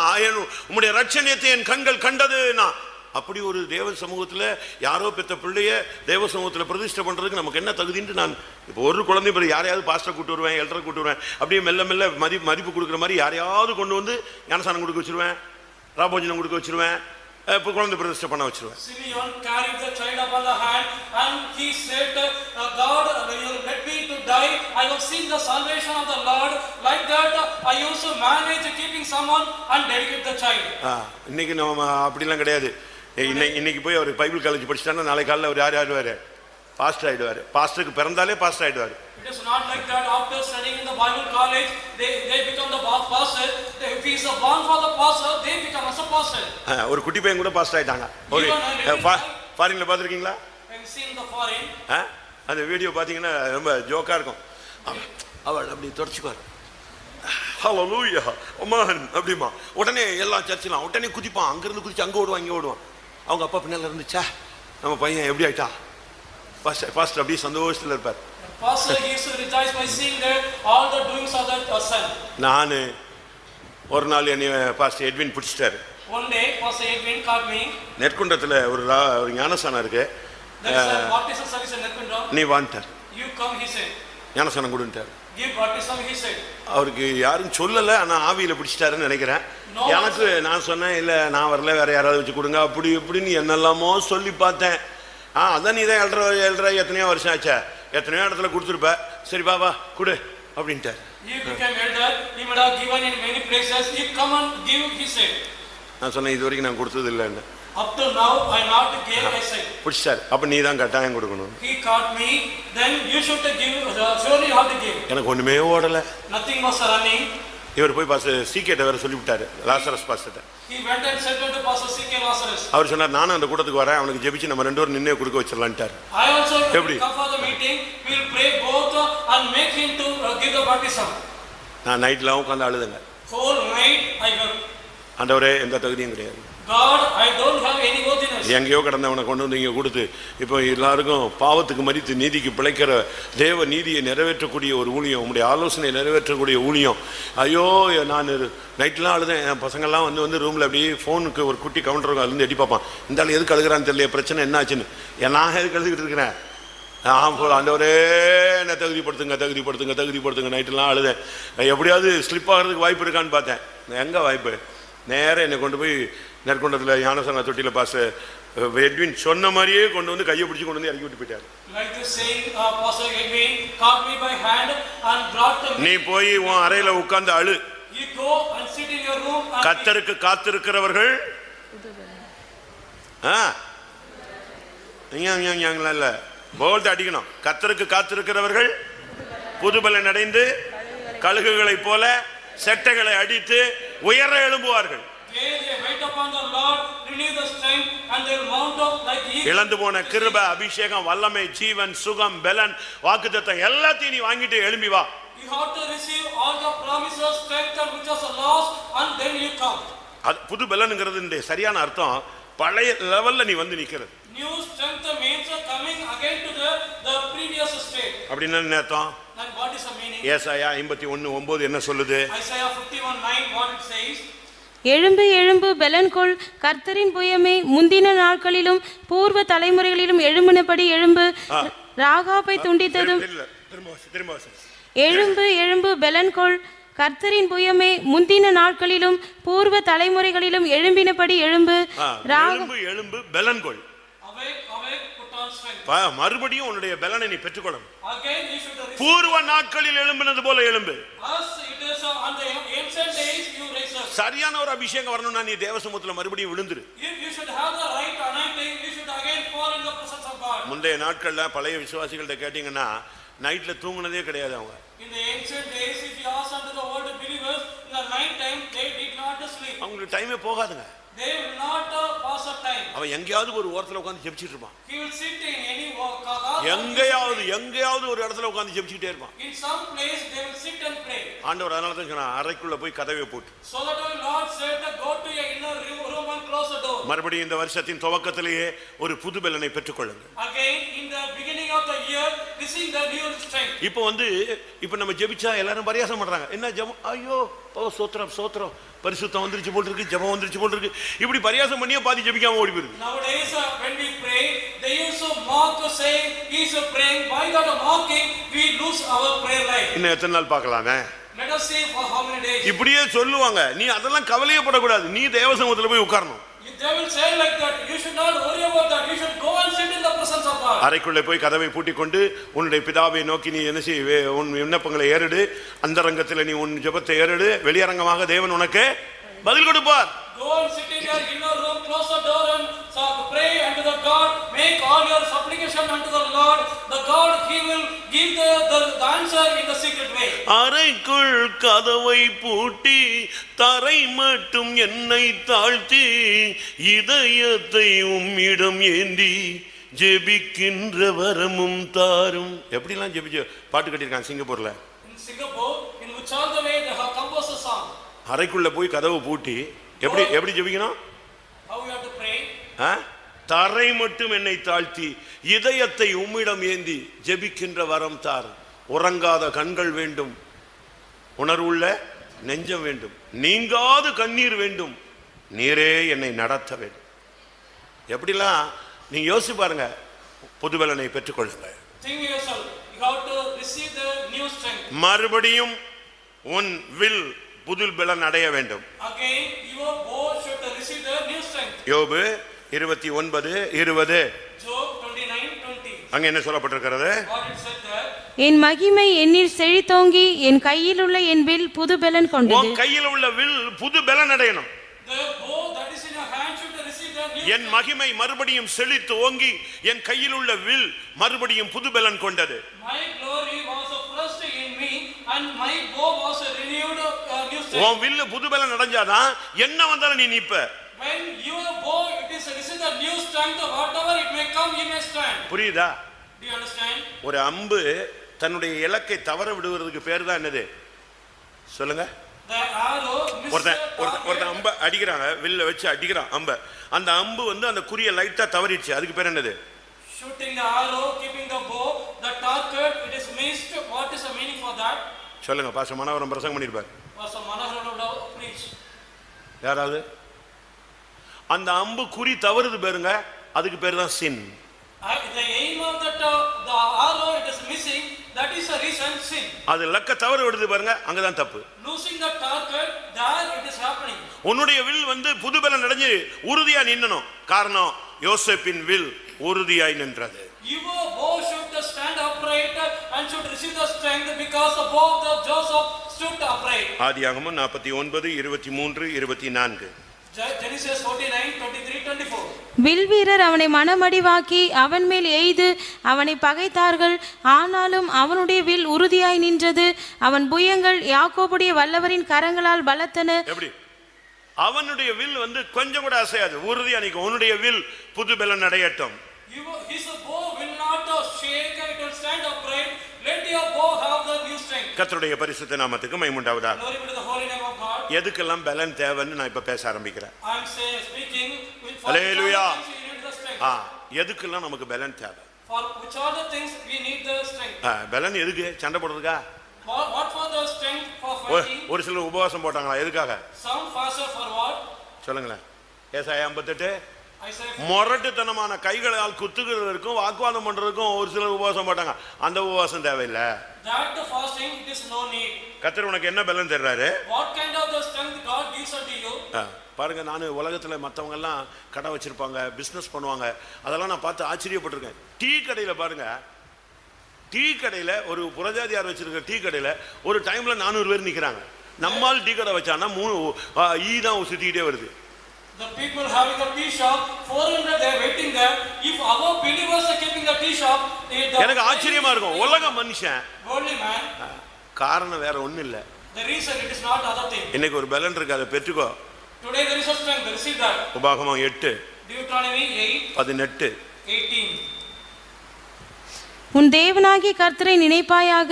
உம்முடைய ரட்சணியத்தை என் கண்கள் கண்டதுன்னா, அப்படி ஒரு தேவ சமூகத்துல யாரோ பெத்த பிள்ளைய தேவ சமூகத்துல பிரதிஷ்டை பண்றதுக்கு நமக்கு என்ன தகுதின்னு நான் இப்போ ஒரு குழந்தை பிறகு யாரையாவது பாஸ்டர் கூட்டு வருவேன், எல்டரை கூட்டு வருவேன், அப்படியே மெல்ல மெல்ல மதிப்பு கொடுக்குற மாதிரி யாரையாவது கொண்டு வந்து ஞானசானம் கொடுக்க வச்சிருவேன், ராபோஜனம் கொடுக்க வச்சிருவேன், இப்போ குழந்தை பிரதிஷ்டை பண்ண வச்சிருவேன். Simeon carried the child upon the hand and he said, God, you let me to die. I have seen the salvation of the Lord. Like that, I also manage keeping someone and dedicate the child. இன்னைக்கு நம்ம அப்படிலாம் கிடையாது. இன்னைக்கு போய் அவர் Bible college படிச்சுட்டாருன்னா நாளை காலையில் அவர் யார் ஆயிடுவார்? பாஸ்டர் ஆயிடுவார். பாஸ்டருக்கு பிறந்தாலே பாஸ்டர் ஆயிடுவார். It is not like that. After studying in the Bible college, they become the pastor. If he is born for the pastor, they become as a pastor. ஒரு குட்டி பையன் கூட பாஸ்டர் ஆயிட்டாங்க. ஒரு ஃபாரின்ல பார்த்துருக்கீங்களா? I have seen the foreign. அந்த video பார்த்தீங்கன்னா ரொம்ப ஜோக்கா இருக்கும். அவள் அப்படி தொடச்சுக்குவார், ஹல்லேலூயா அம்மான் அப்படிமா. உடனே எல்லா சர்ச்சிலும் உடனே குதிப்பான், அங்கிருந்து குதிச்சு அங்கே ஓடுவான், இங்கே ஓடுவான். அவங்க அப்பா பின்னால இருந்துச்சா, நம்ம பையன் எப்படி ஆயிட்டா, பாஸ்டர் அப்படியே சந்தோஷத்தில் இருப்பார். Pastor he used to rejoice by seeing that all the doings of that son. நான் ஒரு நாள் என்னை பாஸ்டர் எட்வின் பிடிச்சிட்டாரு. One day Pastor Edwin called me. நெற்குன்றத்தில் ஒரு ஞானசானம் இருக்கு, baptism service in Netkunram. நீ வான்ட்டார். You come, he said. ஞானசானம் கொடுன்ட்டார். Give baptism, he said. அவருக்கு யாரும் சொல்லலை, ஆனால் ஆவியில் பிடிச்சிட்டாருன்னு நினைக்கிறேன். எனக்கு நான் சொன்னேன், இல்லை நான் வரல, வேற யாராவது வச்சு கொடுங்க அப்படி இப்படின்னு என்னெல்லாமோ சொல்லி பார்த்தேன். அதான் நீ தான் எழுற எத்தனையோ வருஷம் ஆச்சா, எத்தனையோ இடத்துல கொடுத்துருப்ப, சரி பாபா கொடு அப்படின்ட்டார். You became elder, he would have given in many places. You come and give, he said. நான் சொன்னேன், இது வரைக்கும் நான் கொடுத்தது இல்லைன்னு. Up to now I not gave, I said. பிடிச்சார். அப்போ நீ தான் கட்டாயம் கொடுக்கணும். He caught me, then you should give, surely you have to give. எனக்கு ஒண்ணுமே ஓடலை. Nothing was running. இவர் போய் பாஸ்டர் சீக்கிட்ட வேற சொல்லிவிட்டாரு, Lazarus pastor. He went and said to Pastor C.K. Lazarus. அவர் சொன்னார், நானும் அந்த கூட்டத்துக்கு வரேன், அவனுக்கு ஜெபிச்சு நம்ம ரெண்டு பேரும் நின்னே கொடுக்க வச்சிடலான்ட்டார். I also will come for the meeting. We will pray both and make him to give the baptism. நான் நைட்லாம் உட்காந்து அழுதுங்க. Whole night I wept. ஆண்டவரே எந்த தகுதியும் கிடையாது. God, I don't have any worthiness. எங்கேயோ கடந்தவனை கொண்டு வந்து இங்கே கொடுத்து இப்போ எல்லாருக்கும் பாவத்துக்கு மரித்து நீதிக்கு பிழைக்கிற தேவ நீதியை நிறைவேற்றக்கூடிய ஒரு ஊழியம், உங்களுடைய ஆலோசனை நிறைவேற்றக்கூடிய ஊழியம். ஐயோ நான் நைட்லாம் அழுதேன். என் பசங்கள்லாம் வந்து ரூமில் அப்படியே ஃபோனுக்கு ஒரு குட்டி கவுண்டர் அதுலேருந்து எட்டி பார்ப்பான், இந்த ஆள் எதுக்கு அழுகிறான்னு தெரியல, பிரச்சனை என்ன ஆச்சுன்னு. நான் எதுக்கு அழுதுகிட்டு இருக்கிறேன்? ஆண்டவரே என்ன தகுதிப்படுத்துங்க நைட்டெல்லாம் அழுதேன். எப்படியாவது ஸ்லிப் ஆகிறதுக்கு வாய்ப்பு இருக்கான்னு பார்த்தேன். எங்கே வாய்ப்பு? நேராக என்னை கொண்டு போய் நெற்குன்றத்தில் ஞானசான தொட்டியில் பாஸ்டர் எட்வின் சொன்ன மாதிரியே கொண்டு வந்து கையை பிடிச்சி கொண்டு வந்து இறக்கி விட்டு போயிட்டார். நீ போய் உன் அறையில் உட்கார்ந்து அழு. கர்த்தருக்கு காத்திருக்கிறவர்கள் இல்ல போல்ட் அடிக்கணும். கர்த்தருக்கு காத்திருக்கிறவர்கள் புதுபலன் அடைந்து கழுகுகளைப் போல செட்டைகளை அடித்து உயர எழும்புவார்கள். இழந்து போன கிருபை, அபிஷேகம், வல்லமை, ஜீவன், சுகம், பலன், வாக்குத்தத்தம் எல்லாத்தையும் நீ வாங்கிட்டு எழும்பி வா. You have to receive all the promises, strength which was lost, and then you come. புது பலன்ங்கிறது சரியான அர்த்தம் பழைய லெவல்ல நீ வந்து நிக்கிறது. New strength means coming again to the previous state. அப்படின்னா என்ன அர்த்தம்? Then what is the meaning? ஏசாயா 51:9 என்ன சொல்லுது? Isaiah 51:9 what it says? எழும்பு எழும்பு பெலன்கொள், கர்த்தரின் புயமே முந்தின நாட்களிலும் பூர்வ தலைமுறைகளிலும் எழும்பினபடி எழும்பு. ராகாபை துண்டித்ததும். எழும்பு எழும்பு பெலன்கொள், கர்த்தரின் புயமே முந்தின நாட்களிலும் பூர்வ தலைமுறைகளிலும் எழும்பினபடி எழும்பு. எழும்பு பெலன்கொள். மறுபடியும் உன்னுடைய பலனை நீ பெற்றுக்கொள்ளணும். பூர்வ நாட்களில் எழும்பினது போல எழும்பு. சரியான ஒரு அபிஷேகம் வரணும்னா நீ தேவசமூகத்துல மறுபடியும் விழுந்துரு. முந்தைய நாட்கள்ல பழைய விசுவாசிகள்ட்ட கேட்டீங்கன்னா நைட்ல தூங்குனதே கிடையாது அவங்க. In the ancient days, if you ask unto the old believers, in the night time அவங்களுக்கு டைமே போகாதுங்க. They will not pass a time. அவன் எங்கேயாவது ஒரு ஓரத்துல உட்கார்ந்து ஜெபிச்சிட்டு இருப்பான். He will sit in any walk. எங்கேயாவது ஒரு இடத்துல உட்கார்ந்து ஜெபிச்சிட்டே இருப்பான். In some place they will sit and pray. ஆண்டவர் அதனால தான் சொன்னா அறைக்குள்ள போய் கதவை போட்டு. So that the Lord said, go to your inner room and close the door. மறுபடியும் இந்த வருஷத்தின் துவக்கத்திலேயே ஒரு புது பலனை பெற்றுக்கொள்ளுங்க. Again in the beginning of the year receive the new strength. இப்போ நம்ம ஜெபிச்சா எல்லாரும் பரியாசம் பண்றாங்க. என்ன ஜெபம்? ஐயோ சோத்ரம் பரிசுத்தம் வந்துருச்சு போல் இருக்கு, ஜெபம் வந்துருச்சு போல் இருக்கு. இப்படி பரியாசம் பண்ணியே பாதி ஜெபிக்காம ஓடி போயிருக்கு. Nowadays when we pray they used to mock, say he is praying. By that mocking we lose our prayer life. இன்னும் எத்தனை நாள் பார்க்கலாமே? Let us see for how many days. இப்படியே சொல்லுவாங்க. நீ அதெல்லாம் கவலையே படக்கூடாது. நீ தேவசமூகத்துல போய் உட்காரணும். They will say like that. You should not worry about that. You should go and sit in the presence of God. அறைக்குள்ளே போய் கதவை பூட்டிக் கொண்டு உன்னுடைய பிதாவை நோக்கி நீ என்ன செய்வே? உன் விண்ணப்பங்களை ஏறெடு. அந்தரங்கத்தில் நீ உன் ஜெபத்தை ஏறெடு. வெளியரங்கமாக தேவன் உனக்கு பதில் கொடுப்பார். Go and sit in your inner room, close the door and pray unto the God. Make all your supplication unto the Lord. The God, he will give the answer in the secret way. அறைக்குள் கதவை பூட்டி தரை மட்டும் என்னை தாழ்த்தி இதயத்தை உம்மிடம் ஏந்தி ஜெபிக்கின்ற வரமும் தாரும். எப்படிலாம் ஜெபிச்சு பாட்டு கட்டியிருக்காங்க சிங்கப்பூர்ல. In Singapore, in which all the way they have composed a song. அறைக்குள்ள போய் கதவை பூட்டி எப்படி ஜெபிக்கணும்? How you have to pray? தரை மட்டும் என்னை தாழ்த்தி இதயத்தை உம்மிடம் ஏந்தி ஜெபிக்கின்ற வரம் தார். உறங்காத கண்கள் வேண்டும், உணர்வுள்ள நெஞ்சம் வேண்டும், நீங்காது கண்ணீர் வேண்டும், நீரே என்னை நடத்த வேண்டும். எப்படிலாம் நீங்க யோசிச்சு பாருங்க. புதுபலனை பெற்றுக்கொள்ளுங்க. Think yourself. You have to receive the new strength. மறுபடியும் உன் வில் புது பலன் அடைய வேண்டும். Again your bow should receive the new strength. யோபு 29:20. Job 29:20. அங்க என்ன சொல்லப்பட்டிருக்கிறது? God it said that என் மகிமை என்னில் செழித்தோங்கி என் கையில் உள்ள என் வில் புது பலன் கொண்டது. உன் கையில் உள்ள வில் புது பலன் அடையணும். the bow that is in your hand should receive the new. என் மகிமை மறுபடியும் செழித்து ஓங்கி என் கையில் உள்ள வில் மறுபடியும் புது பலன் கொண்டது. My glory was pressed in me and my bow was renewed new strength. உன் வில் புது பலன் அடைஞ்சாதான் என்ன வந்தாலும் நீ நிப்ப. When your bow it is receive the new strength, whatever it may come you may stand. புரியுதா? Do you understand? ஒரு அம்பு தன்னுடைய இலக்கை தவற விடுவதற்கு பேர் தான் என்னது சொல்லுங்க? The arrow ஒருத்தன் அம்பை அடிக்கிறாங்க, வில்ல வச்சு அடிக்கிறான் அம்பை. அந்த அம்பு அந்த குறிய லைட்டா தவறிடுச்சு, அதுக்கு பேர் என்னது? Shooting the arrow, keeping the bow, the target it is missed. What is the meaning for that? சொல்லுங்க. பாஸ்டர் மனோகரன் பிரசங்கம் பண்ணிருப்பார். Pastor Manoharan would preach. யாராவது அந்த அம்பு குறி தவறுது பாருங்க, அதுக்கு பேர் தான் sin. The aim of that the arrow it is missing, that is a reason sin. அது லக்க தவறு விடுது பாருங்க, அங்கதான் தப்பு. Losing the target, there it is happening. உன்னுடைய வில் புதுபலன் அடைஞ்சு உறுதியா நின்னணும். காரணம் யோசேப்பின் வில் உறுதியாய் நின்றது. Your bow should stand upright and should receive the strength because the bow of Joseph stood upright. ஆதியாகமம் 49:23-24. Genesis 49:23-24. வில்வீரர் அவனை மனமடிவாக்கி அவன் மேல் எய்து அவனை பகைத்தார்கள். ஆனாலும் அவனுடைய வில் உறுதியாய் நின்றது. அவன் புயங்கள் யாக்கோபுடைய வல்லவரின் கரங்களால் பலத்தன. எப்படி? அவனுடைய வில் கொஞ்சம் கூட அசையாது, உறுதியா நிற்கும். உன்னுடைய வில் புது பலன் அடையட்டும். His bow will not shake, it will stand upright. Let your bow have the new strength. கர்த்தருடைய பரிசுத்த நாமத்துக்கு மகிமை உண்டாவதாக. Glory be to the holy name of God. எதுக்கெல்லாம் பலன் தேவைன்னு நான் இப்ப பேச ஆரம்பிக்கிறேன். I am speaking with Hallelujah. the strength. எதுக்கெல்லாம் நமக்கு பலன் தேவை? For which are the things we need the strength? பலன் எதுக்கு? சண்டை போடுறதுக்கா? What for the strength for fighting? ஒரு சிலர் உபவாசம் போட்டாங்களா, எதுக்காக? Some fasted for what? சொல்லுங்களேன். ஏசாயா 58. Isaiah. முரட்டுத்தனமான கைகளால் குத்துகிறதுக்கும் வாக்குவாதம் பண்றதுக்கும் ஒரு சிலர் உபவாசம் போட்டாங்க. அந்த உபவாசம் தேவையில்லை. That the fasting it is no need. கர்த்தர் உனக்கு என்ன பலன் தர்றாரு? What kind of the strength God gives unto you? பாருங்க, நான் உலகத்துல மற்றவங்க எல்லாம் கடை வச்சிருப்பாங்க, பிசினஸ் பண்ணுவாங்க, அதெல்லாம் நான் பார்த்து ஆச்சரியப்பட்டிருக்கேன். டீ கடையில பாருங்க, டீ கடையில ஒரு புறஜாதியார் வச்சிருக்க டீ கடையில ஒரு டைம்ல 400 பேர் நிக்கிறாங்க. நம்மால் டீ கடை வச்சானா 3 தான் சுத்திக்கிட்டே வருது. The people having a tea shop, 400 they are waiting there. If our believers are keeping the tea shop, எனக்கு ஆச்சரியமா இருக்கும். உலக மனுஷன், worldly man. காரணம் வேற ஒண்ணும் இல்ல. The reason it is not other thing. இன்னைக்கு ஒரு பலன் இருக்கு, அதை பெற்றுக்கோ. Today there is a strength. Receive that. உபாகமம் 8 Deuteronomy 8:18. 18. உன் தேவனாகிய கர்த்தரை நினைப்பாயாக,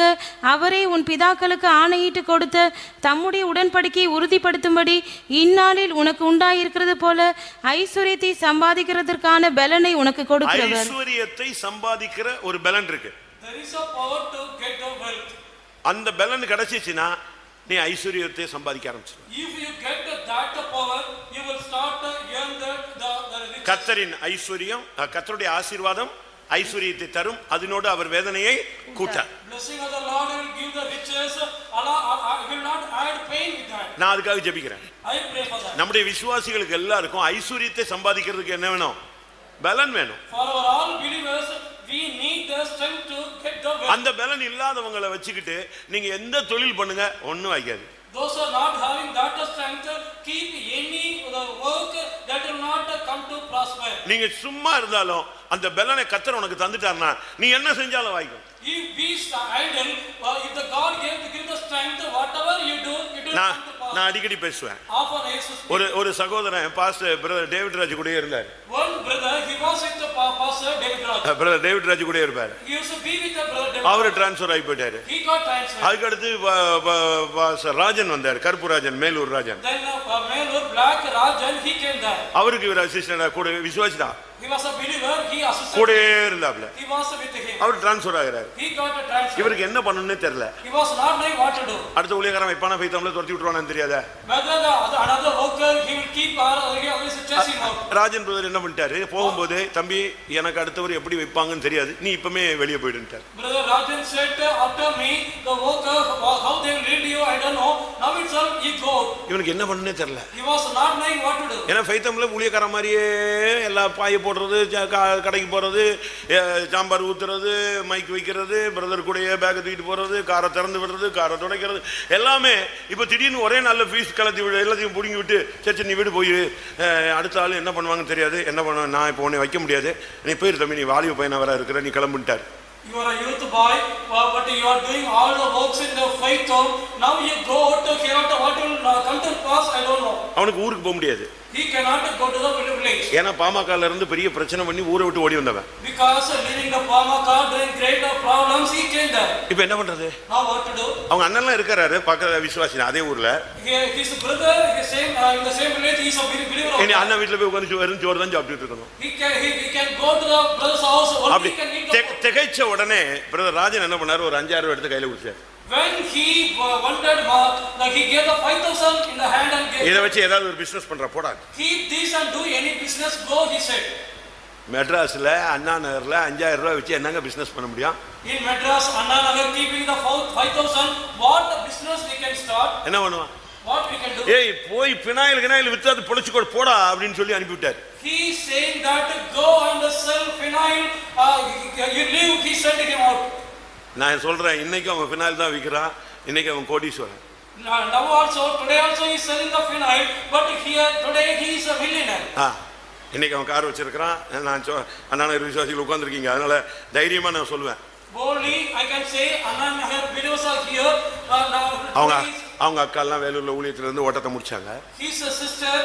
அவரே உன் பிதாக்களுக்கு ஆணையிட்டு கொடுத்த தம்முடைய உடன்படிக்கையை உறுதிப்படுத்தும்படி இந்நாளில் உனக்கு உண்டாயிருக்கிறது போல ஐஸ்வர்யத்தை சம்பாதிக்கிறதற்கான பலனை உனக்கு கொடுக்கிறவர். ஐஸ்வர்யத்தை சம்பாதிக்கிற ஒரு பலன் இருக்கு. There is a power to get the wealth. அந்த பலன் கிடைச்சிச்சுனா நீ ஐஸ்வர்யத்தை சம்பாதிக்க ஆரம்பிச்சிரு. If you get that power, you will start to earn the riches. கர்த்தரின் ஐஸ்வர்யம், கர்த்தருடைய ஆசீர்வாதம் ஐஸ்வர்யத்தை தரும், அதனோடு அவர் வேதனையை கூட்டார். Blessing of the Lord will give the riches. Allah will not add pain with that. நான் அதுக்காக ஜெபிக்கிறேன். I pray for that. நம்முடைய விசுவாசிகளுக்கு எல்லாருக்கும் ஐஸ்வர்யத்தை சம்பாதிக்கிறதுக்கு என்ன வேணும்? பலன் வேணும். For our all believers, we need the strength to get the wealth. அந்த பலன் இல்லாதவங்களை வச்சுக்கிட்டு நீங்க எந்த தொழில் பண்ணுங்க ஒண்ணும் ஆகாது. Those who are not having that strength, keep any the work that will not come to prosper. நீங்க சும்மா இருந்தாலும் அந்த பலனை கர்த்தர் உனக்கு தந்துட்டார்னா நீ என்ன செஞ்சாலும் வாய்க்கும். If be idle, if the God give the strength, whatever you do, it will come to pass. நான் அடிக்கடி பேசுவேன். Often I used to speak. ஒரு சகோதரன் பாஸ்டர் பிரதர் டேவிட் ராஜ் கூட இருந்தார். One brother, he was with the pastor David Raj. Brother David Raj கூட இருப்பார். He used to be with the brother David. அவர் டிரான்ஸ்ஃபர் ஆகி போயிட்டாரு. He got transferred. அதுக்கு அடுத்து ராஜன் வந்தார், கருப்பு Rajan, Melur Rajan. Then Melur Black Rajan, he came there. அவருக்கு இவர் அசிஸ்டன்டா கூட விசுவாசிதான். He was a believer. He assisted. கூட இருந்தாப்ல. He was with him. அவர் டிரான்ஸ்ஃபர் ஆகிறார். He got a transfer. இவருக்கு என்ன பண்ணணும்னே தெரியல. He was not knowing what to do. அடுத்த ஊழியக்காரன் வைப்பானா ஃபைத்தம்ல துரத்தி விட்டுருவானு தெரியாத. Whether another worker he will keep or he always chase him out. Rajan brother என்ன பண்ணிட்டாரு, போகும்போது தம்பி எனக்கு அடுத்தவர் எப்படி வைப்பாங்கன்னு தெரியாது, நீ இப்பமே வெளியே போயிடுன்ட்டார். Brother Rajan said after me the worker how they will lead you I don't know. Now itself he go. இவனுக்கு என்ன பண்ணணும்னே தெரியல. He was not knowing what to do. ஏன்னா ஃபைத்தம்ல ஊழியக்காரன் மாதிரியே எல்லா பாயை போடுறது, கடைக்கு போறது, சாம்பார் ஊத்துறது, மைக் வைக்கிறது, பிரதர் கூட பேக் தூக்கிட்டு போறது, காரை திறந்து விடுறது, காரை துடைக்கிறது, எல்லாமே இப்ப திடீர்னு ஒரே நல்ல ஃபீஸ் கலத்தி விடு, எல்லாத்தையும் பிடிங்கி விட்டு சரி நீ வீடு போயிரு, அடுத்த ஆள் என்ன பண்ணுவாங்கன்னு தெரியாது, என்ன பண்ண நான் இப்போ உன்னை வைக்க முடியாது, நீ போயிரு தம்பி, நீ வாலிப பையனா வர இருக்கிற, நீ கிளம்பிட்டார். You are a youth boy, but you are doing all the works in the faith home. Now you go out to hear out what will come to pass, I don't know. அவனுக்கு ஊருக்கு போக முடியாது. He cannot go to the village. ஏன்னா பாமகல இருந்து பெரிய பிரச்சனை பண்ணி ஊரை விட்டு ஓடி வந்தவன். Because leaving the Pamaka doing great problems, he came there. இப்போ என்ன பண்றது? Now what to do? அவங்க அண்ணன்லாம் இருக்காரு பக்கத்துல விசுவாசி அதே ஊர்ல. His brother in the same village, he is a believer. இனி அண்ணன் வீட்ல போய் உட்கார்ந்து வெறும் சோறு தான் சாப்பிட்டுட்டு இருக்கணும். He can go to the brother's house or he can eat the food. திகைச்ச உடனே பிரதர் ராஜன் என்ன பண்ணாரு, ஒரு 5,000 ரூபாய் எடுத்து கையில கொடுத்தாரு. When he wanted he gave the 5,000 in the hand and gave. இத வச்சு ஏதாவது ஒரு பிசினஸ் பண்ற போடா. Keep this and do any business go, he said. மெட்ராஸ்ல அண்ணா நகர்ல 5,000 ரூபாய் வச்சு என்னங்க பிசினஸ் பண்ண முடியும்? In Madras, Anna Nagar keeping the 5,000, what the business we can start? என்ன பண்ணுவான்? What we can do? ஏய் போய் பினாயில் வித்து அது பொளிச்சுக்கோ போடா அப்படினு சொல்லி அனுப்பி விட்டார். He saying that go and sell phenyl, you leave, he sent him out. நான் சொல்றேன் இன்னைக்கு அவன் பினாயில் தான் விக்கிறான், இன்னைக்கு அவன் கோடீஸ்வரன். Now also today also he is selling the phenyl, but here today he is a millionaire. இன்னைக்கு அவன் கார் வச்சிருக்கான். நான் அண்ணா விசுவாசிகள் உட்கார்ந்திருக்கீங்க, அதனால தைரியமா நான் சொல்லுவேன். Boldly I can say Anna Nagar believers are here. அவங்க அக்கா எல்லாம் வேலூர்ல ஊழியத்துல இருந்து ஓட்டத்தை முடிச்சாங்க. His sister,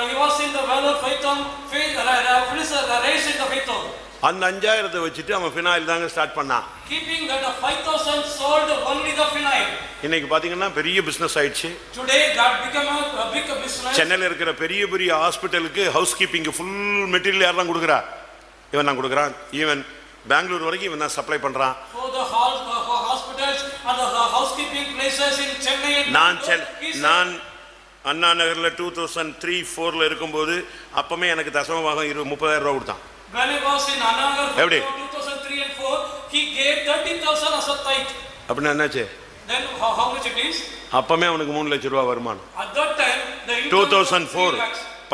he was in the Valor Faithom, raised in the Faithom. அந்த 5,000 வச்சிட்டு அவன் பினாயில் தாங்க ஸ்டார்ட் பண்ணான். Keeping that 5,000 sold only the phenyl. இன்னைக்கு பாத்தீங்கன்னா பெரிய பிசினஸ் ஆயிடுச்சு. Today that become a big business. சென்னையில இருக்கிற பெரிய ஹாஸ்பிடலுக்கு ஹவுஸ் கீப்பிங் ஃபுல் மெட்டீரியல் யார் தான் கொடுக்குறா? இவன் தான் கொடுக்குறான். ஈவன் பெங்களூர் வரைக்கும் இவன் தான் சப்ளை பண்றான். For the hospitals and the housekeeping places in Chennai. நான் அண்ணா நகர்ல 2003-4ல இருக்கும்போது அப்பமே எனக்கு தசமபாகம் 30,000 ரூபாய் கொடுத்தான். When I was in Anna Nagar 2003 and 4, he gave 30,000 as a tithe. அப்படின்னா என்னாச்சு? Then how much it is? அப்பமே அவனுக்கு 3 லட்சம் ரூபாய் வருமானம். At that time the 2004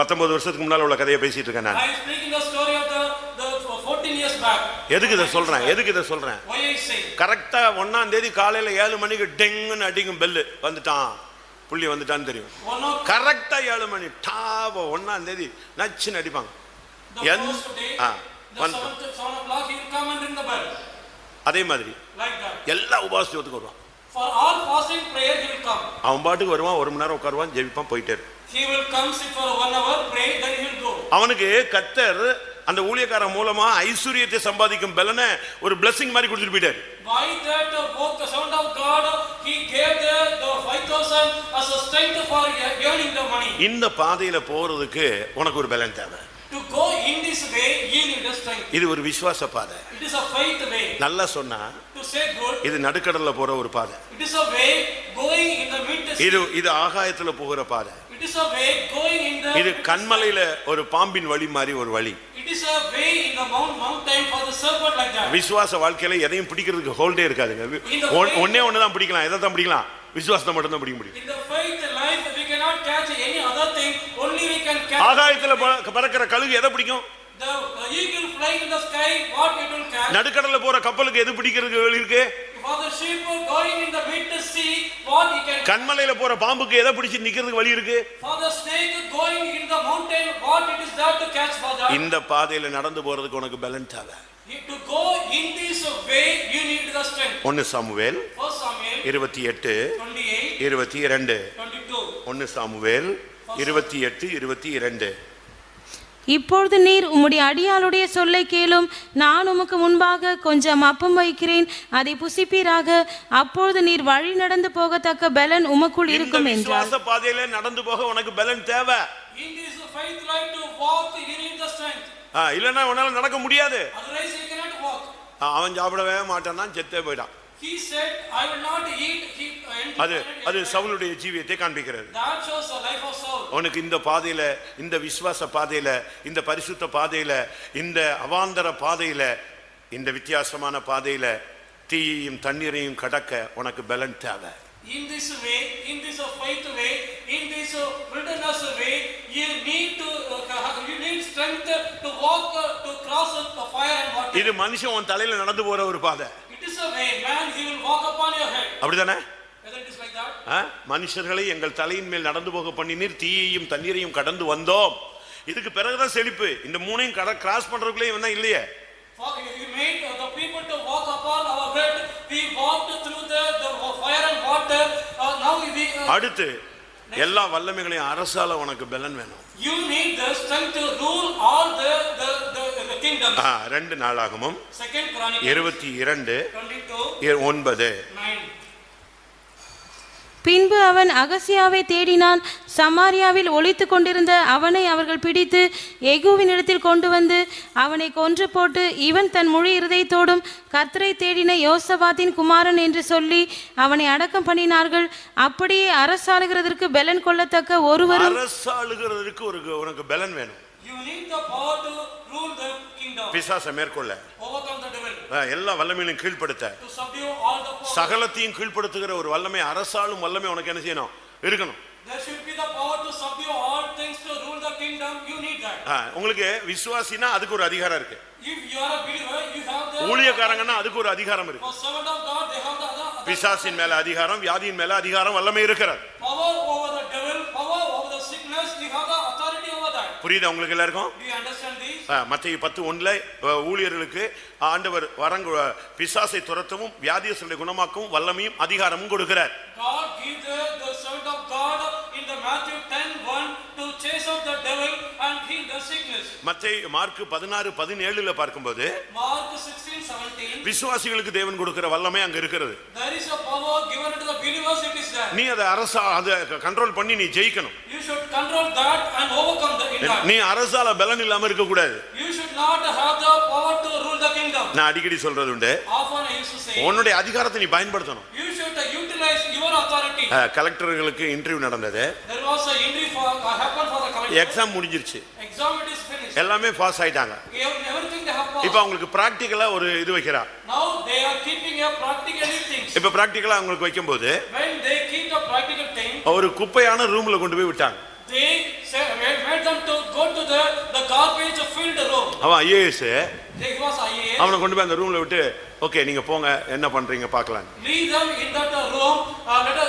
19 வருஷத்துக்கு முன்னால உள்ள கதையை பேசிட்டு இருக்கேன் நான். I am speaking the story of the 14 years back. எதுக்கு இத சொல்றேன்? Why I say? கரெக்ட்டா 1ஆம் தேதி காலையில 7 மணிக்கு டெங்னு அடிக்கும் பெல் வந்துட்டான். புள்ளி வந்துட்டான்னு தெரியும். கரெக்ட்டா 7 மணி டாவ 1ஆம் தேதி நச்சுன்னு அடிப்பாங்க. The first day, the 7 o'clock he will come and ring the bell. அதே மாதிரி Like that. எல்லா உபவாசத்துக்கு வருவான். For all fasting prayer he will come. அவன் பாட்டுக்கு வருவான், 1 மணி நேரம் உட்காருவான், ஜெபிப்பான், போயிட்டே இருப்பான். He will come sit for 1 hour, pray, then he will go. அவனுக்கு கர்த்தர் அந்த ஊழியக்காரன் மூலமா ஐஸ்வரியத்தை சம்பாதிக்கும் பலனை ஒரு blessing மாதிரி கொடுத்துட்டு போயிட்டார். By that both the sound of God, he gave the 5,000 as a strength for earning the money. இந்த பாதையில போறதுக்கு உனக்கு ஒரு பலன் தேவை. To go in this way, you need a strength. இது ஒரு விசுவாச பாதை. It is a faith way. நல்லா சொன்னா To say good. இது நடுக்கடல்ல போற ஒரு பாதை. It is a way going in the mid sea. இது ஆகாயத்துல போகிற பாதை. It is a way going in the. இது கண்மலையில ஒரு பாம்பின் வழி மாதிரி ஒரு வழி. It is a way in the mountain for the serpent like that. விசுவாச வாழ்க்கையில எதையும் பிடிக்கிறதுக்கு ஹோல்டே இருக்காதுங்க. ஒண்ணே தான் பிடிக்கலாம். எதை தான் பிடிக்கலாம்? விசுவாசத்தை மட்டும் தான் பிடிக்க முடியும். In the faith life we cannot catch any other thing, only we can catch. ஆகாயத்துல பறக்கிற கழுகு எதை பிடிக்கும்? The eagle flying in the sky, what it will catch? நடுக்கடல்ல போற கப்பலுக்கு எது பிடிக்கிறதுக்கு வழி இருக்கு? For the ship going in the mid sea, what it can. கண்மலையில போற பாம்புக்கு எதை பிடிச்சு நிக்கிறதுக்கு வழி இருக்கு? For the snake going in the mountain, what it is there to catch for that? இந்த பாதையில நடந்து போறதுக்கு உனக்கு பலன் தேவை. To go in this way, you need the strength. 1 Samuel 28 22. 1 Samuel 28 22. இப்பொழுது நீர் உம்முடைய அடியாளுடைய சொல்லை கேளும். நான் உமக்கு முன்பாக கொஞ்சம் அப்பம் வைக்கிறேன், அதை புசிப்பீராக. அப்பொழுது நீர் வழி நடந்து போகத்தக்க பலன் உமக்குள் இருக்கும் என்றார். விசுவாச பாதையில நடந்து போக உனக்கு பலன் தேவை. In this faith life to walk, you need the strength. இல்லன்னா உன்னால நடக்க முடியாது. Otherwise you cannot walk. அவன் சாப்பிடவே மாட்டான்னா செத்தே போயிட்டான். He said, I will not eat. அது சவுலுடைய ஜீவியத்தை காண்பிக்கிறது. That shows the life of Saul. உனக்கு இந்த பாதையில, இந்த விசுவாச பாதையில, இந்த பரிசுத்த பாதையில, இந்த அவாந்தர பாதையில, இந்த வித்தியாசமான பாதையில தீயையும் தண்ணீரையும் கடக்க உனக்கு பலன் தேவை. In this way, in this faith way, in this wilderness way, you need strength to walk, to cross the fire and water. இது மனுஷன் உன் தலையில நடந்து போற ஒரு பாதை. It is a way, man, he will walk upon your head. அப்படிதானே? Whether it is like that? மனுஷர்களை எங்கள் தலையின் மேல் நடந்து போக பண்ணினீர், தீயையும் தண்ணீரையும் கடந்து வந்தோம். இதுக்கு பிறகுதான் செழிப்பு. இந்த மூணையும் கிராஸ் பண்றதுக்குள்ளே இவன் தான் இல்லையே. You made the people to walk upon our head. We walked through the fire and water. Now we. அடுத்து எல்லா வல்லமைகளையும் அரசால உனக்கு பலன் வேணும். You need the strength to rule all the kingdoms. 2 நாளாகமம் 2 Chronicles 22 9. பின்பு அவன் அகசியாவை தேடினான். சமாரியாவில் ஒளித்து கொண்டிருந்த அவனை அவர்கள் பிடித்து எகூவினிடத்தில் கொண்டு வந்து அவனை கொன்று போட்டு, இவன் தன் முழு இருதயத்தோடும் கர்த்தரை தேடின யோசபாத்தின் குமாரன் என்று சொல்லி அவனை அடக்கம் பண்ணினார்கள். அப்படியே அரசாளுகிறதற்கு பலன் கொள்ளத்தக்க ஒருவரும். அரசாளுகிறதற்கு உனக்கு பலன் வேணும். You need the power to rule the kingdom. பிசாசை மேற்கொள்ள, overcome the devil. எல்லா வல்லமைகளையும் கீழ்ப்படுத்த, To subdue all the powers. சகலத்தையும் கீழ்ப்படுத்துகிற ஒரு வல்லமை, அரசாளும் வல்லமை உனக்கு என்ன செய்யணும்? இருக்கணும். There should be the power to subdue all things, to rule the kingdom. You need that. உங்களுக்கு விசுவாசினா அதுக்கு ஒரு அதிகாரம் இருக்கு. If you are a believer, you have the. ஊழியக்காரங்கன்னா அதுக்கு ஒரு அதிகாரம் இருக்கு. For servant of God, they have the other. பிசாசின் மேல அதிகாரம், வியாதியின் மேல அதிகாரம், வல்லமை இருக்கிறது. Power over the devil, power over the sickness, you have the authority over that. புரியுதா உங்களுக்கு எல்லாருக்கும்? Do you understand this? மத்தேயு 10:1 ஊழியர்களுக்கு ஆண்டவர் பிசாசை துரத்தவும் வியாதியஸ்தரை குணமாக்கவும் வல்லமையும் அதிகாரமும் கொடுக்கிறார். God gives the servant of God in the Matthew 10:1 to chase out the devil and heal the sickness. Mark 16:17 பார்க்கும்போது Mark 16:17 விசுவாசிகளுக்கு தேவன் கொடுக்கிற வல்லமை அங்க இருக்கிறது. There is a power given to the believers, it is there. நீ அதை control பண்ணி நீ ஜெயிக்கணும். You should control that and overcome the in. நீ அரசால பலன் இல்லாம இருக்க கூடாது. You should not have the power to rule the kingdom. நான் அடிக்கடி சொல்றது உண்டு. Often I used to say. உன்னுடைய அதிகாரத்தை நீ பயன்படுத்தணும். You should utilize your authority. கலெக்டர்களுக்கு இன்டர்வியூ நடந்தது. There was a interview happened for the collector. Exam முடிஞ்சிருச்சு. Exam it is finished. எல்லாமே பாஸ் ஆயிட்டாங்க. Everything they have passed. இப்போ உங்களுக்கு பிராக்டிகலா ஒரு இது வைக்கிறா. Now they are keeping a practical things. இப்போ பிராக்டிகலா உங்களுக்கு வைக்கும்போது when they keep the practical thing, ஒரு குப்பையான ரூம்ல கொண்டு போய் விட்டாங்க. they made them to go to the garbage filled room. அவன் ஐஏஎஸ். He was IAS. அவனை கொண்டு போய் அந்த ரூம்ல விட்டு, ஓகே நீங்க போங்க, என்ன பண்றீங்க பார்க்கலாம். Leave them in that room.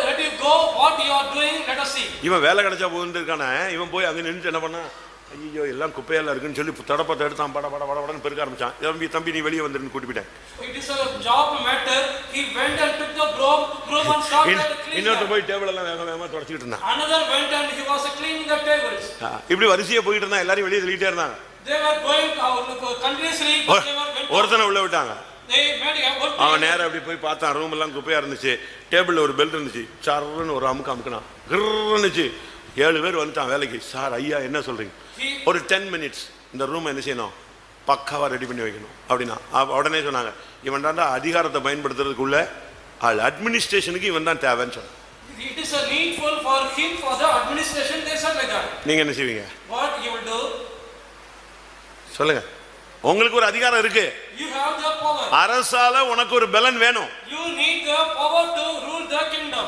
Let you go. What you are doing, let us see. இவன் வேலை கிடைச்சா போயிருக்கானே, இவன் போய் அங்க நின்று என்ன பண்ணா? ஐயோ எல்லாம் குப்பையெல்லாம் இருக்குன்னு சொல்லி தடப்பத்தை எடுத்தான் பட பட படன்னு பெருக்க ஆரம்பிச்சான். தம்பி நீ வெளியே வந்துருன்னு கூட்டி போயிட்டேன். It is a job matter. He went and took the broom and started cleaning. இன்னொரு போய் டேபிள் எல்லாம் வேகமா தொடச்சிட்டு இருந்தான். Another went and he was cleaning the tables. இப்படி வரிசையா போயிட்டு இருந்தா எல்லாரும் வெளியே தள்ளிட்டே இருந்தாங்க. They were going continuously. ஒருத்தனை உள்ள விட்டாங்க. They made a good. அவன் நேரா அப்படி போய் பார்த்தான், ரூம் எல்லாம் குப்பையா இருந்துச்சு. டேபிள்ல ஒரு பெல் இருந்துச்சு. சர்ன்னு ஒரு அமுக்குனான். கிர்னுச்சு. 7 பேர் வந்துட்டான் வேலைக்கு. சார் ஐயா என்ன சொல்றீங்க? ஒரு 10 மினிட்ஸ் இந்த ரூம் என்ன செய்யணும், பக்காவா ரெடி பண்ணி வைக்கணும் அப்படின்னா உடனே சொன்னாங்க, இவன் தாண்டா அதிகாரத்தை பயன்படுத்துறதுக்குள்ள ஆள், அட்மினிஸ்ட்ரேஷனுக்கு இவன் தான் தேவைன்னு சொன்னாங்க. It is a needful for him for the administration. They said like that. நீங்க என்ன செய்வீங்க? What you will do? சொல்லுங்க. உங்களுக்கு ஒரு அதிகாரம் இருக்கு. You have the power. அரசால உனக்கு ஒரு பலன் வேணும். You need the power to rule the kingdom.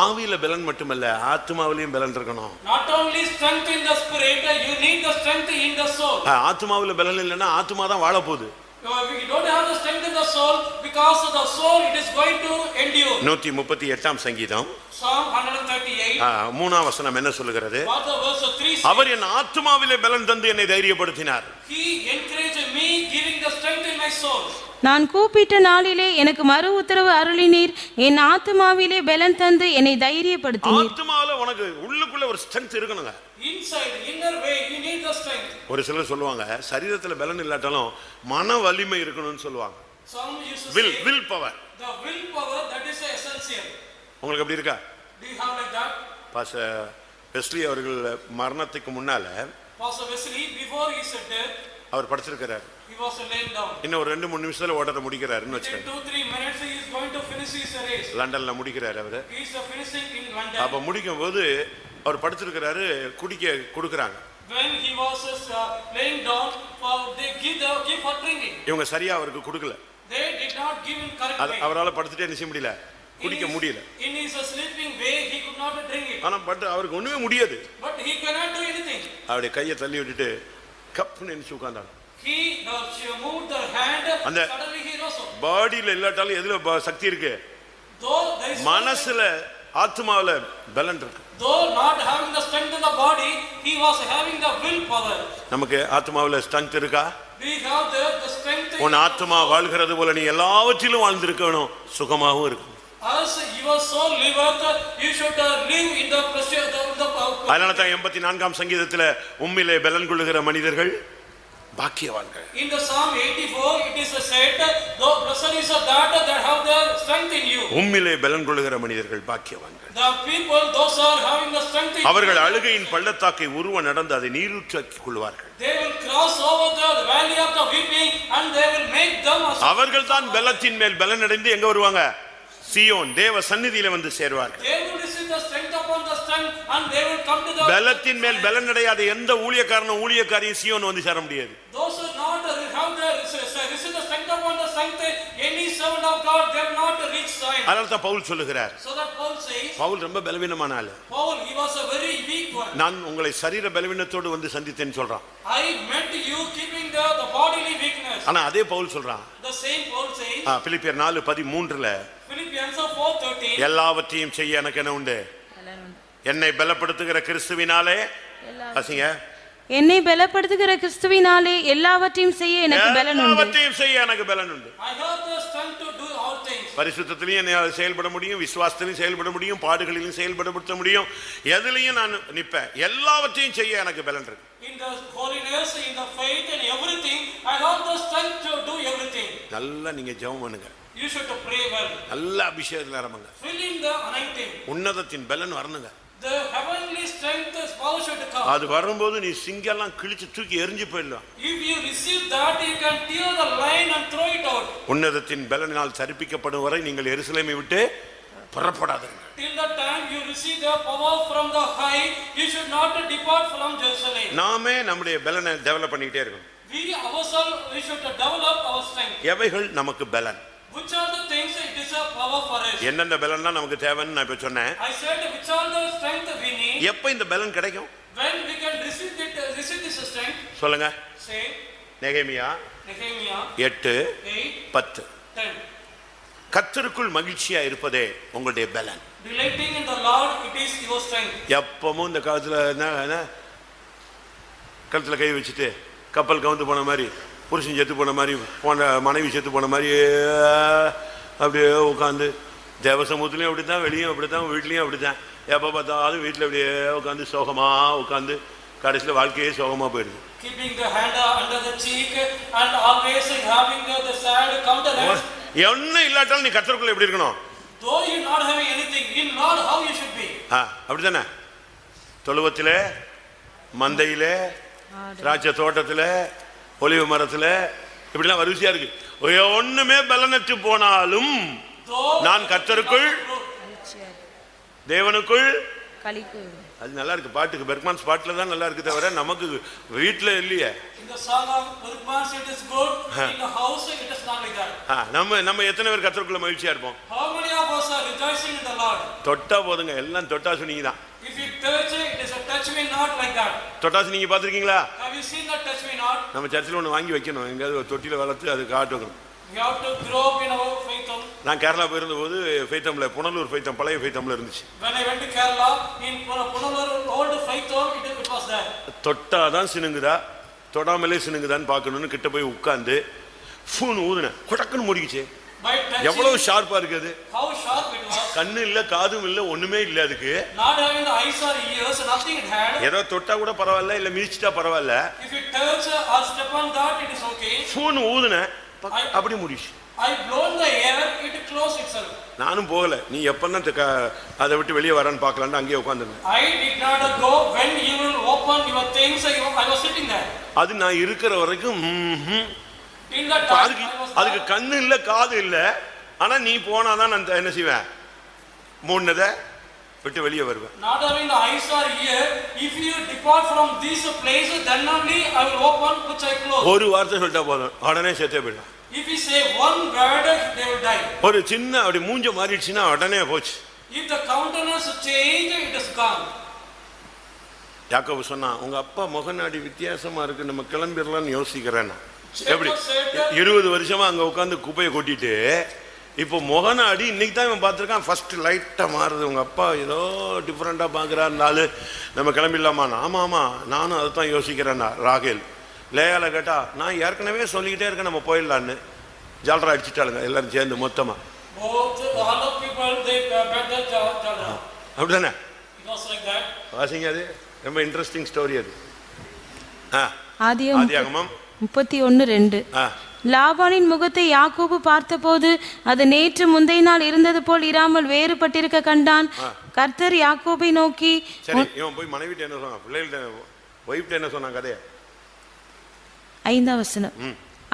ஆவியில பலன் மட்டுமல்ல, ஆத்மாவிலையும் பலன் இருக்கணும். Not only strength in the spirit, you need the strength in the soul. ஆத்மாவில பலன் இல்லைன்னா ஆத்மா தான் வாழ போகுது. If you don't have the strength in the soul, because of the soul it is going to endure. 138 சங்கீதம் Psalm 138. 3ஆம் வசனம் என்ன சொல்லுகிறது? What the verse 3 says? அவர் என் ஆத்மாவிலே பலன் தந்து என்னை தைரியப்படுத்தினார். He encouraged me, giving the strength in my soul. நான் கூப்பிட்ட நாளிலே எனக்கு மறு உத்தரவு அருளினீர், என் ஆத்துமாவிலே பலன் தந்து என்னை தைரியப்படுத்தினீர். ஆத்மாவில உனக்கு உள்ளுக்குள்ள ஒரு ஸ்ட்ரெngth இருக்கணுங்க. Inside, inner way, you need the strength. ஒரு சிலர் சொல்லுவாங்க, சரீரத்துல பலன் இல்லாட்டாலும் மன வலிமை இருக்கணும்னு சொல்லுவாங்க. Some used to say will power. The will power, that is essential. உங்களுக்கு அப்படி இருக்கா? Do you have like that? Pastor Wesley அவர்கள் மரணத்துக்கு முன்னால Pastor Wesley, before he said death, our படிச்சிருக்கிறார். he was laying down. இன்னும் ஒரு 2-3 நிமிஷத்துல ஓட்டத்தை முடிக்கிறாருன்னு In வச்சுக்கோங்க. 2-3 minutes he is going to finish his race. லண்டன்ல முடிக்கிறாரு அவரு. He is finishing in London. அப்ப முடிக்கும் போது அவர் படிச்சிருக்கிறாரு, குடிக்க கொடுக்கறாங்க. When he was laying down, they give for drinking. இவங்க சரியா அவருக்கு கொடுக்கல. They did not give him correct way. அவரால படுத்துட்டே நிச்சய முடியல, குடிக்க முடியல. In his sleeping way he could not drink it. ஆனா பட் அவருக்கு ஒண்ணுமே முடியாது. But he cannot do anything. அவருடைய கையை தள்ளி விட்டுட்டு கப்னு நினைச்சு உட்கார்ந்தாங்க. He moved the hand, suddenly he rose up. பாடியில இல்லாட்டாலும் எதுல சக்தி இருக்கு? Though there is மனசுல ஆத்மாவுல பலன் இருக்கு. Though not having the strength in the body, he was having the will power. நமக்கு ஆத்மாவுல ஸ்ட்ரெngth இருக்கா? We have the strength. உன் ஆத்மா வாழ்கிறது போல நீ எல்லாவற்றிலும் வாழ்ந்திருக்கணும், சுகமாகவும் இருக்கும். As your soul liveth, you should live in the pleasure of the அதனால தான் 84ஆம் சங்கீதத்துல உம்மிலே பலன் கொள்ளுகிற மனிதர்கள் பாக்கியவான்கள். In the Psalm 84 it is said, though blessed is that have the strength in you. உம்மிலே பலன் கொள்ளுகிற மனிதர்கள் பாக்கியவான்கள். The people, those are having the strength in you. அவர்கள் அழுகையின் பள்ளத்தாக்கை உருவ நடந்து அதை நீரூற்றாக்கிக் கொள்வார்கள். They will cross over the valley of the weeping and they will make them. அவர்கள் தான் பலத்தின் மேல் பலன் அடைந்து எங்க வருவாங்க? சீயோன் தேவ சந்நிதியில வந்து சேருவார்கள். They will receive the strength upon the strength and they will come to the. பலத்தின் மேல் பலன் அடையாத எந்த ஊழியக்காரனும் ஊழியக்காரியும் சீயோன் வந்து சேர முடியாது. Those who not have the receive the strength upon the strength, any servant of God they will not reach Zion. அதனால தான் பவுல் சொல்லுகிறார். So that Paul says. Pavul ரொம்ப பலவீனமான ஆளு. Paul, he was a very weak one. நான் உங்களை சரீர பலவீனத்தோடு வந்து சந்தித்தேன்னு சொல்றான். I met you keeping the bodily weakness. ஆனா அதே பவுல் சொல்றான். The same Paul says. பிலிப்பியர் 4:13ல Philippians 4:13. எல்லாவற்றையும் செய்ய எனக்கு என்ன உண்டு? என்னை பலப்படுத்துகிற கிறிஸ்துவினாலே அசிங்க. என்னை பலப்படுத்துகிற கிறிஸ்துவினாலே எல்லாவற்றையும் செய்ய எனக்கு பலன் உண்டு. எல்லாவற்றையும் செய்ய எனக்கு பலன் உண்டு. I have the strength to do all things. பரிசுத்தத்திலையும் என்னால் செயல்பட முடியும், விசுவாசத்திலையும் செயல்பட முடியும், பாடுகளிலும் செயல்படுத்த முடியும், எதிலையும் நான் நிற்பேன். எல்லாவற்றையும் செய்ய எனக்கு பலன் இருக்கு. In the holiness, in the faith and everything, I have the strength to do everything. நல்லா நீங்க ஜெபம் பண்ணுங்க. You should pray well. நல்ல அபிஷேகத்துல நிரம்புங்க. Fill in the anointing. உன்னதத்தின் பலன் வரணுங்க. The heavenly strength is power should come. அது வரும்போது நீ சிங்கெல்லாம் கிழிச்சு தூக்கி எரிஞ்சு போயிடலாம். If you receive that, you can tear the line and throw it out. உன்னதத்தின் பலனால் சரிப்பிக்கப்படும் வரை நீங்கள் எருசலேமை விட்டு புறப்படாதீர்கள். Till the time you receive the power from the high, you should not depart from Jerusalem. நாமே நம்முடைய பலனை டெவலப் பண்ணிட்டே இருக்கணும். We ourselves, we should develop our strength. எவைகள் நமக்கு பலன்? Which are the things it is a power for us? என்னென்ன பலன்னா நமக்கு தேவைன்னு நான் இப்ப சொன்னேன். I said which are the strength we need. எப்ப இந்த பலன் கிடைக்கும்? When we can receive this strength. சொல்லுங்க. Say நெகேமியா 8:10. கர்த்தருக்குள் மகிழ்ச்சியா இருப்பதே உங்களுடைய பலன். Delighting in the Lord, it is your strength. எப்பவும் இந்த காலத்துல என்ன கழுத்தில் கை வச்சுட்டு கப்பல் கவுந்து போன மாதிரி, புருஷன் செத்து போன மாதிரி, மனைவி செத்து போன மாதிரி அப்படியே உட்காந்து, தேவ சமூகத்துலேயும் அப்படி தான், வெளியும் அப்படி தான், வீட்லேயும் அப்படி தான். எப்போ பார்த்தாலும் வீட்டில் அப்படியே உட்காந்து சோகமாக உட்காந்து கடைசியில் வாழ்க்கையே சோகமாக போயிடுது. Keeping the hand under the cheek and always having the sad countenance. என்ன இல்லாட்டாலும் நீ கர்த்தருக்குள்ள எப்படி இருக்கணும்? Though you not having anything, in Lord how you should be. அப்படிதானே? தொழுவத்திலே, மந்தையிலே, திராட்சை தோட்டத்திலே, ஒலிவ மரத்திலே, இப்படிலாம் வரிசையா இருக்கு. ஒண்ணுமே பலனற்று போனாலும் நான் கர்த்தருக்குள் தேவனுக்குள் அது நல்லா இருக்கு. பாட்டுக்கு பெர்க்மான்ஸ் பாட்டுல தான் நல்லா இருக்கு, தவிர நமக்கு வீட்டுல இல்லையே. நம்ம எத்தனை பேர் கர்த்தருக்குள்ள மகிழ்ச்சியா இருப்போம்? தொட்டா போதுங்க, எல்லாம் தொட்டாசு நீங்க தான். தொட்டாசு நீங்க பாத்திருக்கீங்களா? நம்ம சர்ச்சில் ஒண்ணு வாங்கி வைக்கணும், எங்கேயாவது தொட்டில வளர்த்து அது காட்டணும். நான் கேரளா போயிருந்த போது ஃபைத்தம்ல, புனலூர் ஃபைத்தம், பழைய ஃபைத்தம்ல இருந்துச்சு. தொட்டாதான் சினுங்குதா தொடாமலே சினுங்குதான்னு பார்க்கணும்னு கிட்ட போய் உட்கார்ந்து ஃபோன் ஊதுன, கொடக்குன்னு முடிக்கிச்சு. எவ்வளவு ஷார்ப்பா இருக்குது. கண்ணு இல்ல, காதும் இல்ல, ஒண்ணுமே இல்ல. அதுக்கு ஏதோ தொட்டா கூட பரவாயில்ல, இல்ல மிதிச்சிட்டா பரவாயில்ல. ஃபோன் ஊதுன, அப்படி முடிச்சு. நானும் போகல. நீ எப்பன்னா அதை விட்டு வெளியே வரான்னு பார்க்கலான்னு அங்கேயே உட்காந்துருந்தேன். அது நான் இருக்கிற வரைக்கும் அதுக்கு கண்ணு இல்ல, காது இல்ல. ஆனா நீ போனாதான் நான் என்ன செய்வேன்? மூணதை விட்டு வெளியே வருவேன். ஒரு வார்த்தை சொல்லிட்டா போதும், உடனே செத்தே போயிடும். If you say one word, they will die. ஒரு சின்ன அப்படி மூஞ்ச மாறிடுச்சுன்னா உடனே போச்சு. If the countenance change, it is gone. யாக்கோபு சொன்னா, உங்க அப்பா முகநாடி வித்தியாசமா இருக்கு, நம்ம கிளம்பிடலாம்னு யோசிக்கிறேன். எப்படி 20 வருஷமா அங்க உட்காந்து குப்பையை கொட்டிட்டு இப்போ முகநாடி இன்னைக்கு தான் இவன் பார்த்துருக்கான், ஃபர்ஸ்ட் லைட்டா மாறுது. உங்க அப்பா ஏதோ டிஃப்ரெண்டா பாக்குறாருனால நம்ம கிளம்பிடலாமா? ஆமா ஆமா, நானும் அதை தான் யோசிக்கிறேன்னா. ராகேல் லேயால கேட்டா, நான் ஏற்கனவே சொல்லிக்கிட்டே இருக்கேன் நம்ம போயிடலான்னு. ஜால்ரா அடிச்சுட்டாளுங்க எல்லாரும் சேர்ந்து மொத்தமா. அப்படிதானே? வாசிங்க, அது ரொம்ப இன்ட்ரெஸ்டிங் ஸ்டோரி. அது ஆதியாகமம் 31:2. லாபானின் முகத்தை யாக்கோபு பார்த்தபோது அது நேற்று முந்தைய நாள் இருந்தது போல் இராமல் வேறுபட்டிருக்க கண்டான். கர்த்தர் யாக்கோபை நோக்கி, சரி இவன் போய் மனைவிட்ட என்ன சொன்னான், பிள்ளைகிட்ட வைஃப்ட்ட என்ன சொன்னான் கதையா? 5ஆம் வசனம்.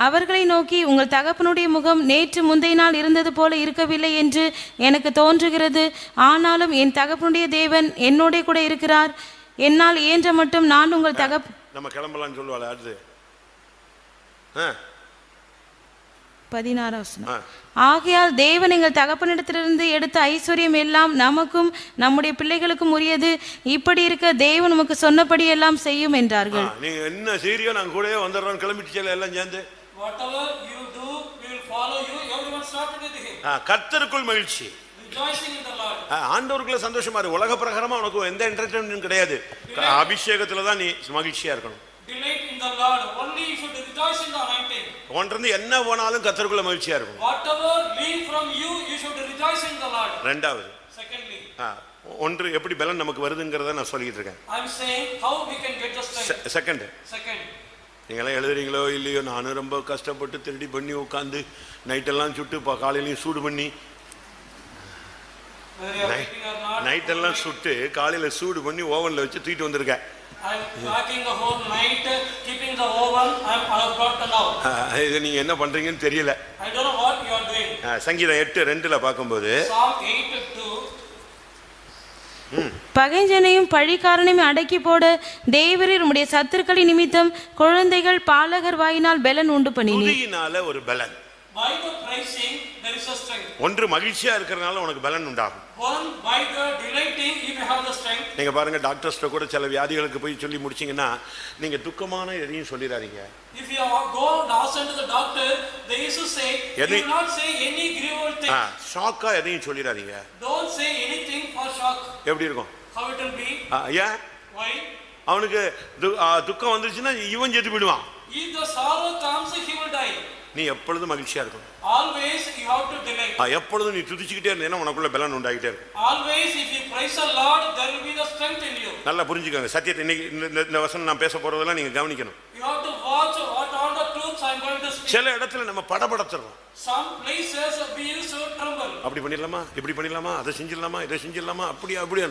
அவர்களை நோக்கி, உங்கள் தகப்பனுடைய முகம் நேற்று முந்தைய நாள் இருந்தது போல இருக்கவில்லை என்று எனக்கு தோன்றுகிறது. ஆனாலும் என் தகப்பனுடைய தேவன் என்னோட கூட இருக்கிறார். என்னால் இயன்ற மட்டும் நான் உங்கள் நம்ம கிளம்பலாம்னு சொல்லுவாள். அடுத்து 16ஆம் வசனம். ஆகையால் தேவன் எங்கள் தகப்பனிடத்திலிருந்து எடுத்த ஐஸ்வர்யம் எல்லாம் நமக்கும் நம்முடைய பிள்ளைகளுக்கும் உரியது. இப்படி இருக்க தேவன் நமக்கு சொன்னபடி எல்லாம் செய்யும் என்றார்கள். நீங்க என்ன சீரியோ நாங்க கூடவே வந்துடுறோம், கிளம்பிட்டு எல்லாம் சேர்ந்து. Whatever you do, we will follow you. Everyone started with him. கர்த்தருக்குள் மகிழ்ச்சி. Rejoicing in the Lord. ஆண்டவருக்குள்ள சந்தோஷமா இரு. உலக பிரகாரமா உனக்கு எந்த என்டர்டெயின்மென்ட் கிடையாது. அபிஷேகத்துல தான் நீ மகிழ்ச்சியா இருக்கணும். Delight in the Lord. Only you should rejoice in the anointing. ஒன்றிருந்து என்ன போனாலும் கர்த்தருக்குள்ள மகிழ்ச்சியா இருக்கும். Whatever leave from you, you should rejoice in the Lord. இரண்டாவது. Secondly. ஒன்று எப்படி பலன் நமக்கு வருதுங்கறத நான் சொல்லிட்டு இருக்கேன். I am saying how we can get the strength. Second. நீங்களாம் எழுதுறீங்களோ இல்லையோ, நானும் ரொம்ப கஷ்டப்பட்டு திருடி பண்ணி உட்காந்து நைட்டெல்லாம் சுட்டு காலையிலையும் சூடு பண்ணி, நைட்டெல்லாம் சுட்டு காலையில சூடு பண்ணி ஓவன்ல வச்சு தூக்கிட்டு வந்திருக்கேன். இது நீங்க என்ன பண்றீங்கன்னு தெரியல. சங்கீதம் 8:2 பார்க்கும்போது, பகைஞ்சனையும் பழிக்காரனையும் அடக்கி போட தேவரீர் உம்முடைய சத்துருக்களின் நிமித்தம் குழந்தைகள் பாலகர் வாயினால் பெலன் உண்டு பண்ணினீர். ஒரு பெலன். By the praising, there is a strength. ஒன்று மகிழ்ச்சியா இருக்கறனால உனக்கு பலன் உண்டாகும். One, by the delighting, you may have the strength. நீங்க பாருங்க, டாக்டர்ஸ்ட கூட சில வியாதிகளுக்கு போய் சொல்லி முடிச்சீங்கன்னா நீங்க துக்கமான எதையும் சொல்லிராதீங்க. If you go and ask to the doctor, they used to say, you will not say any grievous thing. ஷாக்கா எதையும் சொல்லிராதீங்க. Don't say anything for shock. எப்படி இருக்கும்? How it will be? Yeah. Why? அவனுக்கு துக்கம் வந்துருச்சுன்னா இவன் செத்து போயிடுவான். If the sorrow comes, he will die. நீ எப்பொழுதும் மகிழ்ச்சியா இருக்கணும். Always you have to delight. எப்பொழுதும் நீ துதிச்சுக்கிட்டே இருந்தேன்னா உனக்குள்ள பலன் உண்டாகிட்டே இருக்கும். Always if you praise the Lord, there will be the strength in you. நல்லா புரிஞ்சுக்கோங்க. சத்தியத்தை இன்னைக்கு இந்த வசனம் நான் பேச போறதெல்லாம் நீங்க கவனிக்கணும். You have to watch what all the truths I am going to speak. சில இடத்துல நம்ம படபடத்துறோம். Some places we used to tremble. அப்படி பண்ணிடலாமா, இப்படி பண்ணிடலாமா, அதை செஞ்சிடலாமா, இதை செஞ்சிடலாமா, அப்படியே.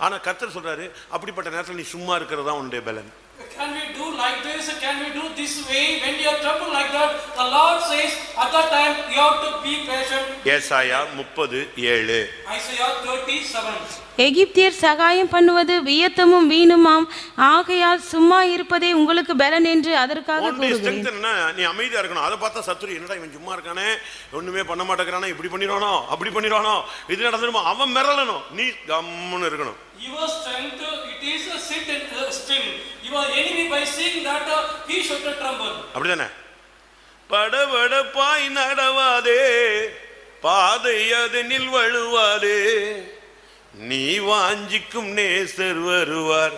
ஆனா கர்த்தர் சொல்றாரு, அப்படிப்பட்ட நேரத்தில் நீ சும்மா இருக்கிறதா உன்னுடைய பலன். Can we do like this? Can we do this way? When you are troubled like that, the Lord says at that time you have to be patient. ஏசாயா 30:7. Isaiah 37. எகிப்தியர் சகாயம் பண்ணுவது வியத்தமும் வீணுமாம், ஆகையால் சும்மா இருப்பதே உங்களுக்கு பலன் என்று அதற்காக கூறுகிறேன். நீ அமைதியா இருக்கணும். அதை பார்த்தா சத்துரு என்னடா இவன் சும்மா இருக்கானே, ஒண்ணுமே பண்ண மாட்டேங்கிறானே, இப்படி பண்ணிடுவானோ, அப்படி பண்ணிடுவானோ, இது நடந்துருமோ, அவன் மிரளணும், நீ கம்முன்னு இருக்கணும். Your strength, it is a sit and still. Your enemy by seeing that he should tremble. அப்படிதானே? படபடப்பாய் நடவாதே, பாதை அதனில் வழுவாதே, நீ வாஞ்சிக்கும் நேசர் வருவார்,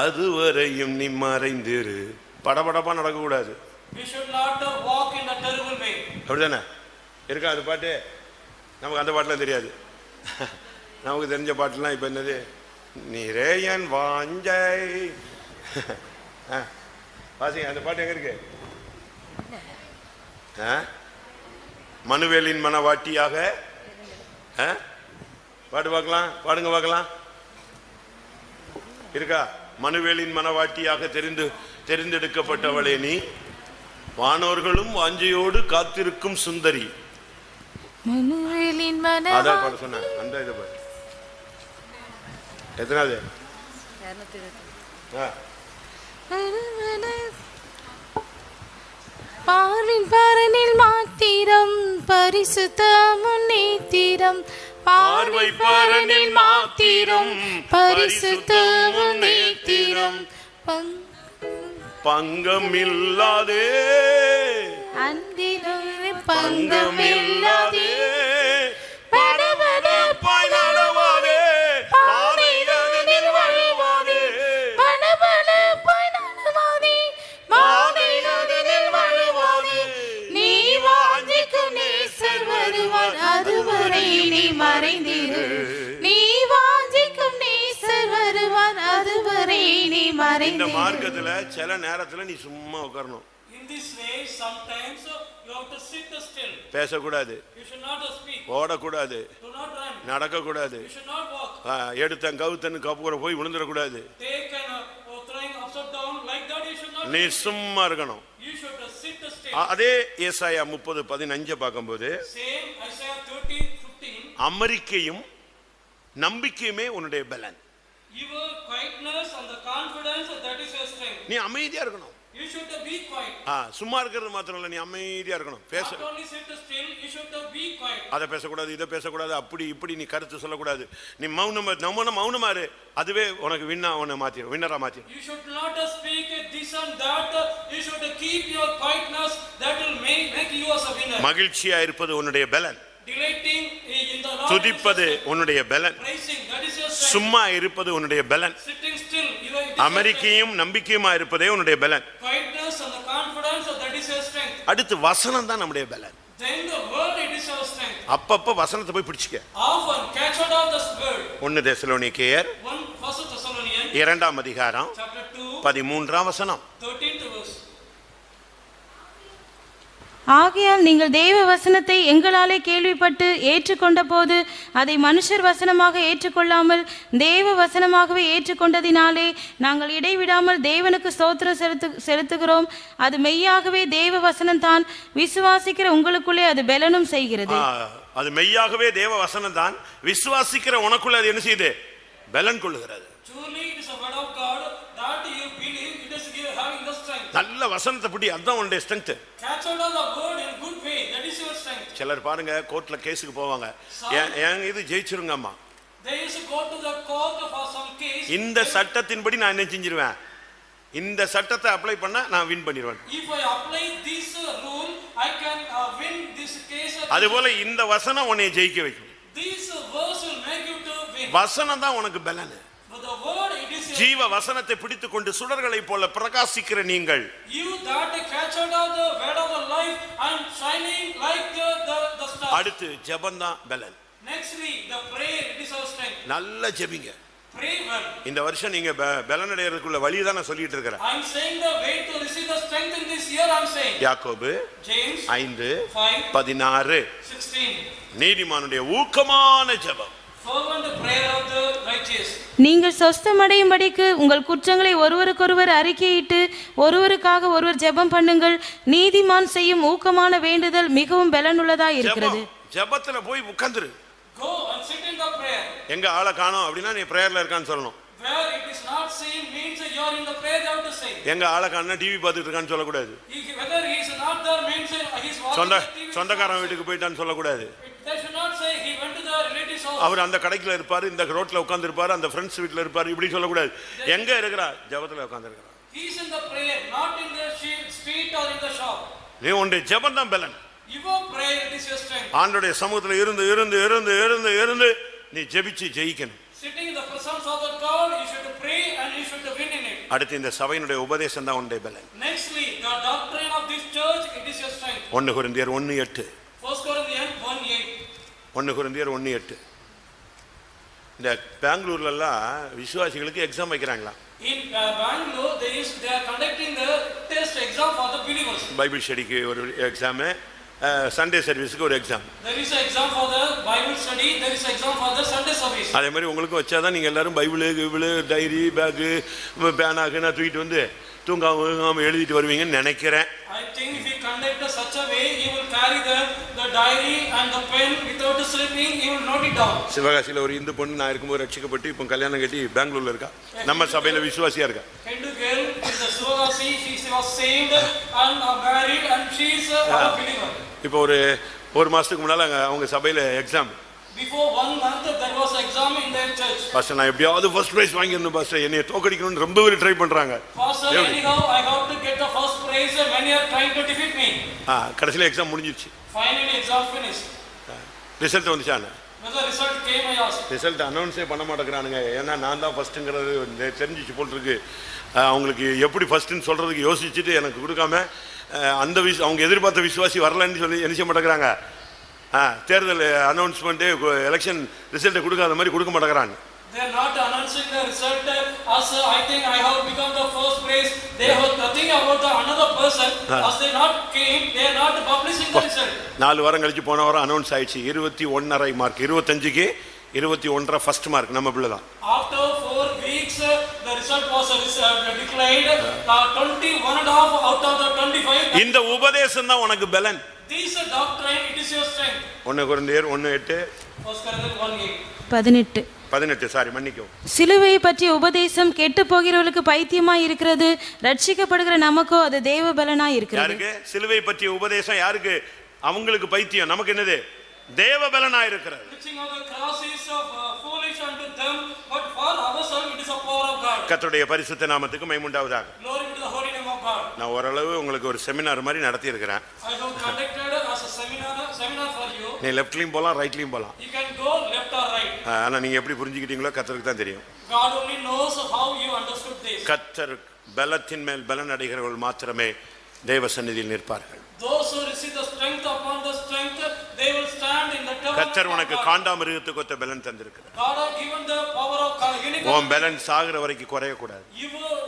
அதுவரையும் நீ மறைந்திரு. படபடப்பா நடக்க கூடாது. We should not walk in a terrible way. அப்படிதானே? இருக்கா அது பாட்டு? நமக்கு அந்த பாட்டுலாம் தெரியாது. நமக்கு தெரிஞ்ச பாட்டுலாம் இப்ப என்னது? நீரேயன் வாஞ்சை. வாசிங்க அந்த பாட்டு எங்க இருக்கு? மனுவேலின் மனவாட்டியாக பாட்டு பார்க்கலாம், பாடுங்க பார்க்கலாம். இருக்கா? மனுவேலின் மனவாட்டியாக தெரிந்தெடுக்கப்பட்டவளே நீ, வானோர்களும் வாஞ்சையோடு காத்திருக்கும் சுந்தரி. மனுவேலின் அதான் பாட சொன்ன அந்த இதை பாரு. எத்தனாவது? பாரின் பரனில் மாத்திரம் பரிசுத்தமும் நீத்திரம், பார்வை பரனில் மாத்திரம் பரிசுத்தமும் நீத்திரம், பங்கமில்லாதே அன்பிலும் பங்கமில்லாதே, படபடப்பாய் நடவாதே, பாதை அதனில் வழுவாதே, படபடப்பாய் நடவாதே, பாதை அதனில் வழுவாதே, நீ வாஞ்சிக்கும் நேசர் வருவார், அதுவரை நீ மறைந்திரு. நீ வாஞ்சிக்கும் நேசர் வருவார், அதுவரை நீ மறைந்திரு. இந்த மார்க்கத்துல சில நேரத்துல நீ சும்மா உட்காரணும். In this way, sometimes you have to sit still. பேசக்கூடாது, You should not speak. ஓடக்கூடாது, Do not run. நடக்கக்கூடாது, You should not walk. எடுத்தன் கவுத்தன்னு கப்புற போய் விழுந்துடக்கூடாது. Take and throwing upside down like that. You should not. நீ சும்மா இருக்கணும். You should sit still. அதே ஏசாயா 30:15 பார்க்கும்போது, Same Isaiah 30:15. அமெரிக்கையும் நம்பிக்கையுமே உன்னுடைய பலன். Your quietness and the confidence, that is your strength. நீ அமைதியா இருக்கணும். You should be quiet. சும்மா இருக்கிறது மாத்திரம் இல்ல, நீ அமைதியா இருக்கணும். பேச Not only sit still, you should be quiet. அதை பேசக்கூடாது, இதை பேசக்கூடாது, அப்படி இப்படி நீ கருத்து சொல்லக்கூடாது. நீ மௌனமா இரு. அதுவே உனக்கு வின்னரா மாத்திரும். You should not speak this and that. You should keep your quietness. That will make you as a winner. மகிழ்ச்சியா இருப்பது உன்னுடைய பலன். Delighting in the Lord. துதிப்பது உன்னுடைய பலன். Praising, that is your strength. சும்மா இருப்பது உன்னுடைய பலன். Sitting still, அமெரிக்கையும் நம்பிக்கையுமா இருப்பதே உன்னுடைய பலன். quietness and the confidence, that is your strength. அடுத்து வசனம் தான் நம்முடைய பலன். Then the word, it is your strength. அப்பப்ப வசனத்தை போய் பிடிச்சுக்க. Often catch hold of this word. 1 தெசலோனிக்கேயர் 1 Thessalonians 2ஆம் அதிகாரம் chapter 2 13ஆம் வசனம். 13th verse. ஆகையால் நீங்கள் தேவ வசனத்தை எங்களாலே கேள்விப்பட்டு ஏற்றுக்கொண்ட போது அதை மனுஷர் வசனமாக ஏற்றுக்கொள்ளாமல் தேவ வசனமாகவே ஏற்றுக்கொண்டதினாலே நாங்கள் இடைவிடாமல் தேவனுக்கு ஸ்தோத்திரம் செலுத்துகிறோம். அது மெய்யாகவே தேவ வசனம் தான், விசுவாசிக்கிற உங்களுக்குள்ளே அது பலனும் செய்கிறது. அது மெய்யாகவே தேவ வசனம் தான், விசுவாசிக்கிற உனக்குள்ள அது என்ன செய்யுது? பலன் கொள்ளுகிறது. Truly it is a word of God that you believe, it is having the strength. நல்ல வசனத்தை பிடி, அதுதான் உன்னுடைய strength. Catch hold of the word in good way, that is your strength. சிலர் பாருங்க கோர்ட்ல கேஸுக்கு போவாங்க, ஏன் இது ஜெயிச்சிருங்க அம்மா, They used to go to the court for some case. இந்த சட்டத்தின்படி நான் என்ன செஞ்சிருவேன், இந்த சட்டத்தை அப்ளை பண்ணா நான் வின் பண்ணிடுவேன். If I apply this rule, I can win this case. அதுபோல இந்த வசனம் உன்னை ஜெயிக்க வைக்கும். This verse will make you to win. வசனம் தான் உனக்கு பலன். the word, it is your ஜீவ வசனத்தை பிடித்துக் கொண்டு சுடர்களைப் போல பிரகாசிக்கிற நீங்கள் you that captured of the word of the life and shining like the star. அடுத்து ஜெபம்தான் பலன். Nextly, the prayer, it is our strength. நல்லா ஜெபிங்க. Pray well. இந்த வருஷம் நீங்க பலன் அடையறதுக்குள்ள வழியை தான் நான் சொல்லிட்டு இருக்கிறேன். I am saying the way to receive the strength in this year. I am saying. யாக்கோபு James 5:16 5:16. நீதிமானுடைய ஊக்கமான ஜெபம். Fervent prayer of the righteous. நீங்கள் சொஸ்தமடையும்படிக்கு உங்கள் குற்றங்களை ஒருவருக்கொருவர் அறிக்கையிட்டு ஒருவருக்காக ஒருவர் ஜெபம் பண்ணுங்கள். நீதிமான் செய்யும் ஊக்கமான வேண்டுதல் மிகவும் பலனுள்ளதாய் இருக்கிறது. ஜெபத்துல போய் உட்கார்ந்துரு. Go and sit in the prayer. எங்க ஆளை காணோம் அப்படினா நீ பிரேயர்ல இருக்கான்னு சொல்லணும். Where it is not seen means you are in the prayer, you have to say. எங்க ஆளை காணோம் டிவி பார்த்துட்டு இருக்கான்னு சொல்ல கூடாது. Whether he is not there means he is watching TV. சொந்தக்காரன் வீட்டுக்கு போய்ட்டான்னு சொல்ல கூடாது. They should not say he went to the relative's house. அவர் அந்த கடைக்குள்ள இருப்பாரு, இந்த ரோட்ல உட்கார்ந்து இருப்பாரு, அந்த ஃப்ரெண்ட்ஸ் வீட்ல இருப்பாரு, இப்படி சொல்ல கூடாது. எங்க இருக்கறா? ஜெபத்துல உட்கார்ந்து இருக்கறா. He is in the prayer, not in the street or in the shop. நீ உன்னுடைய ஜெபம் தான் பலன். Your prayer, it is your strength. ஆண்டவருடைய சமூகத்துல இருந்து நீ ஜெபிச்சு ஜெயிக்கணும். Sitting in the presence of the God, you should pray and you should win in it. அடுத்து இந்த சபையினுடைய உபதேசம் தான் உன்னுடைய பலன். Nextly, the doctrine of this church, it is your strength. 1 கொரிந்தியர் 1:8 1 Corinthians 1:8. 1 கொரிந்தியர் 1:8 இந்த பெங்களூர்ல எல்லாம் விசுவாசிகளுக்கு exam வைக்கிறாங்களா? In Bangalore, they are conducting the test exam for the believers. Bible ஸ்டடிக்கு ஒரு எக்ஸாம், சண்டே சர்வீஸ்க்கு ஒரு exam. There is an exam for the Bible study, there is an exam for the Sunday service. அதே மாதிரி உங்களுக்கு வச்சாதான் நீங்க எல்லாரும் பைபிள் டைரி பேக் பேனாக்கு நான் தூக்கிட்டு வந்து தூங்காம எழுதிட்டு வருவீங்கன்னு நினைக்கிறேன். I think if you conduct such a way, you will carry the diary and the pen without sleeping, you will note it down. சிவகாசியில ஒரு இந்து பொண்ணு நான் இருக்கும்போது ரட்சிக்கப்பட்டு இப்போ கல்யாணம் கட்டி பெங்களூர்ல இருக்கா. நம்ம சபையில விசுவாசியா இருக்கா. Hindu girl in the Sivagasi, she was saved and married and she is a believer. இப்போ ஒரு மாசத்துக்கு முன்னால அவங்க சபையில exam. Before 1 month there was exam in their church. Pastor நான் எப்படியாவது ஃபர்ஸ்ட் பிரைஸ் வாங்கிடணும் பாஸ்டர், என்னைய தோக்கடிக்கணும்னு ரொம்ப பேர் ட்ரை பண்றாங்க. Pastor, anyhow I have to get the first prize, many are trying to defeat me. கடைசில எக்ஸாம் முடிஞ்சிருச்சு. Finally exam finished. ரிசல்ட் வந்துச்சானே. When the result came, I asked. Result அனௌன்ஸே பண்ண மாட்டேங்கிறானுங்க. ஏன்னா நான் தான் ஃபர்ஸ்ட்ங்கிறது தெரிஞ்சிச்சு போல் இருக்கு. அவங்களுக்கு எப்படி ஃபர்ஸ்ட்னு சொல்றதுக்கு யோசிச்சுட்டு எனக்கு கொடுக்காம அந்த அவங்க எதிர்பார்த்த விசுவாசி வரலன்னு சொல்லி என்ன செய்ய மாட்டேங்கிறாங்க. தேர்தல் அனௌன்ஸ்மெண்ட் எலெக்ஷன் ரிசல்ட்டை கொடுக்காத மாதிரி கொடுக்க மாட்டேங்கிறாங்க. They are not announcing the result as I think I have become the first prize. They have nothing about the another person. As they not came, they are not publishing the result. 4 வாரம் கழிச்சு போன வாரம் announce ஆயிடுச்சு. 21.5 mark, 25க்கு 21.5 first mark நம்ம பிள்ளை தான். After 4 weeks, the result was declared 21.5 out of the 25. இந்த உபதேசம் தான் உனக்கு பலன். This doctrine, it is your strength. 1 கொரிந்தியர் 1:8 1 Corinthians 18 சாரி மன்னிக்கவும். சிலுவையை பற்றிய உபதேசம் கெட்டு போகிறவர்களுக்கு பைத்தியமாய் இருக்கிறது, ரட்சிக்கப்படுகிற நமக்கோ அது தேவ பலனாய் இருக்கிறது. யாருக்கு சிலுவை பற்றிய உபதேசம்? யாருக்கு? அவங்களுக்கு பைத்தியம், நமக்கு என்னது? தேவ பலனாய் இருக்கிறது. Preaching of the cross is foolish unto them, but for ourselves it is a power of God. கர்த்தருடைய பரிசுத்த நாமத்துக்கு மகிமை உண்டாவதாக. Glory to the holy name of God. நான் ஓரளவு உங்களுக்கு ஒரு செமினார் மாதிரி நடத்தி இருக்கிறேன். I have conducted as a seminar for you. நீ லெஃப்ட்லயும் போலாம் ரைட்லயும் போலாம். You can go left or right. ஆனா நீங்க எப்படி புரிஞ்சுக்கிட்டீங்களோ கர்த்தருக்கு தான் தெரியும். God only knows how you understood this. கர்த்தர் பலத்தின் மேல் பலன் அடைகிறவர்கள் மாத்திரமே தேவ சந்நிதியில் நிற்பார்கள். Those who receive the strength upon the strength, they will stand in the tabernacle. கர்த்தர் உனக்கு காண்டாமிருகத்துக்கு ஒத்த பலன் தந்திருக்கிறார். God has given the power of unique. உன் பலன் சாகுற வரைக்கும் குறைய கூடாது.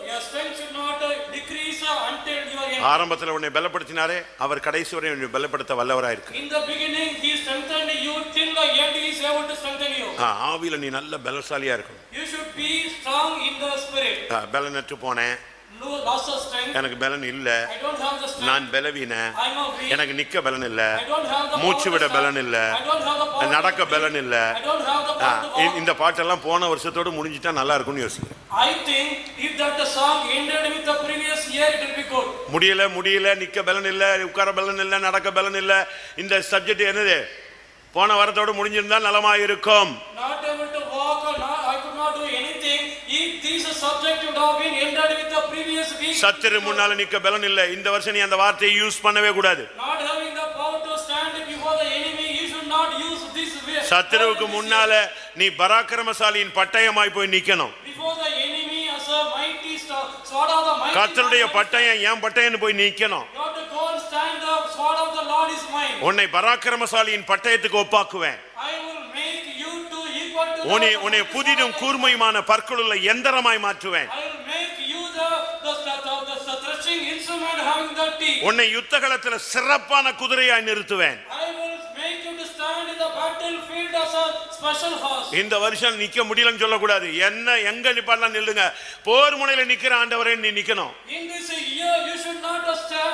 Your strength should not decrease until you are in. ஆரம்பத்துல உன்னை பலப்படுத்தினாரே, அவர் கடைசி வரை உன்னை பலப்படுத்த வல்லவராய் இருக்கிறார். In the beginning he strengthened you, till the end he is able to strengthen you. ஆவியில நீ நல்ல பலசாலியா இருக்கணும். You should be strong in the spirit. பலனற்று போனேன், Loss of strength. எனக்கு பலன் இல்ல, I don't have the strength. நான் பலவீன, I am weak. எனக்கு நிக்க பலன் இல்ல, I don't have the மூச்சு விட power to பலன் இல்ல, stand. I don't have the power to நடக்க speak. பலன் இல்ல. I don't have the power to walk. இந்த பாட்டெல்லாம் போன வருஷத்தோட முடிஞ்சிட்டா நல்லா இருக்கும்னு யோசிக்கிறேன். I think if that song ended with the previous year, it will be good. முடியல, நிக்க பலன் இல்ல, உட்கார பலன் இல்ல, நடக்க பலன் இல்ல. இந்த சப்ஜெக்ட் என்னது? போன வாரத்தோட முடிஞ்சிருந்தா நலமா இருக்கும். Not able to walk or not, I could not do anything. If this subject would have been ended with the previous week. சத்துரு முன்னால நிக்க பலன் இல்ல. இந்த வருஷம் நீ அந்த வார்த்தையை யூஸ் பண்ணவே கூடாது. Not having the power to stand before the enemy, you should not use this way. சத்துருவுக்கு முன்னால நீ பராக்கிரமசாலியின் பட்டயமாய் போய் நிக்கணும். Before sword of the mighty. கர்த்தருடைய பட்டயம் என் பட்டயம்னு போய் நிக்கணும். You have to go and stand, the sword of the Lord is mine. உன்னை பராக்கிரமசாலியின் பட்டயத்துக்கு ஒப்பாக்குவேன். I will make you to equal to உன்னை புதிதும் கூர்மையுமான பற்களுள்ள எந்திரமாய் மாற்றுவேன். I will make you the threshing instrument having the teeth. உன்னை யுத்தகளத்துல சிறப்பான குதிரையாய் நிறுத்துவேன். I will make you to stand in the battlefield as a special horse. இந்த வருஷம் நிக்க முடியலன்னு சொல்லக்கூடாது. என்ன எங்க நிப்பாடலாம் நில்லுங்க. போர் முனையில நிக்கிற ஆண்டவரே நீ நிக்கணும். In this year you should not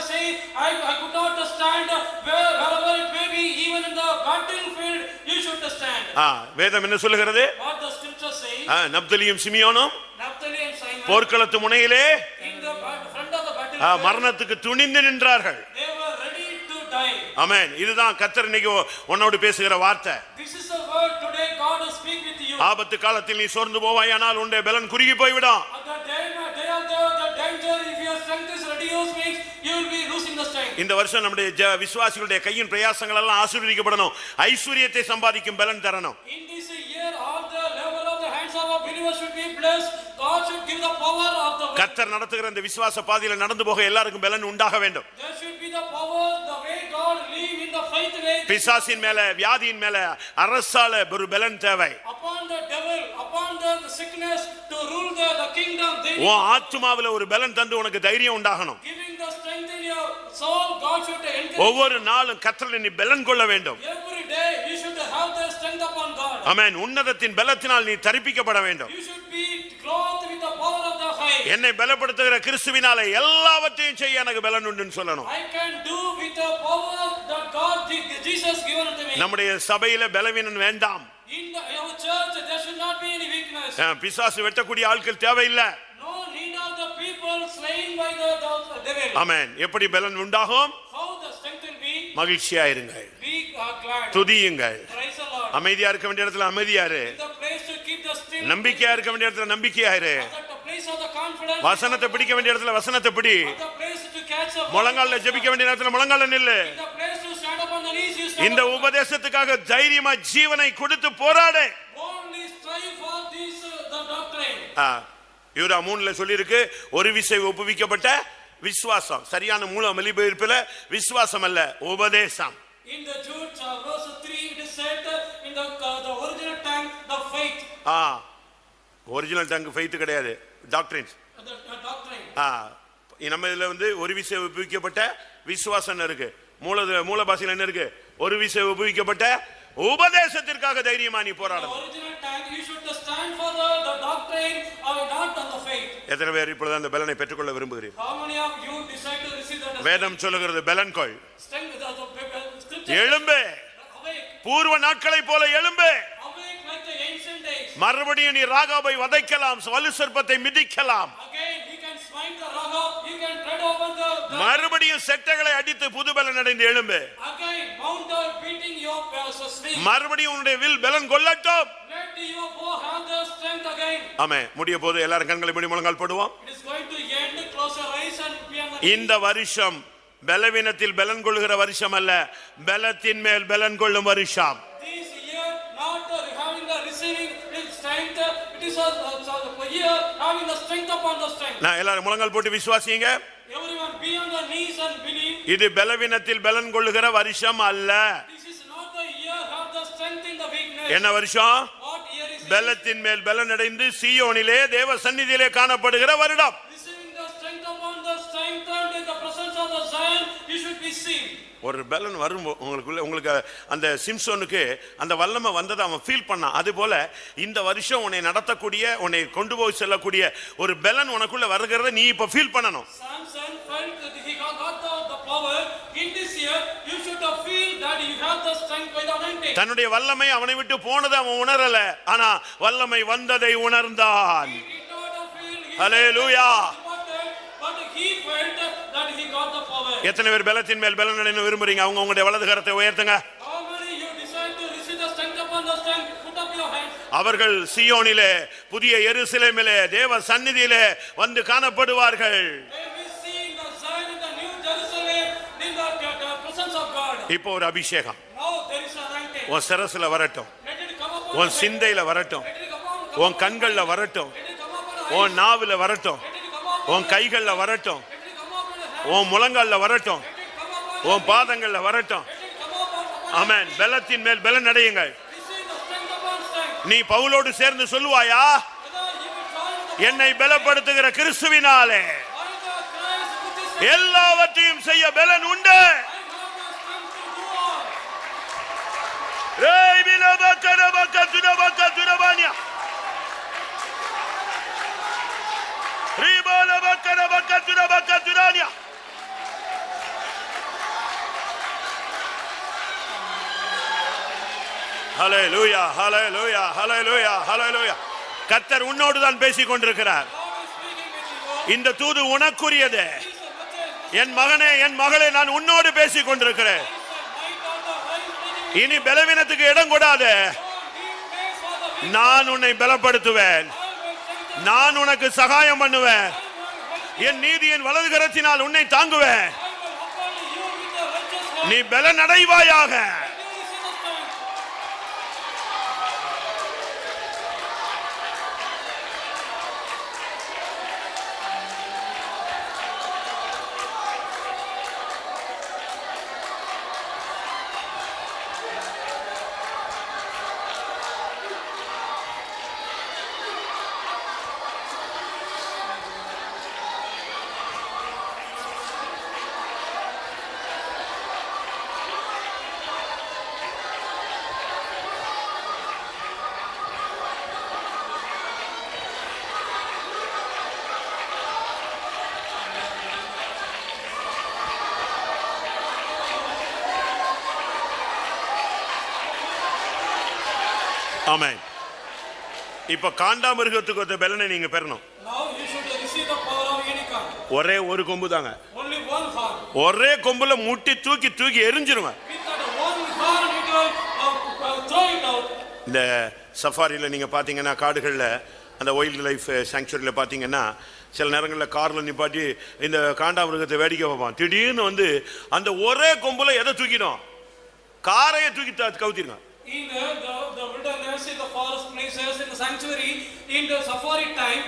say I could not stand wherever it may be, even in the battlefield you should stand. வேதம் என்ன சொல்லுகிறது? What the scripture says. நப்தலியும் சிமியோனும் Naphtali and Simon போர்க்களத்து முனையிலே in the front of the battlefield மரணத்துக்கு துணிந்து நின்றார்கள். they were ready to die. ஆமென். இதுதான் கர்த்தர் இன்னைக்கு உன்னோடு பேசுகிற வார்த்தை. This is the word today God will speak with you. ஆபத்து காலத்தில் நீ சோர்ந்து போவாயானால் உன்னுடைய பலன் குறுகி போய்விடும். At the day of the danger, if your strength is reduced, means you will be losing the strength. இந்த வருஷம் நம்முடைய விசுவாசிகளுடைய கையின் பிரயாசங்கள் எல்லாம் ஆசீர்வதிக்கப்படணும். ஐஸ்வரியத்தை சம்பாதிக்கும் பலன் தரணும். In this year, all the level of the hands of a believer should be blessed. God should give the power of the கர்த்தர் நடத்துகிற இந்த விசுவாச பாதையில நடந்து போக எல்லாருக்கும் பலன் உண்டாக வேண்டும். There should be the power, the way God live in the faith way. பிசாசின் மேல வியாதியின் மேல அரசால ஒரு பலன் தேவை. Upon the devil, upon the sickness to rule the kingdom. உன் ஆத்துமாவில ஒரு பலன் தந்து உனக்கு தைரியம் உண்டாகணும். Giving the strength in your soul, God should encourage. ஒவ்வொரு நாளும் கர்த்தரில் நீ பலன் கொள்ள வேண்டும். Every day you should have the strength upon God. ஆமென். உன்னதத்தின் பலத்தினால் நீ தரிப்பிக்கப்பட வேண்டும். You should be clothed with the power of the high. என்னை பலப்படுத்துகிற கிறிஸ்துவினாலே எல்லாவற்றையும் செய்ய எனக்கு பலன் உண்டுன்னு சொல்லணும். I can do with the power that God Jesus given unto me. நம்முடைய சபையில பலவீனம் வேண்டாம். In our church there should not be any weakness. பிசாசு வெட்டக்கூடிய ஆட்கள் தேவையில்லை. No need of the people slain by the devil. ஆமென். எப்படி பலன் உண்டாகும்? How the strength will be? மகிழ்ச்சியா இருங்கள். Be glad. துதியுங்கள். Praise the Lord. அமைதியா இருக்க வேண்டிய இடத்துல அமைதியா இரு. The place to keep the still. நம்பிக்கையா இருக்க வேண்டிய இடத்துல நம்பிக்கையா இரு. The place of the confidence. வசனத்தை பிடிக்க வேண்டிய இடத்துல வசனத்தை பிடி. The place to catch up. முழங்கால்ல ஜெபிக்க வேண்டிய இடத்துல முழங்கால்ல நில்லு. The place to stand upon the knees. You stand. இந்த உபதேசத்துக்காக தைரியமா ஜீவனை கொடுத்து போராடு. Boldly strive for this the doctrine. யூதா 3ல சொல்லி இருக்கு, ஒரு விசை ஒப்புவிக்கப்பட்ட விசுவாசம். சரியான மூல மொழிபெயர்ப்புல விசுவாசம் அல்ல, உபதேசம். In the Jude verse 3 it is said in the original tongue the faith. Original tongue faith கிடையாது, டாக்ட்ரின்ஸ். The doctrine. நம்ம இதுல ஒரு விசை ஒப்புவிக்கப்பட்ட விசுவாசம் இருக்கு. மூல பாஷையில என்ன இருக்கு? ஒரு விசை ஒப்புவிக்கப்பட்ட உபதேசத்திற்காக தைரியமா நீ போராடணும். Original tongue you should stand for the doctrine or not on the faith. எத்தனை பேர் இப்பொழுது அந்த பலனை பெற்றுக்கொள்ள விரும்புகிறீர்கள்? How many of you decide to receive that? வேதம் சொல்லுகிறது பலன் கொள். Strength the scripture. எழும்பு. Awake. பூர்வ நாட்களை போல எழும்பு. Awake like the ancient days. மறுபடியும் நீ ராகாபை வதைக்கலாம், வலு சர்ப்பத்தை மிதிக்கலாம். Again you can smite the Rahab, you can tread over the மறுபடியும் செட்டைகளை அடித்து புது பலன் அடைந்து எழும்பு. again mount beating your swing. மறுபடியும் உன்னுடைய வில் பலன் கொள்ளட்டும். Let your bow have the strength again. ஆமென். முடிய போது எல்லாரும் கண்களை மூடி முழங்கால் போடுவோம். It is going to end. Close your eyes and be on the இந்த வருஷம் பலவீனத்தில் பலன் கொள்ளுகிற வருஷம் அல்ல, பலத்தின் மேல் பலன் கொள்ளும் வருஷம். This year not having the receiving strength, it is a year having the strength upon the strength. நான் எல்லாரும் முழங்கால் போட்டு விசுவாசிங்க. Everyone be on the knees and believe. இது பலவீனத்தில் பலன் கொள்ளுகிற வருஷம் அல்ல. This is not the year have the strength in the weakness. என்ன வருஷம்? What year is it? பலத்தின் மேல் பலன் அடைந்து சீயோனிலே தேவ சந்நிதியிலே காணப்படுகிற வருடம். Receiving the strength upon the strength and in the presence of the Zion you should be seen. ஒரு பலன் வரும் உங்களுக்கு அந்த சிம்சோனுக்கு அந்த வல்லமை வந்ததை அவன் ஃபீல் பண்ணான். அது போல இந்த வருஷம் உன்னை நடத்தக்கூடிய, உன்னை கொண்டு போய் செல்லக்கூடிய ஒரு பலன் உனக்குள்ள வருகிறத நீ இப்ப ஃபீல் பண்ணணும். Samson felt that he got the power. In this year you should feel that you have the strength by the anointing. தன்னுடைய வல்லமை அவனை விட்டு போனதை அவன் உணரல, ஆனா வல்லமை வந்ததை உணர்ந்தான். He did not feel he hallelujah. but he felt that he got the power. எத்தனை பேர் பலத்தின் மேல் பலன் அடைய விரும்புறீங்க? அவங்க உங்களுடைய வலது கரத்தை உயர்த்துங்க. How many you decide to receive the strength upon the strength? Put up your hands. அவர்கள் சீயோனிலே புதிய எருசலேமிலே தேவ சந்நிதியிலே வந்து காணப்படுவார்கள். They will see in the Zion in the New Jerusalem in the presence of God. இப்போ ஒரு அபிஷேகம் Now there is an anointing. உன் சிரசுல வரட்டும், Let it come upon உன் சிந்தையில வரட்டும், Let it come upon உன் கண்கள்ல வரட்டும், Let it come upon உன் நாவில வரட்டும், Let it come உன் கைகள்ல வரட்டும், Let it come upon your hands. உன் முழங்கால்ல வரட்டும், Let it come upon your உன் பாதங்கள்ல வரட்டும். Let it come upon ஆமென். பலத்தின் மேல் பலன் அடையுங்கள். Receive the strength upon strength. நீ பவுலோடு சேர்ந்து சொல்லுவாயா, Whether you will join the என்னை பலப்படுத்துகிற கிறிஸ்துவினாலே by the Christ with his எல்லாவற்றையும் செய்ய பலன் உண்டு. I have the strength to do all. ரேய் பிலபக்கரபக்க துரபக்க துரபானியா. ரிபலபக்கரபக்க துரபக்க துரானியா. ஹல்லேலூயா, ஹல்லேலூயா, ஹல்லேலூயா, ஹல்லேலூயா. கர்த்தர் உன்னோடு தான் பேசிக் கொண்டிருக்கிறார். God is speaking with you. இந்த தூது உனக்குரியது. This is a message. என் மகனே, என் மகளே, நான் உன்னோடு பேசிக் கொண்டிருக்கிறேன். My daughter, I am speaking. இனி பலவீனத்துக்கு இடம் கொடாதே. Don't give place for the weak. நான் உன்னை பலப்படுத்துவேன், I will strengthen. நான் உனக்கு சகாயம் பண்ணுவேன், I will help. என் நீதியின் வலது கரத்தினால் உன்னை தாங்குவேன். I will uphold you with the righteous hand. நீ பலன் அடைவாயாக. You receive the strength. ஆமென். இப்ப காண்டாமிருகத்துக்கு ஒரு பலனை நீங்க பெறணும். Now you should receive the power of unicorn. ஒரே ஒரு கொம்பு தாங்க. Only one horn. ஒரே கொம்புல முட்டி தூக்கி தூக்கி எரிஞ்சிருவேன். With that one horn, it will throw it out. இந்த சஃபாரியில் நீங்க பாத்தீங்கன்னா, காடுகள்ல அந்த வைல்ட் லைஃப் சாங்சுரியில பாத்தீங்கன்னா, சில நேரங்களில் கார்ல நிப்பாட்டி இந்த காண்டாமிருகத்தை வேடிக்கை பார்ப்பான். திடீர்னு வந்து அந்த ஒரே கொம்புல எதை தூக்கிடும், காரையை தூக்கி கவுத்திருங்க. In the wilderness, in the forest places, in the sanctuary, in the safari time,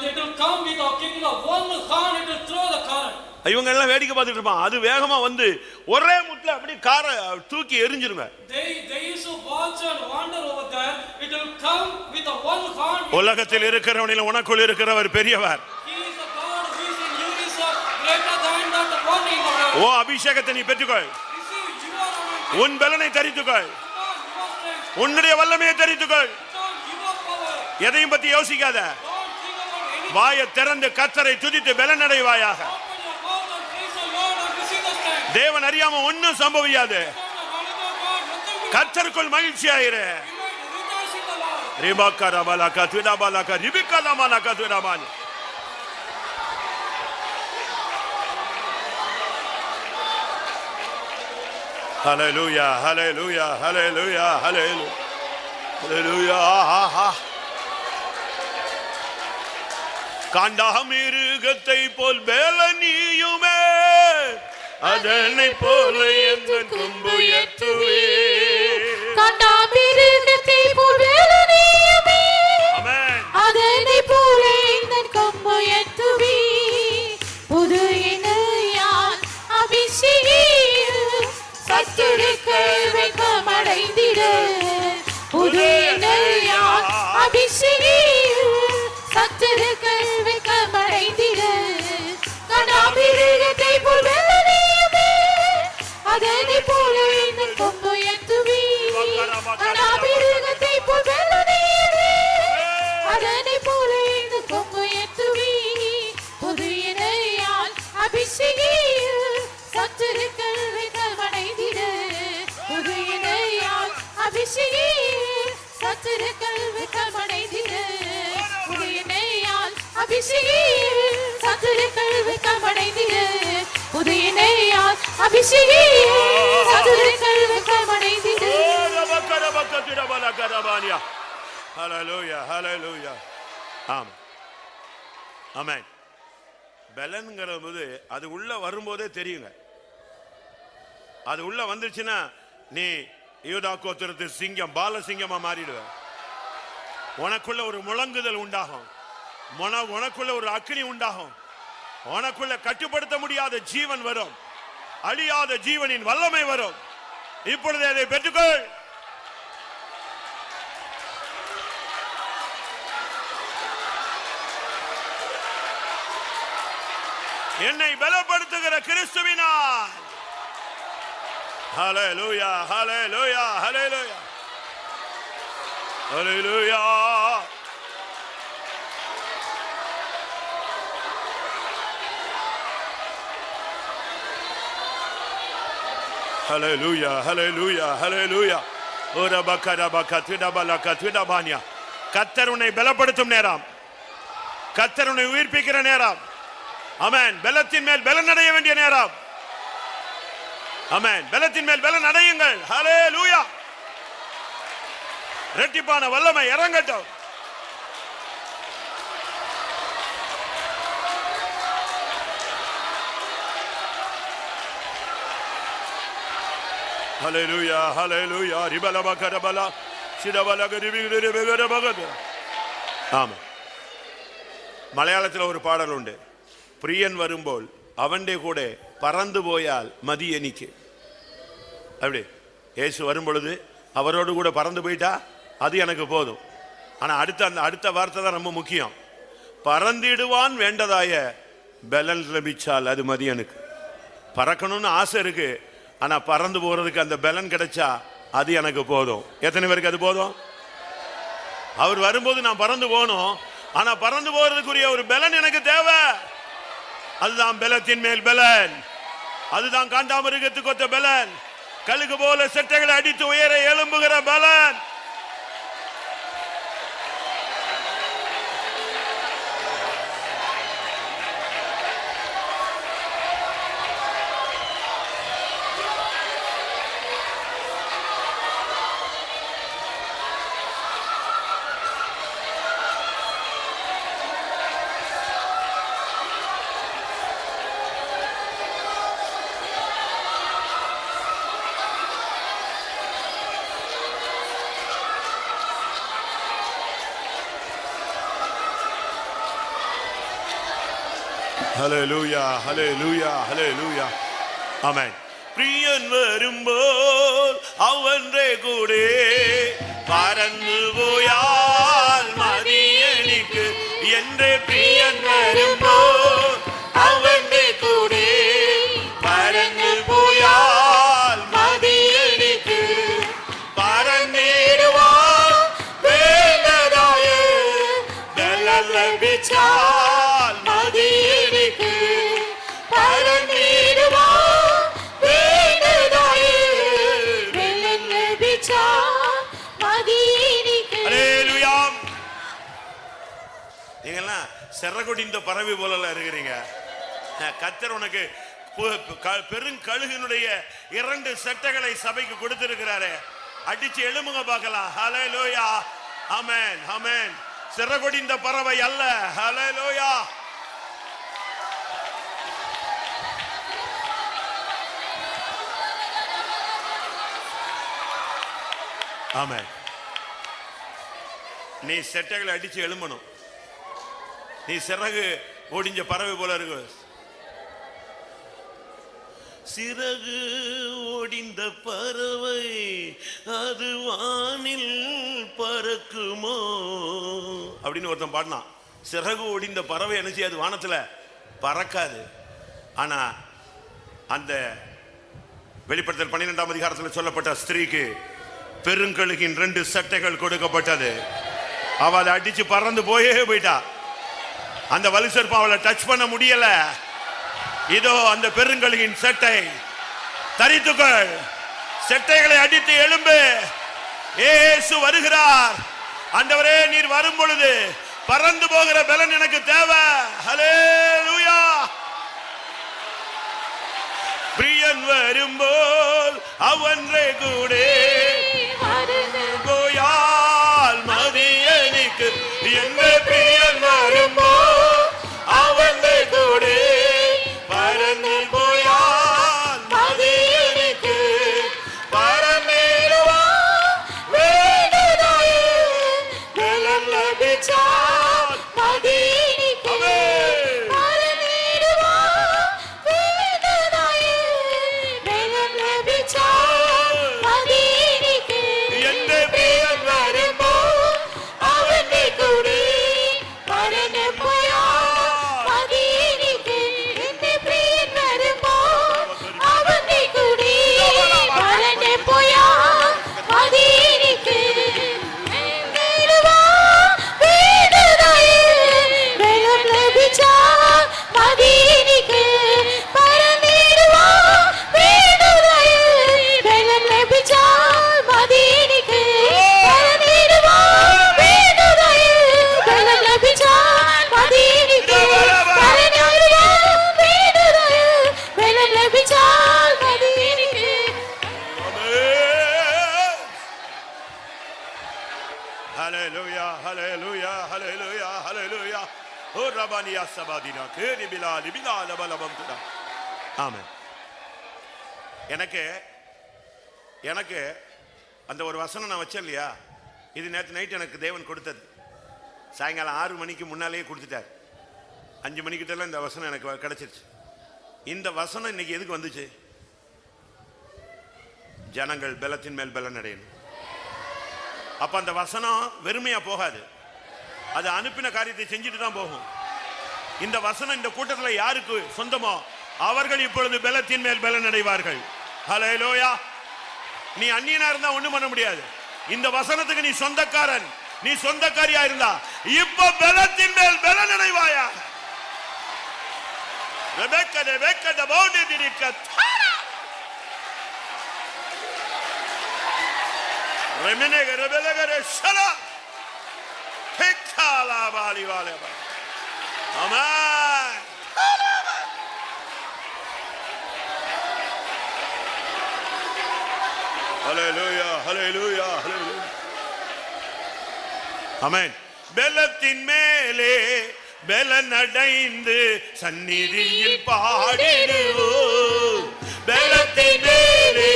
it will come with a king of one horn, it will throw the current. இவங்க எல்லாம் வேடிக்கை பார்த்துட்டு இருப்பான். அது வேகமா வந்து ஒரே முட்ல அப்படி காரை தூக்கி எரிஞ்சிருங்க. They used to watch and wander over there. It will come with a one horn. உலகத்தில் இருக்கிறவனில் உனக்குள் இருக்கிறவர் பெரியவர். He is a God who is in you, is greater than that one in the world. ஓ அபிஷேகத்தை நீ பெற்றுக்கொள். Receive your anointing. உன் பலனை தரித்துக்கொள். Put on your strength. உன்னுடைய வல்லமையை தரித்துக்கொள். Put on your power. எதையும் பத்தி யோசிக்காத. Don't think about anything. வாயை திறந்து கர்த்தரை துதித்து பலன் அடைவாயாக. Open your mouth and praise the Lord and receive the strength. தேவன் அறியாம ஒன்னும் சம்பவியாது. From the knowledge of God, nothing will கர்த்தருக்குள் மகிழ்ச்சியாயிரு. rejoice in the Lord. ரிபாக்கா ரபாலாக்கா துடாபாலாக்கா ரிபிக்கா லமானாக்கா துடாபானி. ஹல்லேலூயா, ஹல்லேலூயா, ஹல்லேலூயா, ஹல்லேலூயா, ஹல்லேலூயா. காண்டாமிருகத்தை போல் பலனியுமே, அதனை போல எந்தன் கொம்பு ஏற்றுவே. காண்டாமிருகத்தை போல் வேலனையுமே, ஆமென். அதனை போல எந்தன் கொம்பு ஏற்றுவே. புது இணையால் அபிஷேகியும் சத்துருக்கள் வெட்கமடைந்திட. புது இணையால் அபிஷேகியும் சத்துருக்கள் வெட்கமடைந்திட. காண்டாமிருகத்தை போல் வேலனையுமே, அதனை போல எந்தன் கொம்பு ஏற்றுவே. காண்டாமிருகத்தை போல் வேலனையுமே, அதனை போல எந்தன் கொம்பு ஏற்றுவே. புது இணையால் அபிஷேகியும் சத்துருக்கள் வெட்கமடைந்திட. புது இணையால் அபிஷேகியும் சத்துருக்கள் வெட்கமடைந்திட. புது இணையால் அபிஷேகியும் சத்துருக்கள் வெட்கமடைந்திட. புது இணையால் அபிஷேகியும் சத்துருக்கள் வெட்கமடைந்திட. ரபக்கா ரபக்கா துடாபாலாக்கா ரபானியா. ஹல்லேலூயா, ஹல்லேலூயா. ஆமென், ஆமென். பலன்ங்கிற போது அது உள்ள வரும்போதே தெரியுங்க. அது உள்ள வந்துருச்சுன்னா நீ யூதா கோத்திரத்து சிங்கம், பாலசிங்கமா மாறிடுவ. உனக்குள்ள ஒரு முழங்குதல் உண்டாகும், உனக்குள்ள ஒரு அக்கினி உண்டாகும். உனக்குள்ள கட்டுப்படுத்த முடியாத ஜீவன் வரும், அழியாத ஜீவனின் வல்லமை வரும். இப்பொழுது அதை பெற்றுக்கொள். என்னை பலப்படுத்துகிற கிறிஸ்துவினால். ஹல்லேலூயா, ஹல்லேலூயா, ஹல்லேலூயா, ஹல்லேலூயா. ஹல்லேலூயா, ஹல்லேலூயா, ஹல்லேலூயா. கர்த்தர் உன்னை பலப்படுத்தும் நேரம், கர்த்தர் உன்னை உயிர்ப்பிக்கிற நேரம். ஆமென். பலத்தின் மேல் பலன் அடைய வேண்டிய நேரம். ஆமென். பலத்தின் மேல் பலன் அடையுங்கள். ஹல்லேலூயா. இரட்டிப்பான வல்லமை இறங்கட்டும். ஹல்லேலூயா, ஹல்லேலூயா. ரிபலபகரபலா சிதபலகரிபிகரிபிகரபகர. ஆமென். மலையாளத்தில் ஒரு பாடல் உண்டு. பிரியன் வரும்போல் அவன்டே கூட பறந்து போயால் மதி எனிக்கு. அப்படி இயேசு வரும் பொழுது அவரோடு கூட பறந்து போயிட்டா அது எனக்கு போதும். ஆனா அடுத்த வார்த்தை தான் ரொம்ப முக்கியம். பறந்திடுவான் வேண்டதாய பலன் லபிச்சால் அது மதியனுக்கு. பறக்கணும்னு ஆசை இருக்கு, ஆனா பறந்து போறதுக்கு அந்த பலன் கிடைச்சா அது எனக்கு போதும். எத்தனை பேருக்கு அது போதும்? அவர் வரும்போது நான் பறந்து போகணும், ஆனா பறந்து போறதுக்குரிய ஒரு பலன் எனக்கு தேவை. அதுதான் பலத்தின் மேல் பலன், அதுதான் காண்டாமிருகத்துக்கு ஒத்த பலன், கழுகு போல செட்டைகளை அடித்து உயர எழும்புகிற பலன். ஹல்லேலூயா, ஹல்லேலூயா, ஹல்லேலூயா. ஆமென். பிரியன் வரும்போல் அவன்றே கூட பறந்து போயால் மதியனிக்கு என்றே. பிரியன் வரும்போல் அவன்றே கூட பறந்து போயால் மதியனிக்கு பறந்திடுவான் வேண்டதாய பலன் லபிச்சால் மதியனிக்கு. பறந்திடுவான் வேண்டதாய பலன் லபிச்சால் மதியனிக்கு. ஹல்லேலூயா. நீங்கெல்லாம் செரகொடிந்த பறவை போல இருக்கிறீங்க. கர்த்தர் உனக்கு பெருங்கழுகினுடைய 2 சட்டைகளை சபைக்கு கொடுத்திருக்கிறாரு. அடிச்சு எழுமுங்க பார்க்கலாம். ஹல்லேலூயா. ஆமென், ஆமென். சிறகொடிந்த பறவை அல்ல. ஹல்லேலூயா. ஆமென். நீ செட்டைகளை அடிச்சு எழும்பணும். நீ சிறகு ஒடிஞ்ச பறவை போல இருக்கு. சிறகு ஒடிந்த பறவை அது வானில் பறக்குமோ அப்படின்னு ஒருத்தன் பாடினான். சிறகு ஒடிந்த பறவை என்ன செய்யாது? வானத்துல பறக்காது. ஆனா அந்த வெளிப்படுத்தல் 12ஆம் அதிகாரத்தில் சொல்லப்பட்ட ஸ்திரீக்கு பெருங்கழுகின் 2 சட்டைகள் கொடுக்கப்பட்டது. அவளை அடிச்சு பறந்து போயிட்டா. அந்த வலுசற்பம் அவளை டச் பண்ண முடியல. இதோ அந்த பெருங்கழுகின் சட்டை தரித்துக்கள். செட்டைகளை அடித்து எழும்பு. இயேசு வருகிறார். ஆண்டவரே, நீர் வரும் பொழுது பறந்து போகிற பலன் எனக்கு தேவை. ஹல்லேலூயா. பிரியன் வரும்போல் அவன்றே கூட போயால் மதியனிக்கு. எந்த பிரியன் வரும்போல் அவன்றே கூட பறந்து போயால் மதியனிக்கு. பறந்திடுவான் வேண்டதாய பலன் லபிச்சால் மதியனிக்கு. பறந்திடுவான் பானியா சபாதினா கேரி பிலா லிபிலா லபலபம் துடா. ஆமென். எனக்கு அந்த ஒரு வசனம் நான் வச்சேன் இல்லையா, இது நேற்று நைட் எனக்கு தேவன் கொடுத்தது. சாயங்காலம் 6 மணிக்கு முன்னாலேயே கொடுத்துட்டார். 5 மணிக்கிட்டலாம் இந்த வசனம் எனக்கு கிடைச்சிருச்சு. இந்த வசனம் இன்னைக்கு எதுக்கு வந்துச்சு? ஜனங்கள் பலத்தின் மேல் பலன் அடையணும். அப்ப அந்த வசனம் வெறுமையா போகாது, அது அனுப்பின காரியத்தை செஞ்சுட்டு தான் போகும். இந்த வசனம் இந்த கூட்டத்தில் யாருக்கு சொந்தமோ அவர்கள் இப்பொழுது பலத்தின் மேல் பலன் அடைவார்கள். ஹல்லேலூயா. நீ அந்நியனா இருந்தா ஒண்ணும் பண்ண முடியாது. இந்த வசனத்துக்கு நீ சொந்தக்காரன், நீ சொந்தக்காரியா இருந்தா இப்ப பலத்தின் மேல் பலன் அடைவாயா. ரெபெக்கா டபோடி திரிக்கத் ரெமினேக ரெபெலகரே ஷலா ஹெக்காலா வாலி வாலேபா. ஆமென். ஹல்லேலூயா ஹல்லேலூயா ஹல்லேலூயா. ஆமென். பலத்தின் மேலே பலன் அடைந்து சந்நிதியில் பாடிடுவோம். பலத்தின் மேலே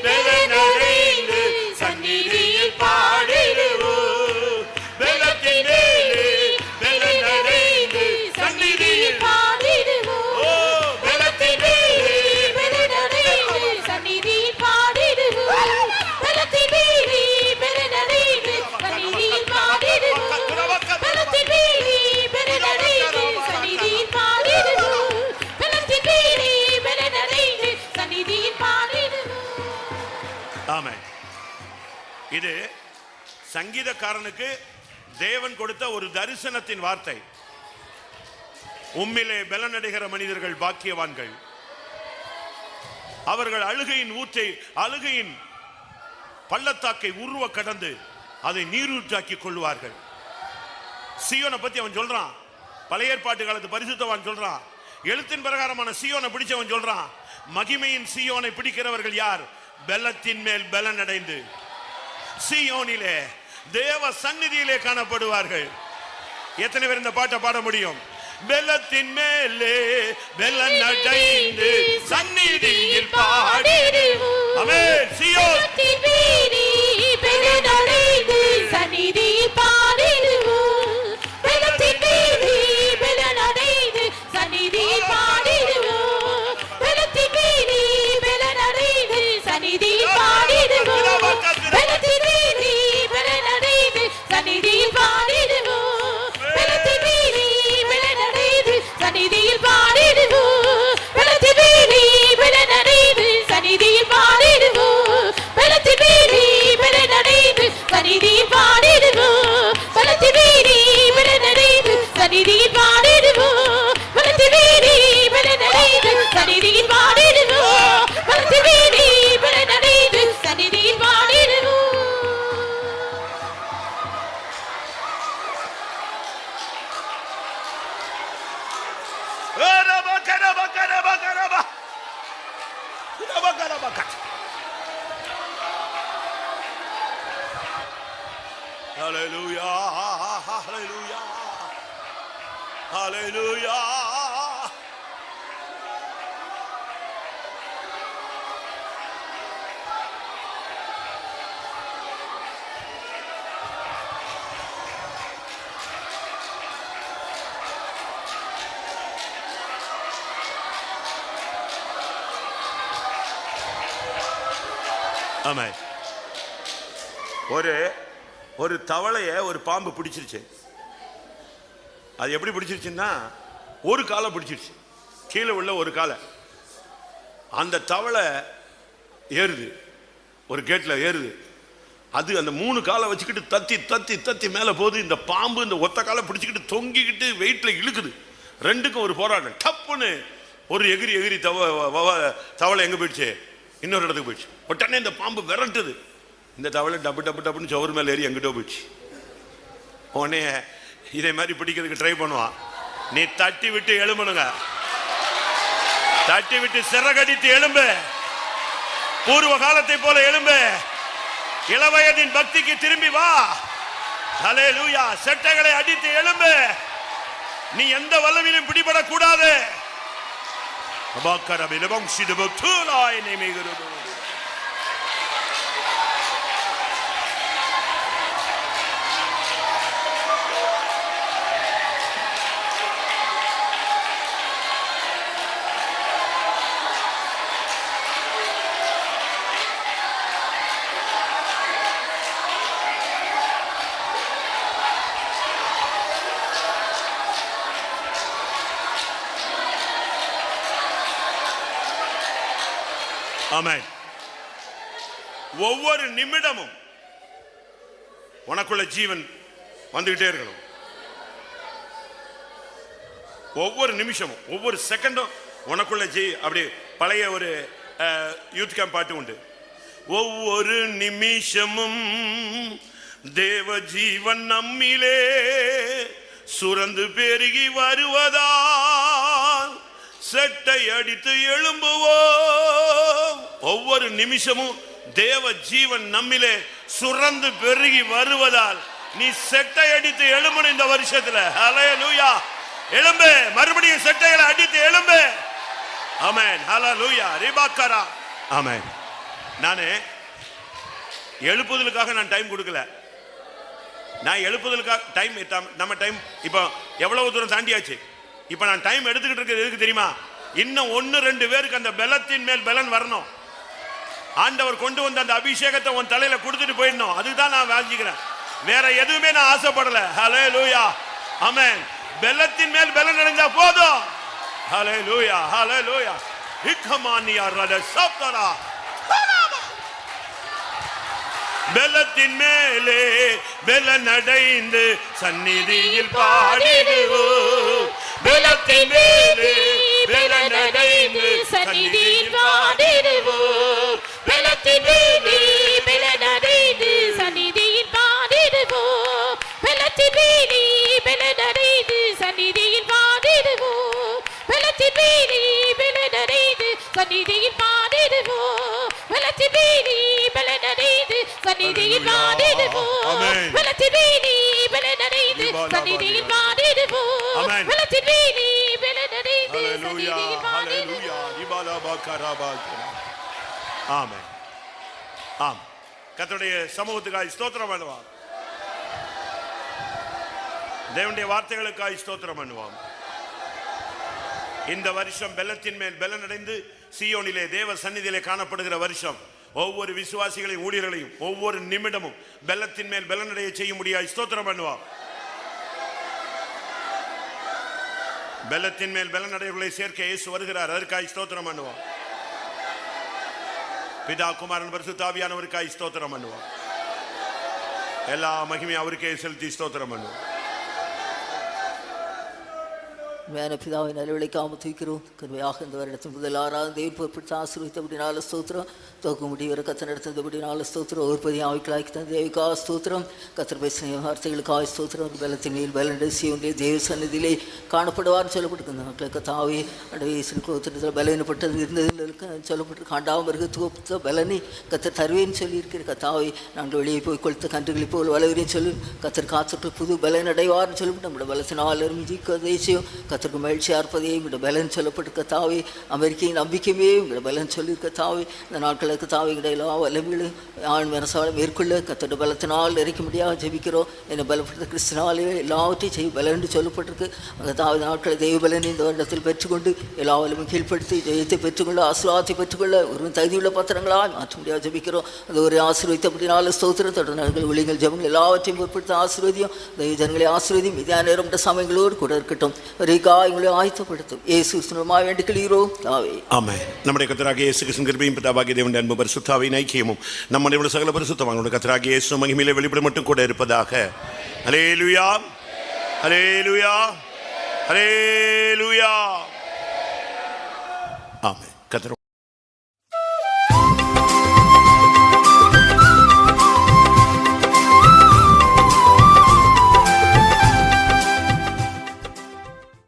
பலன் அடைந்து சந்நிதியில் பாடிடுவோம். பலத்தின் மேலே பலன் அடைந்து சந்நிதியில் பாடிடுவோம். ஓ பலத்தின் மேலே பலன் அடைந்து சந்நிதியில் பாடிடுவோம். பலத்தின் மேலே பலன் அடைந்து சந்நிதியில் பாடிடுவோம். பலத்தின் மேலே பலன் அடைந்து சந்நிதியில் பாடிடுவோம். பலத்தின் மேலே பலன் அடைந்து சந்நிதியில் பாடிடுவோம். ஆமென். இது சங்கீதக்காரனுக்கு தேவன் கொடுத்த ஒரு தரிசனத்தின் வார்த்தை. உம்மிலே பலனடைகிற மனிதர்கள் பாக்கியவான்கள். அவர்கள் அழுகையின் பள்ளத்தாக்கை உருவ கடந்து அதை நீரூற்றாக்கி கொள்வார்கள். சீயோனை பத்தி அவன் சொல்றான். பழைய ஏற்பாட்டு காலத்து பரிசுத்தவான் சொல்றான். எழுத்தின் பிரகாரமான சீயோனை பிடிச்சவன் சொல்றான். மகிமையின் சீயோனை பிடிக்கிறவர்கள் யார்? பலத்தின் மேல் பலன் அடைந்து சீயோனிலே தேவ சந்நிதியிலே காணப்படுவார்கள். எத்தனை பேர் இந்த பாட்டை பாட முடியும்? பலத்தின் மேலே பலன் அடைந்து சந்நிதியில் பாடிடுவோம். ஆமென். சீயோன் பலத்தின் மேலே பலன் அடைந்து சந்நிதியில் பாடிடுவோம். பலத்தின் மேலே பலன் அடைந்து சந்நிதியில் பாடிடுவோம். பலத்தின் மேலே பலன் அடைந்து சந்நிதியில் பாடிடுவோம். பலத்தின் மேலே பலன் அடைந்து சந்நிதியில் பாடிடுவோம். பலத்தின் மேலே பலன் அடைந்து சந்நிதியில் பாடிடுவோம். பலத்தின் மேலே பலன் அடைந்து சந்நிதியில் பாடிடுவோம். பலத்தின் மேலே பலன் அடைந்து சந்நிதியில் பாடிடுவோம். பலத்தின் மேலே பலன் அடைந்து சந்நிதியில் பாடிடுவோம். பலத்தின் மேலே பலன் அடைந்து சந்நிதியில் பாடிடுவோம். பலத்தின் மேலே பலன் அடைந்து சந்நிதியில் பாடிடுவோம். Hallelujah, hallelujah, hallelujah. ஆமாம். ஒரு தவளைய ஒரு பாம்பு பிடிச்சிருச்சு. அது எப்படி பிடிச்சிருச்சுன்னா ஒரு காலை பிடிச்சிருச்சு, கீழே உள்ள ஒரு காலை. அந்த தவளை ஏறுது, ஒரு கேட்டில் ஏறுது. அது அந்த 3 காலை வச்சுக்கிட்டு தத்தி தத்தி தத்தி மேலே போகுது. இந்த பாம்பு இந்த ஒத்த காலை பிடிச்சிக்கிட்டு தொங்கிக்கிட்டு வெயிட்டில் இழுக்குது. ரெண்டுக்கும் ஒரு போராட்டம். டப்புன்னு ஒரு எகிரி தவளை எங்கே போயிடுச்சு? இன்னொரு இடத்துக்கு போயிடுச்சு. உடனே இந்த பாம்பு விரட்டுது. இந்த தவளை டப்பு டப்பு டப்புன்னு சவுறு மேலே ஏறி எங்கிட்ட போயிடுச்சு. உடனே இதே மாதிரி பிடிக்கிறதுக்கு ட்ரை பண்ணுவான். நீ தட்டி விட்டு எழும்பணுங்க, தட்டி விட்டு சிறகடித்து எழும்பு, பூர்வ காலத்தை போல எழும்பு, இளவயதின் பக்திக்கு திரும்பி வா. ஹல்லேலூயா. செட்டைகளை அடித்து எழும்பு. நீ எந்த வல்லமையிலும் பிடிபடக்கூடாது. அபாக்கரபிலபம் சிடுபக்துலாய் நேமிகிறது. ஆமென். ஒவ்வொரு நிமிடமும் உனக்குள்ள ஜீவன் வந்துகிட்டே இருக்கணும். ஒவ்வொரு நிமிஷமும் ஒவ்வொரு செகண்டும் உனக்குள்ள அப்படி பழைய ஒரு யூத் கேம்ப் பாட்டு உண்டு. ஒவ்வொரு நிமிஷமும் தேவ ஜீவன் நம்மிலே சுரந்து பெருகி வருவதால் செட்டை அடித்து எழும்புவோம். ஒவ்வொரு நிமிஷமும் தேவ ஜீவன் நம்மிலே சுரந்து பெருகி வருவதால் நீ செட்டை அடித்து எழும்பணும். இந்த வருஷத்துல ஹல்லேலூயா, எழும்பு. மறுபடியும் செட்டைகளை அடித்து எழும்பு. ஆமென். ஹல்லேலூயா. ரிபாக்கரா. ஆமென். நானே எழுப்புதலுக்காக நான் டைம் கொடுக்கல. நான் எழுப்புதலுக்காக டைம், நம்ம டைம் இப்போ எவ்வளவு தூரம் தாண்டியாச்சு. இப்ப நான் டைம் எடுத்துக்கிட்டு இருக்கிறது எதுக்கு தெரியுமா? இன்னும் 1-2 பேருக்கு அந்த பலத்தின் மேல் பலன் வரணும். ஆண்டவர் கொண்டு வந்த அந்த அபிஷேகத்தை உன் தலையில கொடுத்துட்டு போயிடணும். அதுதான் நான் வாஞ்சிக்கிறேன். வேற எதுவுமே நான் ஆசைப்படல. ஹல்லேலூயா. ஆமென். பலத்தின் மேல் பலன் அடைஞ்சா போதும். ஹல்லேலூயா. ஹல்லேலூயா. இக்கமானியா ரத சப்தரா. பலத்தின் மேலே பலன் அடைந்து சந்நிதியில் பாடிடுவோம். பலத்தின் மேலே பலன் அடைந்து சந்நிதியில் பாடிடுவோம். பலத்தின் மேலே பலன் அடைந்து சந்நிதியில் பாடிடுவோம். பலத்தின் மேலே பலன் அடைந்து சந்நிதியில் பாடிடுவோம். பலத்தின் மேலே பலன் அடைந்து சந்நிதியில் பாடிடுவோம். பலத்தின் மேலே பலன் அடைந்து சந்நிதியில் பாடிடுவோம். பலத்தின் மேலே பலன் அடைந்து சந்நிதியில் பாடிடுவோம். பலத்தின் மேலே பலன் அடைந்து சந்நிதியில் பாடிடுவோம். ஆமென். ஆம். கர்த்தருடைய சமூகத்துக்காய் ஸ்தோத்திரம் பண்ணுவான். தேவனுடைய வார்த்தைகளுக்காய் ஸ்தோத்திரம் பண்ணுவான். இந்த வருஷம் பலத்தின் மேல் பலன் அடைந்து சீயோனிலே தேவ சந்நிதியிலே காணப்படுகிற வருஷம். ஒவ்வொரு விசுவாசிகளையும் ஊழியர்களையும் ஒவ்வொரு நிமிடமும் பலத்தின் மேல் பலனடைய செய்ய முடியாது. ஸ்தோத்திரம் பண்ணுவான். பலத்தின் மேல் பலனடைகளை சேர்க்க இயேசு வருகிறார். அதற்காக ஸ்தோத்திரம் பண்ணுவான். பிதா குமாரன் பரிசுத்த ஆவியானவருக்காக ஸ்தோத்திரம் பண்ணுவான். எல்லா மகிமையும் அவருக்கே செலுத்தி ஸ்தோத்திரம் பண்ணுவான். மேன பிதாவை நல்வழிக்காம தூக்கிறோம். கருமையாக இந்த வருடத்தின் முதல் 6ஆம் தேதி பொறுப்பிட்டு ஆசீர்வதித்தபடினால ஸ்தோத்திரம். தோக்க முடிவர கத்தர் நடத்தபடினால ஸ்தோத்திரம். ஒருபதி ஆவிக்களாக்கி தந்த தேவிக்கா ஸ்தோத்திரம். கத்தர் பேசின வார்த்தைகளுக்காக ஸ்தோத்திரம். பலத்தின் மேல் பலன் செய்ய தேவ சன்னதியிலே காணப்படுவார்னு சொல்லப்பட்டிருக்கின்ற மக்களுக்கு தாவே அடைவத்தில் பலவீனப்பட்டது இருந்ததுக்கு சொல்லப்பட்டு காண்டாமல் மிருகத்துவ பலனை கத்தர் தருவேன்னு சொல்லியிருக்கிற கத்தாவை நாங்கள் வெளியே போய் கொளுத்த கன்றுகளை போல் வளர்கிறேன்னு சொல்லி கத்தர் காத்துட்டு புது பலன் அடைவார்னு சொல்லிவிட்டு நம்மளோட பலத்தினால் ஜீக்க தேசியம் கத்தருக்கு மகிழ்ச்சியாக இருப்பதே உங்களோட பலன் சொல்லப்பட்டிருக்க தாவே. அமெரிக்கையின் நம்பிக்கையுமே உங்களோட பலன் சொல்லியிருக்க தாவே. இந்த நாட்களுக்கு தாவே எங்களுடைய எல்லா வல்லமைகளும் ஆண் மனசால மேற்கொள்ள கத்தோட பலத்தினால் நிறைக்க முடியாது ஜெபிக்கிறோம். என்னை பலப்படுத்த கிறிஸ்தனாலே எல்லாவற்றையும் செய்ய பலன் சொல்லப்பட்டிருக்கு. அந்த தாவே நாட்களை தெய்வ பலனை இந்த வருடத்தில் பெற்றுக்கொண்டு எல்லா வல்லமையும் கீழ்ப்படுத்தி ஜெயத்தை பெற்றுக்கொள்ள ஆசீர்வாதத்தை பெற்றுக்கொள்ள ஒரு தகுதியுள்ள பத்திரங்களாக மாற்ற முடியாது ஜெபிக்கிறோம். அது ஒரு ஆசீர்வதித்த அப்படினால ஸ்தோத்திரம் தொடர்கள் ஒளிகள் ஜபங்கள் எல்லாவற்றையும் பொருட்படுத்த ஆசீர்வதியும் தெய்வ ஜனங்களை ஆசீர்வதியும் இதே நேரம் சமயங்களோடு கூட இருக்கட்டும். எங்களை ஆயத்தப்படுத்தும் இயேசு கிறிஸ்துவின் வேண்டிக்கிறோம் தாவே. ஆமென். நம்முடைய கர்த்தராகிய இயேசு கிறிஸ்துவின் கிருபையும் பிதாவாகிய தேவனுடைய அன்பும் பரிசுத்தாவின் ஐக்கியமும் நம்முடைய சகல பரிசுத்தவான்களுடைய கர்த்தராகிய இயேசு மகிமையிலே வெளிப்பட மட்டும் கூட இருப்பதாக. ஹல்லேலூயா. ஹல்லேலூயா. ஹல்லேலூயா.